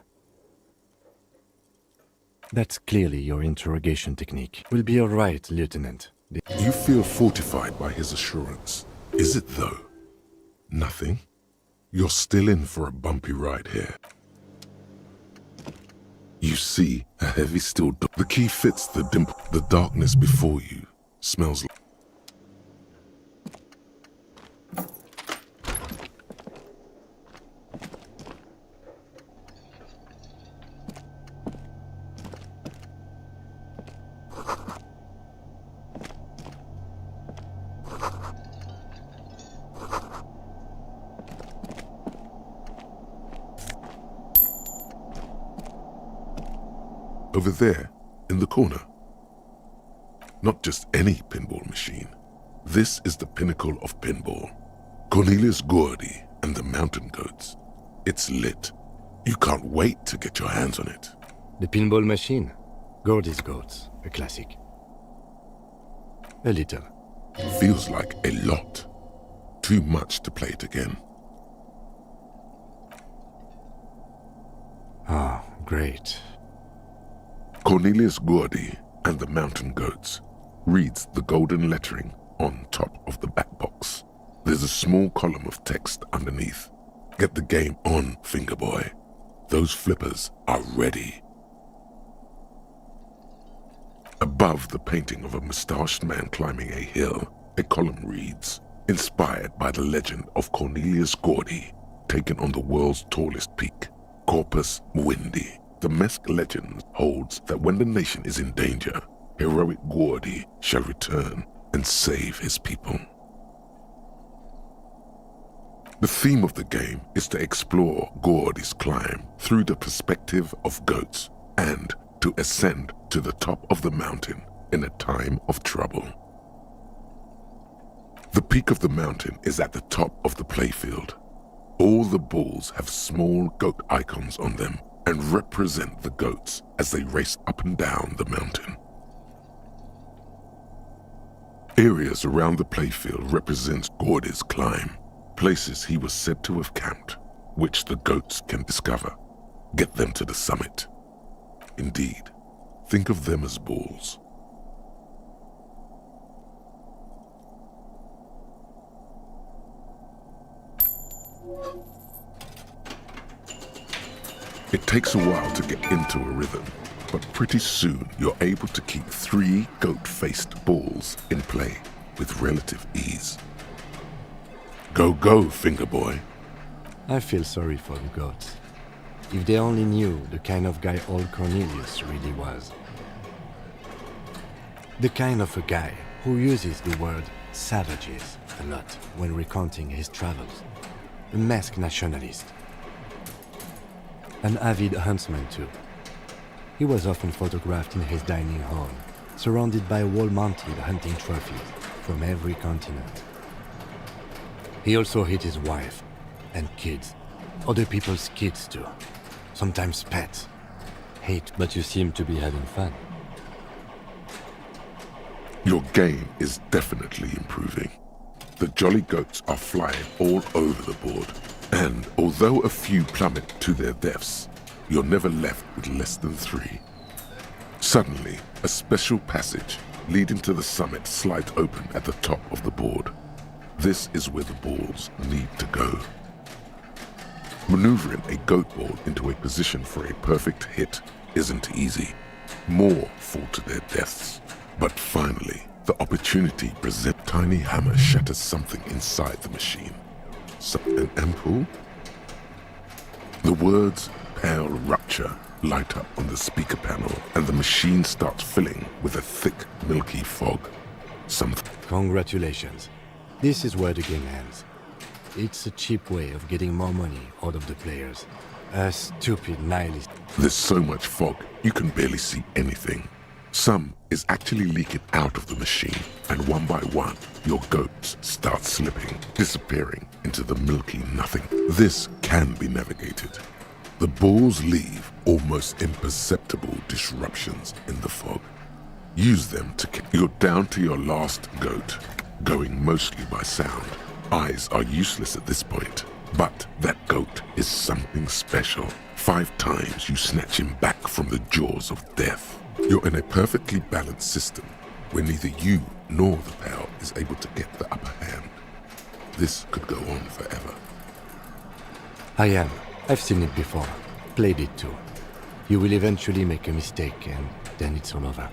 That's clearly your interrogation technique. We'll be all right, Lieutenant. You feel fortified by his assurance. Is it though? Nothing? You're still in for a bumpy ride here. You see a heavy steel door. The key fits the dimple. The darkness before you smells like... Over there, in the corner. Not just any pinball machine. This is the pinnacle of pinball. Cornelius Gordy and the Mountain Goats. It's lit. You can't wait to get your hands on it. The pinball machine. Gordy's Goats. A classic. A little. Feels like a lot. Too much to play it again. Ah, great. Cornelius Gordy and the Mountain Goats reads the golden lettering on top of the back box. There's a small column of text underneath. Get the game on, Fingerboy. Those flippers are ready. Above the painting of a mustached man climbing a hill, a column reads, inspired by the legend of Cornelius Gordy, taken on the world's tallest peak, Corpus Muindi. The Mesk legend holds that when the nation is in danger, heroic Gordy shall return and save his people. The theme of the game is to explore Gordy's climb through the perspective of goats and to ascend to the top of the mountain in a time of trouble. The peak of the mountain is at the top of the playfield. All the balls have small goat icons on them and represent the goats as they race up and down the mountain. Areas around the playfield represent Gordy's climb, places he was said to have camped, which the goats can discover. Get them to the summit. Indeed, think of them as balls. It takes a while to get into a rhythm, but pretty soon you're able to keep 3 goat-faced balls in play with relative ease. Go, go, Fingerboy. I feel sorry for the goats. If they only knew the kind of guy old Cornelius really was. The kind of a guy who uses the word savages a lot when recounting his travels. A masked nationalist. An avid huntsman too. He was often photographed in his dining hall, surrounded by wall-mounted hunting trophies from every continent. He also hit his wife and kids, other people's kids too, sometimes pets. Hate, but you seem to be having fun. Your game is definitely improving. The jolly goats are flying all over the board, and although a few plummet to their deaths, you're never left with less than 3. Suddenly, a special passage leading to the summit slides open at the top of the board. This is where the balls need to go. Maneuvering a goat ball into a position for a perfect hit isn't easy. More fall to their deaths. But finally, the opportunity presents. Tiny hammer shatters something inside the machine. An ampoule? The words "pale rupture" light up on the speaker panel, and the machine starts filling with a thick, milky fog. Congratulations. This is where the game ends. It's a cheap way of getting more money out of the players. A stupid nihilist. There's so much fog, you can barely see anything. Some is actually leaking out of the machine, and one by one, your goats start slipping, disappearing into the milky nothing. This can be navigated. The balls leave almost imperceptible disruptions in the fog. Use them to you're down to your last goat, going mostly by sound. Eyes are useless at this point, but that goat is something special. 5 times you snatch him back from the jaws of death. You're in a perfectly balanced system where neither you nor the pal is able to get the upper hand. This could go on forever. I am. I've seen it before. Played it too. You will eventually make a mistake, and then it's all over.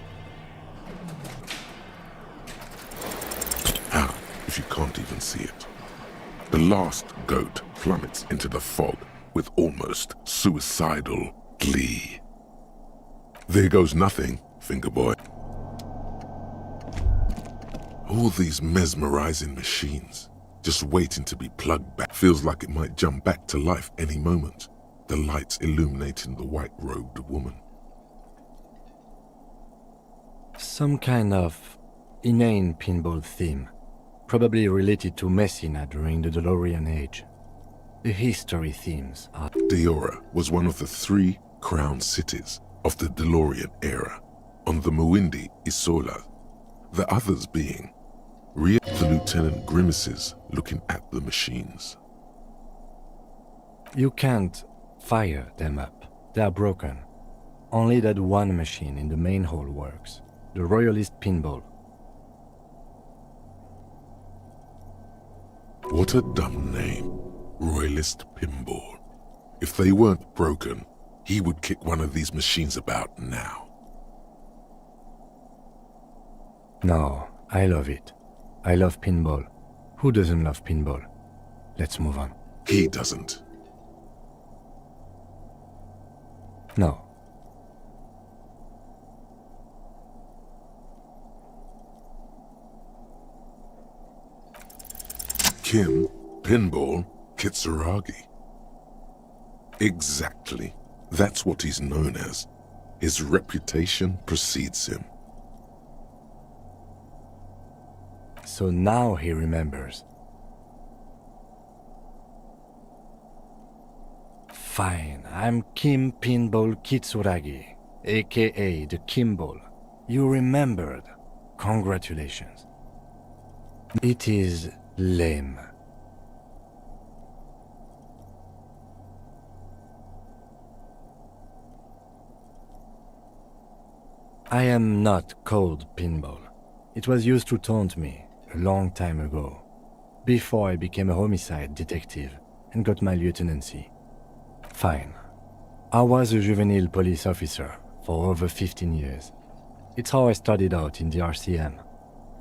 How, if you can't even see it? The last goat plummets into the fog with almost suicidal glee. There goes nothing, Fingerboy. All these mesmerizing machines, just waiting to be plugged back. Feels like it might jump back to life any moment. The lights illuminating the white-robed woman. Some kind of inane pinball theme, probably related to Messina during the DeLorean age. The history themes are... Diora was one of the 3 crown cities of the DeLorean era, on the Muindi Isola, the others being the Lieutenant grimaces looking at the machines. You can't fire them up. They are broken. Only that one machine in the main hall works. The Royalist Pinball. What a dumb name. Royalist Pinball. If they weren't broken, he would kick one of these machines about now. No, I love it. I love pinball. Who doesn't love pinball? Let's move on. He doesn't. No. Kim Pinball Kitsuragi. Exactly. That's what he's known as. His reputation precedes him. So now he remembers. Fine, I'm Kim Pinball Kitsuragi, aka the Kimball. You remembered. Congratulations. It is lame. I am not called Pinball. It was used to taunt me a long time ago, before I became a homicide detective and got my lieutenancy. Fine. I was a juvenile police officer for over 15 years. It's how I started out in the RCM.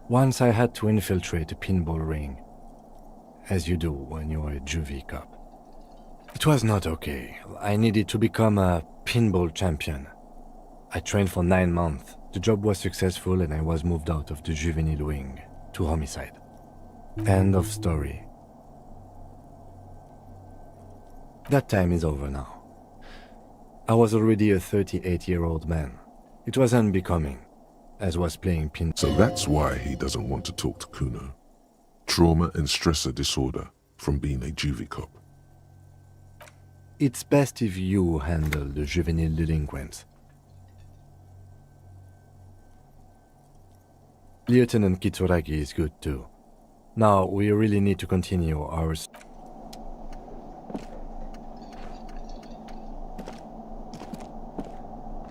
Once I had to infiltrate a pinball ring, as you do when you're a juvie cop. It was not okay. I needed to become a pinball champion. I trained for 9 months. The job was successful and I was moved out of the juvenile wing to homicide. End of story. That time is over now. I was already a 38-year-old man. It was unbecoming, as was playing pinball. So that's why he doesn't want to talk to Kuno. Trauma and stressor disorder from being a juvie cop. It's best if you handle the juvenile delinquents. Lieutenant Kitsuragi is good too. Now we really need to continue our...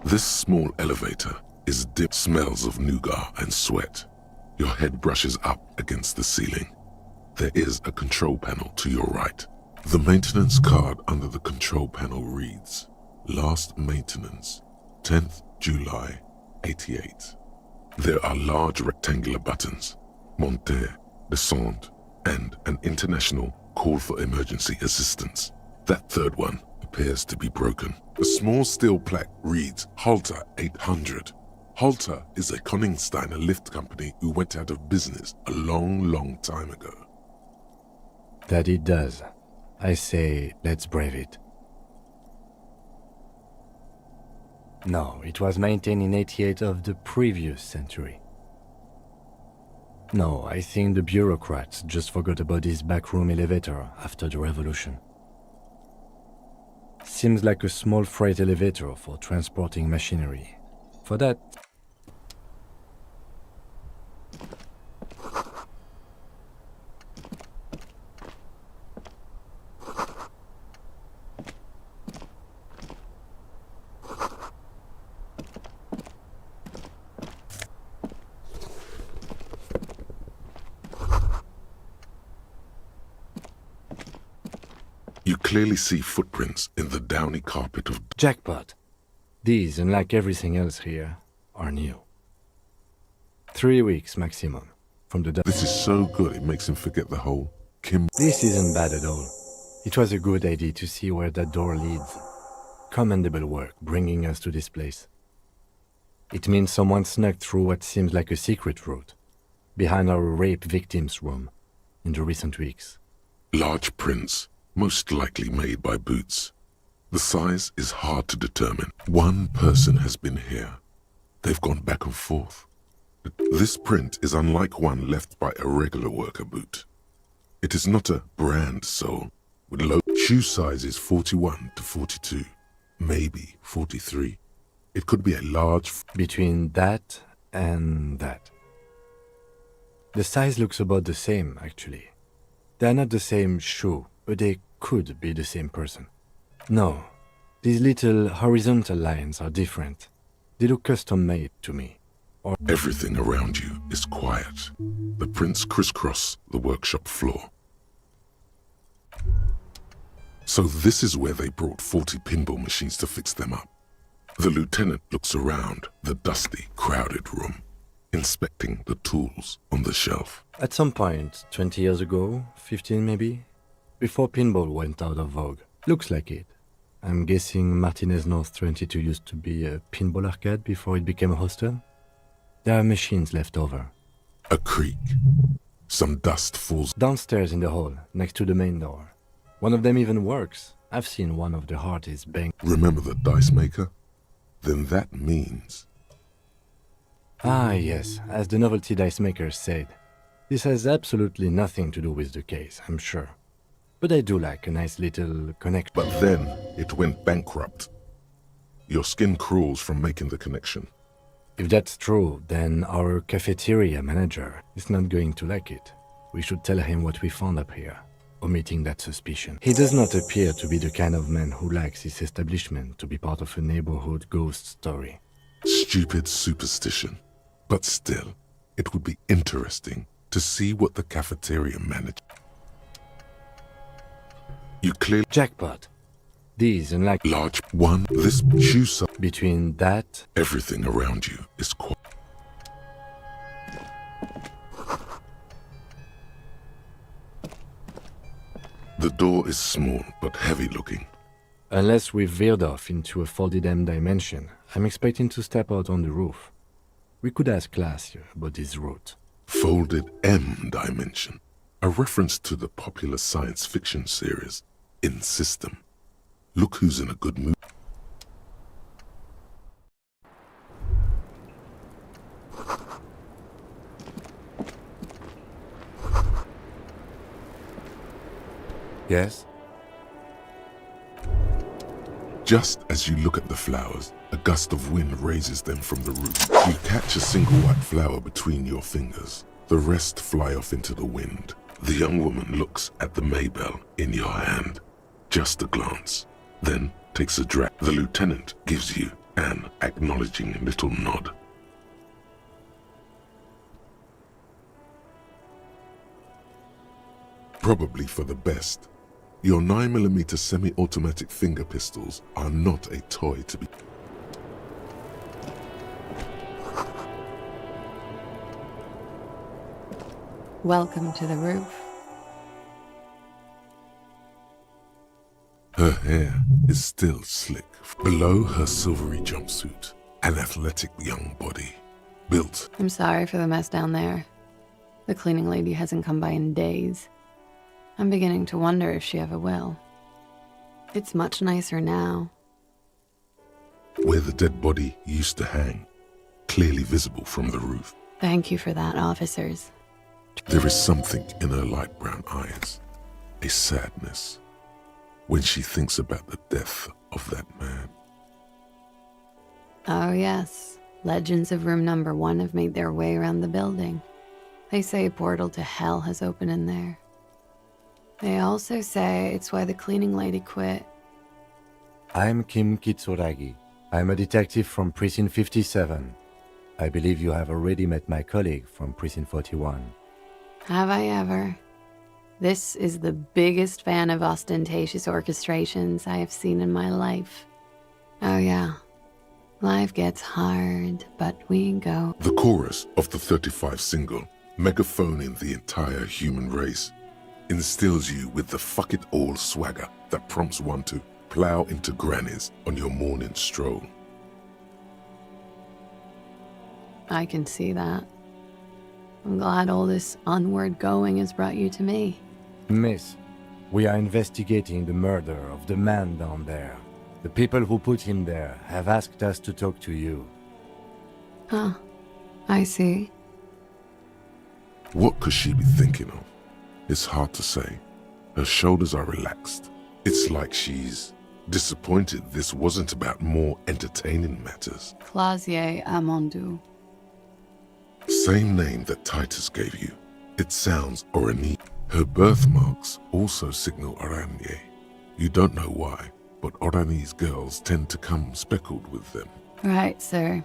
This small elevator is deep. Smells of nougat and sweat. Your head brushes up against the ceiling. There is a control panel to your right. The maintenance card under the control panel reads, Last maintenance, 10th July, 88. There are large rectangular buttons, monter, descend, and an international call for emergency assistance. That third one appears to be broken. The small steel plaque reads Halter 800. Halter is a Koningsteiner lift company who went out of business a long time ago. That it does. I say, let's brave it. No, it was maintained in 88 of the previous century. No, I think the bureaucrats just forgot about this backroom elevator after the revolution. Seems like a small freight elevator for transporting machinery. For that... You clearly see footprints in the downy carpet of... Jackpot. These, unlike everything else here, are new. 3 weeks maximum. From the This is so good it makes him forget the whole Kim. This isn't bad at all. It was a good idea to see where that door leads. Commendable work bringing us to this place. It means someone snuck through what seems like a secret route, behind our rape victim's room, in the recent weeks. Large prints, most likely made by Boots. The size is hard to determine. One person has been here. They've gone back and forth. This print is unlike one left by a regular worker boot. It is not a brand sole, with low shoe sizes 41 to 42, maybe 43. It could be a large... Between that and that. The size looks about the same, actually. They're not the same shoe, but they could be the same person. No, these little horizontal lines are different. They look custom-made to me. Or everything around you is quiet. The prints crisscross the workshop floor. So this is where they brought 40 pinball machines to fix them up. The lieutenant looks around the dusty, crowded room, inspecting the tools on the shelf. At some point, 20 years ago, 15 maybe, before pinball went out of vogue. Looks like it. I'm guessing Martinez North 22 used to be a pinball arcade before it became a hostel. There are machines left over. A creak. Some dust falls downstairs in the hall, next to the main door. One of them even works. I've seen one of the hardest bang. Remember the dice maker? Then that means... Ah, yes, as the novelty dice maker said. This has absolutely nothing to do with the case, I'm sure. But I do like a nice little connection. But then it went bankrupt. Your skin crawls from making the connection. If that's true, then our cafeteria manager is not going to like it. We should tell him what we found up here, omitting that suspicion. He does not appear to be the kind of man who likes his establishment to be part of a neighborhood ghost story. Stupid superstition. But still, it would be interesting to see what the cafeteria manager... You clearly... Jackpot. These, unlike... Large one, this shoe size... Between that... Everything around you is quiet. The door is small but heavy looking. Unless we've veered off into a folded M dimension, I'm expecting to step out on the roof. We could ask Glacier about this route. Folded M dimension. A reference to the popular science fiction series, In System. Look who's in a good mood. Yes? Just as you look at the flowers, a gust of wind raises them from the roof. You catch a single white flower between your fingers. The rest fly off into the wind. The young woman looks at the Maybell in your hand. Just a glance. Then takes a drag. The lieutenant gives you an acknowledging little nod. Probably for the best. Your 9mm semi-automatic finger pistols are not a toy to be... Welcome to the roof. Her hair is still slick. Below her silvery jumpsuit, an athletic young body, built... I'm sorry for the mess down there. The cleaning lady hasn't come by in days. I'm beginning to wonder if she ever will. It's much nicer now. Where the dead body used to hang, clearly visible from the roof. Thank you for that, officers. There is something in her light brown eyes, a sadness, when she thinks about the death of that man. Oh yes, legends of room number 1 have made their way around the building. They say a portal to hell has opened in there. They also say it's why the cleaning lady quit. I'm Kim Kitsuragi. I'm a detective from Precinct 57. I believe you have already met my colleague from Precinct 41. Have I ever? This is the biggest fan of ostentatious orchestrations I have seen in my life. Oh yeah, Life gets hard, but we go. The chorus of the 35 single, megaphoning the entire human race, instills you with the fuck it all swagger that prompts one to plow into grannies on your morning stroll. I can see that. I'm glad all this onward going has brought you to me. Miss, we are investigating the murder of the man down there. The people who put him there have asked us to talk to you. Huh. I see. What could she be thinking of? It's hard to say. Her shoulders are relaxed. It's like she's disappointed this wasn't about more entertaining matters. Clausier Amandu. Same name that Titus gave you. It sounds Orani. Her birthmarks also signal Oranje. You don't know why, but Orani's girls tend to come speckled with them. Right, sir.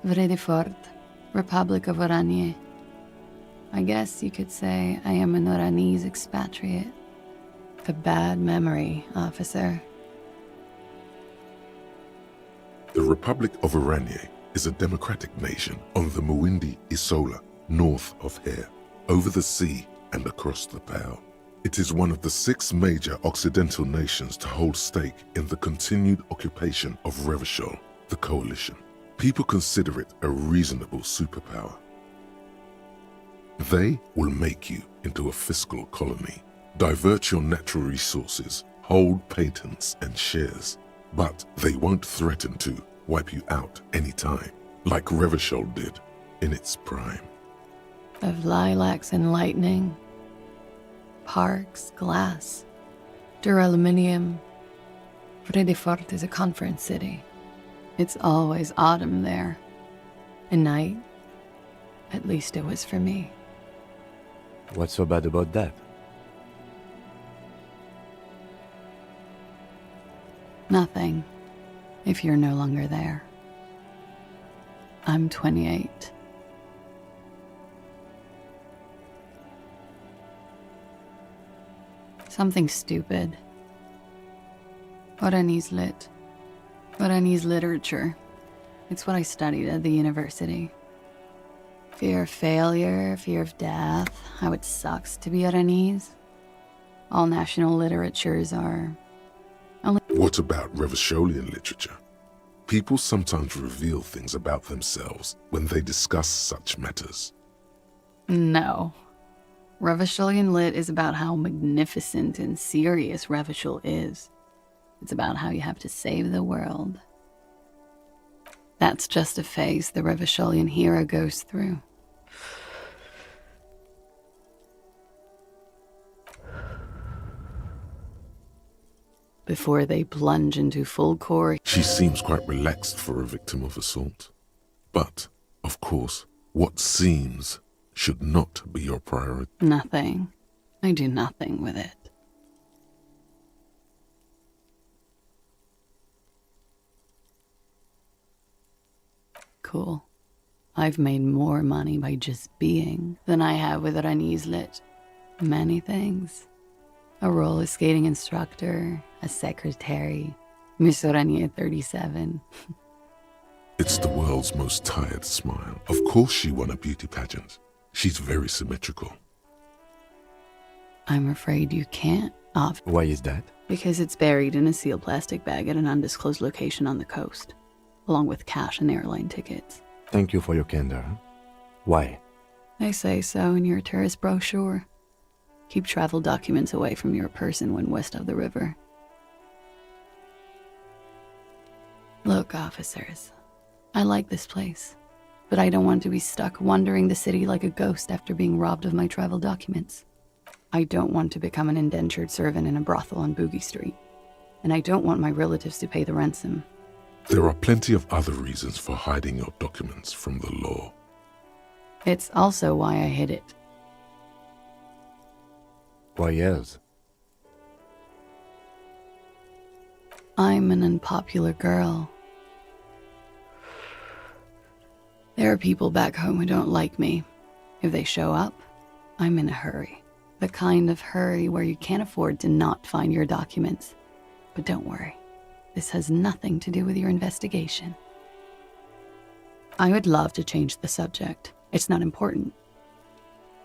Vredefort, Republic of Oranje. I guess you could say I am an Oranese expatriate. A bad memory, officer. The Republic of Oranje is a democratic nation on the Muindi Isola, north of here, over the sea and across the Pale. It is one of the 6 major Occidental nations to hold stake in the continued occupation of Revachol, the coalition. People consider it a reasonable superpower. They will make you into a fiscal colony, divert your natural resources, hold patents and shares, but they won't threaten to wipe you out anytime, like Revachol did in its prime. Of lilacs and lightning, parks, glass, duraluminium. Vredefort is a conference city. It's always autumn there. A night. At least it was for me. What's so bad about that? Nothing, if you're no longer there. I'm 28. Something stupid. Oranese lit. Oranese literature. It's what I studied at the university. Fear of failure, fear of death, how it sucks to be Oranese. All national literatures are only... What about Revacholian literature? People sometimes reveal things about themselves when they discuss such matters. No. Revacholian lit is about how magnificent and serious Revachol is. It's about how you have to save the world. That's just a phase the Revacholian hero goes through. Before they plunge into full core. She seems quite relaxed for a victim of assault. But, of course, what seems should not be your priority. Nothing. I do nothing with it. Cool. I've made more money by just being than I have with Oranese lit. Many things. A roller skating instructor, a secretary, Miss Oranje 37. It's the world's most tired smile. Of course she won a beauty pageant. She's very symmetrical. I'm afraid you can't off. Why is that? Because it's buried in a sealed plastic bag at an undisclosed location on the coast, along with cash and airline tickets. Thank you for your candor. Why? They say so in your tourist brochure. Keep travel documents away from your person when west of the river. Look, officers, I like this place, but I don't want to be stuck wandering the city like a ghost after being robbed of my travel documents. I don't want to become an indentured servant in a brothel on Boogie Street, and I don't want my relatives to pay the ransom. There are plenty of other reasons for hiding your documents from the law. It's also why I hid it. Why else? I'm an unpopular girl. There are people back home who don't like me. If they show up, I'm in a hurry. The kind of hurry where you can't afford to not find your documents. But don't worry, this has nothing to do with your investigation. I would love to change the subject. It's not important.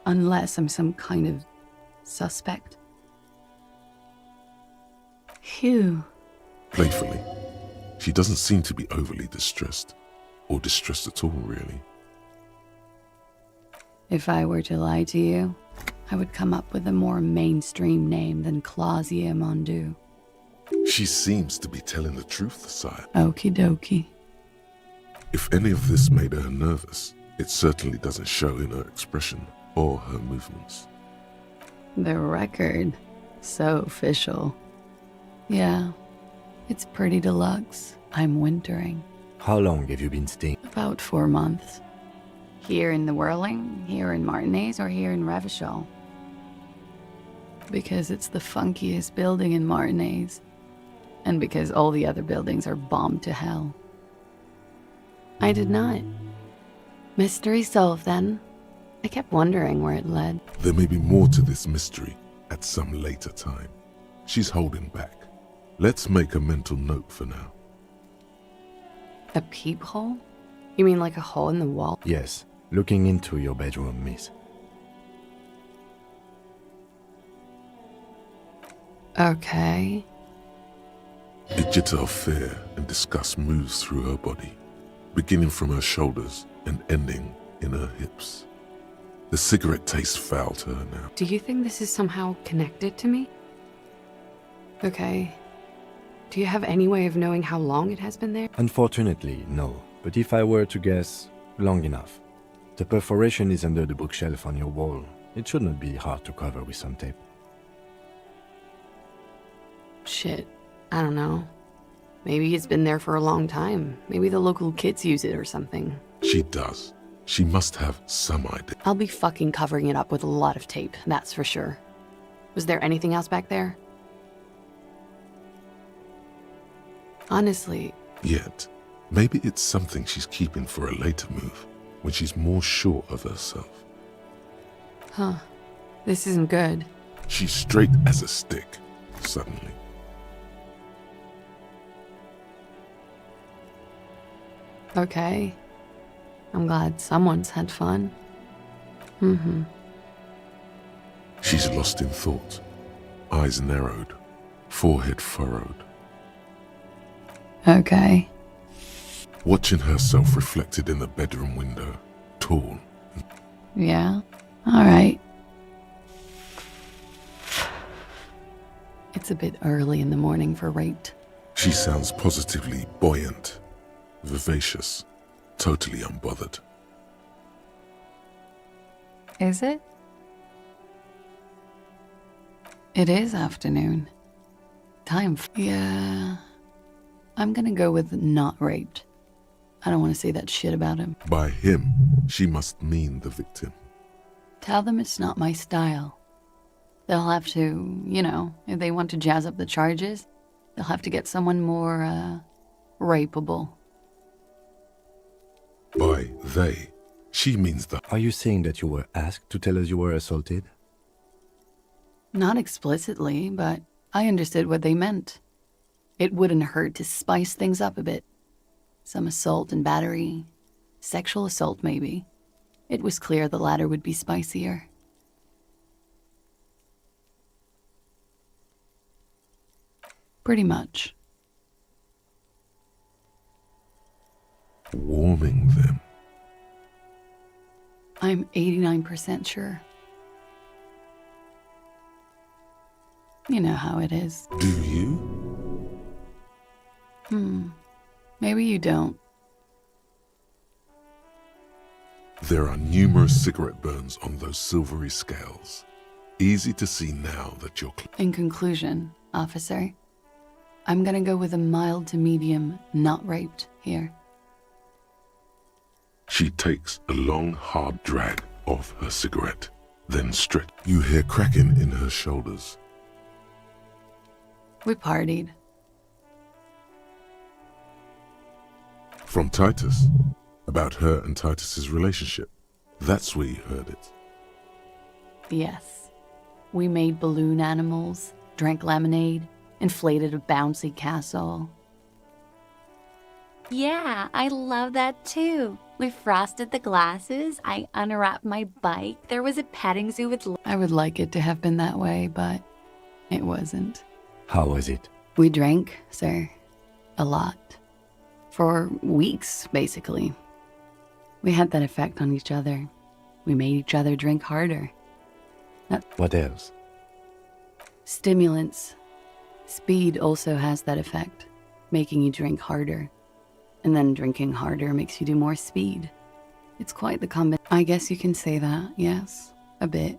Unless I'm some kind of suspect. Phew. Playfully. She doesn't seem to be overly distressed. Or distressed at all, really. If I were to lie to you, I would come up with a more mainstream name than Clausia Mondu. She seems to be telling the truth, sire. Okie dokie. If any of this made her nervous, it certainly doesn't show in her expression or her movements. The record. So official. Yeah, it's pretty deluxe. I'm wintering. How long have you been staying? About 4 months. Here in the Whirling, here in Martinez, or here in Revachol. Because it's the funkiest building in Martinez. And because all the other buildings are bombed to hell. I did not. Mystery solved then. I kept wondering where it led. There may be more to this mystery at some later time. She's holding back. Let's make a mental note for now. A peephole? You mean like a hole in the wall? Yes, looking into your bedroom, miss. Okay. A jitter of fear and disgust moves through her body, beginning from her shoulders and ending in her hips. The cigarette tastes foul to her now. Do you think this is somehow connected to me? Okay. Do you have any way of knowing how long it has been there? Unfortunately, no. But if I were to guess, long enough. The perforation is under the bookshelf on your wall. It should not be hard to cover with some tape. Shit. I don't know. Maybe it's been there for a long time. Maybe the local kids use it or something. She does. She must have some idea. I'll be fucking covering it up with a lot of tape, that's for sure. Was there anything else back there? Honestly. Yet, maybe it's something she's keeping for a later move, when she's more sure of herself. Huh. This isn't good. She's straight as a stick, suddenly. Okay. I'm glad someone's had fun. Mm-hmm. She's lost in thought. Eyes narrowed. Forehead furrowed. Okay. Watching herself reflected in the bedroom window. Tall. Yeah? Alright. It's a bit early in the morning for rape. She sounds positively buoyant. Vivacious. Totally unbothered. Is it? It is afternoon. Yeah. I'm gonna go with not raped. I don't want to say that shit about him. By him, she must mean the victim. Tell them it's not my style. They'll have to, you know, if they want to jazz up the charges, they'll have to get someone more, rapeable. By they, she means that. Are you saying that you were asked to tell us you were assaulted? Not explicitly, but I understood what they meant. It wouldn't hurt to spice things up a bit. Some assault and battery. Sexual assault, maybe. It was clear the latter would be spicier. Pretty much. Warming them. I'm 89% sure. You know how it is. Do you? Maybe you don't. There are numerous cigarette burns on those silvery scales. Easy to see now that you're... In conclusion, officer, I'm gonna go with a mild to medium not raped here. She takes a long, hard drag off her cigarette, then stretch. You hear cracking in her shoulders. We partied. From Titus. About her and Titus's relationship. That's where you heard it. Yes. We made balloon animals, drank lemonade, inflated a bouncy castle. Yeah, I love that too. We frosted the glasses, I unwrapped my bike, there was a petting zoo with... I would like it to have been that way, but it wasn't. How was it? We drank, sir. A lot. For weeks, basically. We had that effect on each other. We made each other drink harder. What else? Stimulants. Speed also has that effect, making you drink harder. And then drinking harder makes you do more speed. It's quite the combination. I guess you can say that, yes, a bit.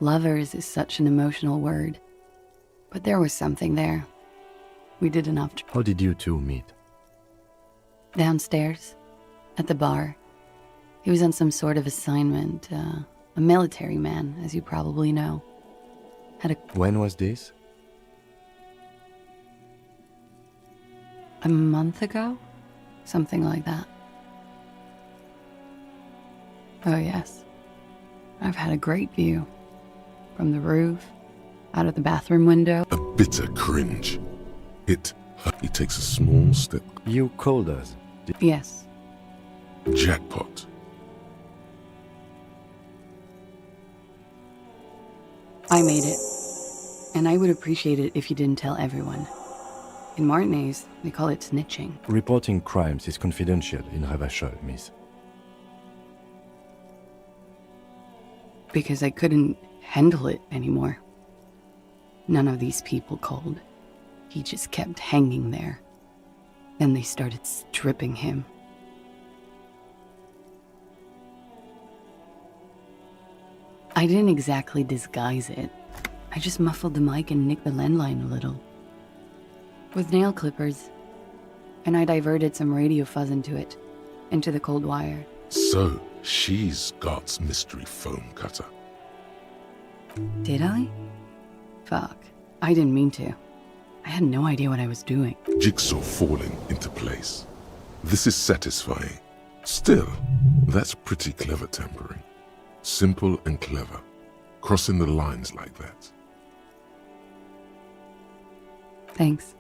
Lovers is such an emotional word. But there was something there. We did enough. How did you two meet? Downstairs, at the bar. He was on some sort of assignment, a military man, as you probably know. When was this? A month ago? Something like that. Oh yes. I've had a great view. From the roof, out of the bathroom window. A bitter cringe. He takes a small step. You called us. Yes. Jackpot. I made it. And I would appreciate it if you didn't tell everyone. In Martinez, they call it snitching. Reporting crimes is confidential in Revachol, miss. Because I couldn't handle it anymore. None of these people called. He just kept hanging there. Then they started stripping him. I didn't exactly disguise it. I just muffled the mic and nicked the landline a little. With nail clippers. And I diverted some radio fuzz into it. Into the cold wire. So, she's God's mystery foam cutter. Did I? Fuck. I didn't mean to. I had no idea what I was doing. Jigsaw falling into place. This is satisfying. Still, that's pretty clever tampering. Simple and clever. Crossing the lines like that. Thanks.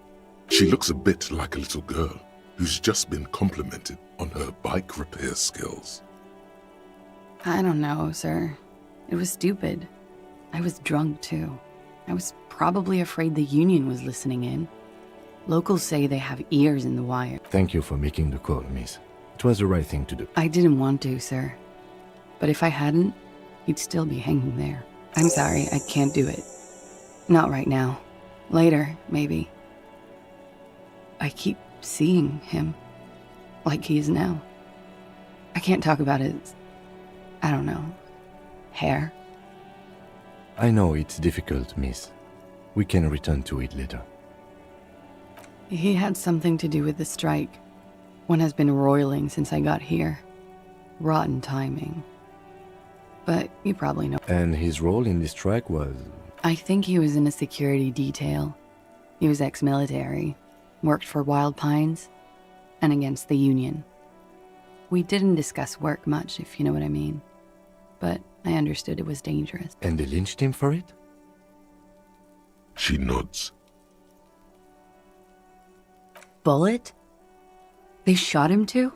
She looks a bit like a little girl who's just been complimented on her bike repair skills. I don't know, sir. It was stupid. I was drunk, too. I was probably afraid the union was listening in. Locals say they have ears in the wire. Thank you for making the call, miss. It was the right thing to do. I didn't want to, sir. But if I hadn't, he'd still be hanging there. I'm sorry, I can't do it. Not right now. Later, maybe. I keep seeing him. Like he is now. I can't talk about his... I don't know. Hair. I know it's difficult, miss. We can return to it later. He had something to do with the strike. One has been roiling since I got here. Rotten timing. But you probably know. And his role in this strike was... I think he was in a security detail. He was ex-military, worked for Wild Pines, and against the Union. We didn't discuss work much, if you know what I mean. But I understood it was dangerous. And they lynched him for it? She nods. Bullet? They shot him too?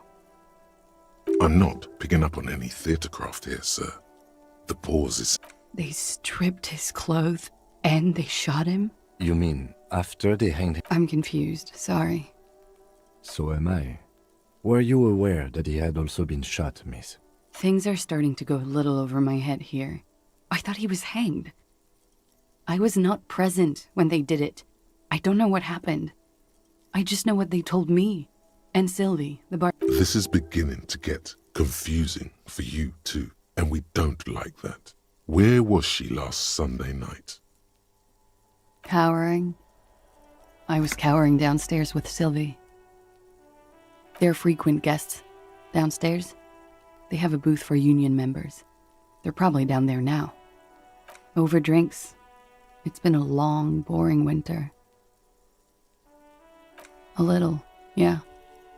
I'm not picking up on any theatercraft here, sir. The pause is... They stripped his clothes and they shot him? You mean after they hanged him? I'm confused, sorry. So am I. Were you aware that he had also been shot, miss? Things are starting to go a little over my head here. I thought he was hanged. I was not present when they did it. I don't know what happened. I just know what they told me. And Sylvie, the bar... This is beginning to get confusing for you too, and we don't like that. Where was she last Sunday night? Cowering. I was cowering downstairs with Sylvie. They're frequent guests. Downstairs, they have a booth for union members. They're probably down there now. Over drinks. It's been a long, boring winter. A little, yeah.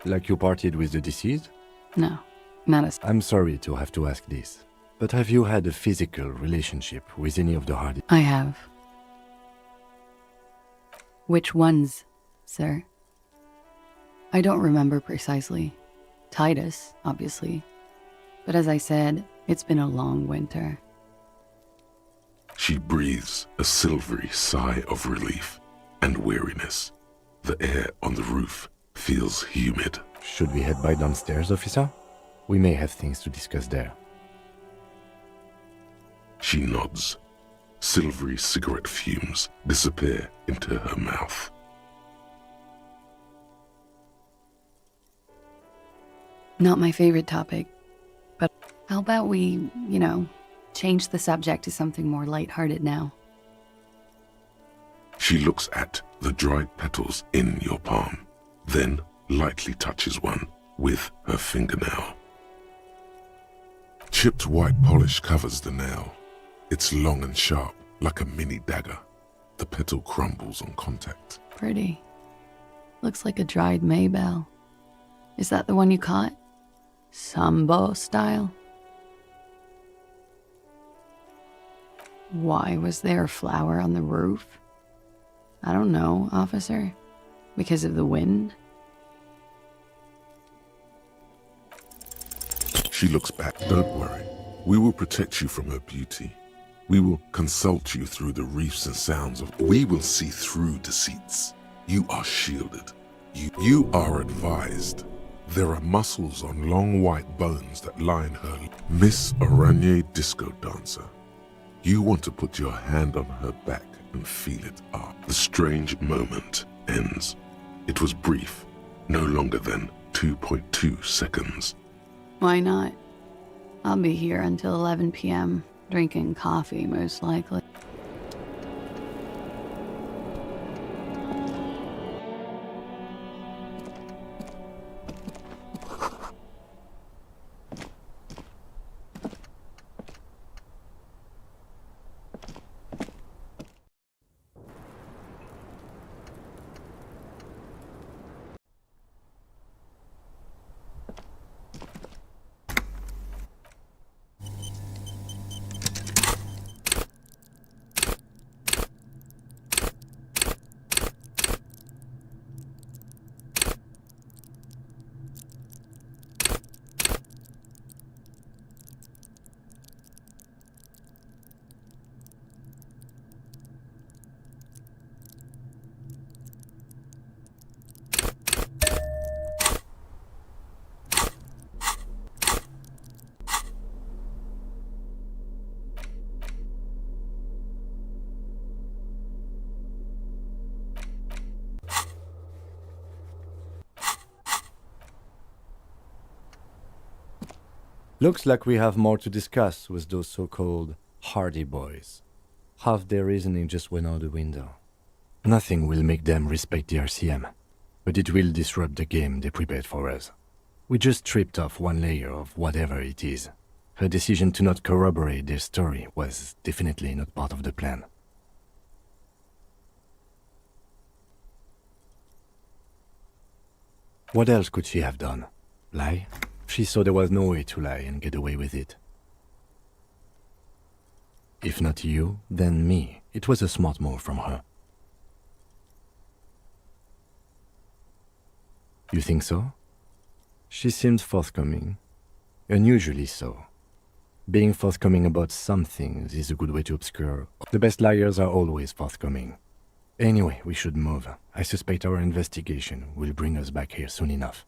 Like you partied with the deceased? No, not as... I'm sorry to have to ask this, but have you had a physical relationship with any of the Hardy? I have. Which ones, sir? I don't remember precisely. Titus, obviously. But as I said, it's been a long winter. She breathes a silvery sigh of relief and weariness. The air on the roof feels humid. Should we head by downstairs, officer? We may have things to discuss there. She nods. Silvery cigarette fumes disappear into her mouth. Not my favorite topic, but how about we, change the subject to something more lighthearted now? She looks at the dried petals in your palm, then lightly touches one with her fingernail. Chipped white polish covers the nail. It's long and sharp, like a mini dagger. The petal crumbles on contact. Pretty. Looks like a dried maybell. Is that the one you caught? Sambo style? Why was there a flower on the roof? I don't know, officer. Because of the wind? She looks back. Don't worry. We will protect you from her beauty. We will consult you through the reefs and sounds of... We will see through deceits. You are shielded. You are advised. There are muscles on long white bones that line her. Miss Araignée Disco Dancer. You want to put your hand on her back and feel it up. The strange moment ends. It was brief, no longer than 2.2 seconds. Why not? I'll be here until 11 p.m., drinking coffee, most likely. Looks like we have more to discuss with those so-called Hardy Boys. Half their reasoning just went out the window. Nothing will make them respect the RCM, but it will disrupt the game they prepared for us. We just stripped off one layer of whatever it is. Her decision to not corroborate their story was definitely not part of the plan. What else could she have done? Lie? She saw there was no way to lie and get away with it. If not you, then me. It was a smart move from her. You think so? She seemed forthcoming. Unusually so. Being forthcoming about some things is a good way to obscure. The best liars are always forthcoming. Anyway, we should move. I suspect our investigation will bring us back here soon enough.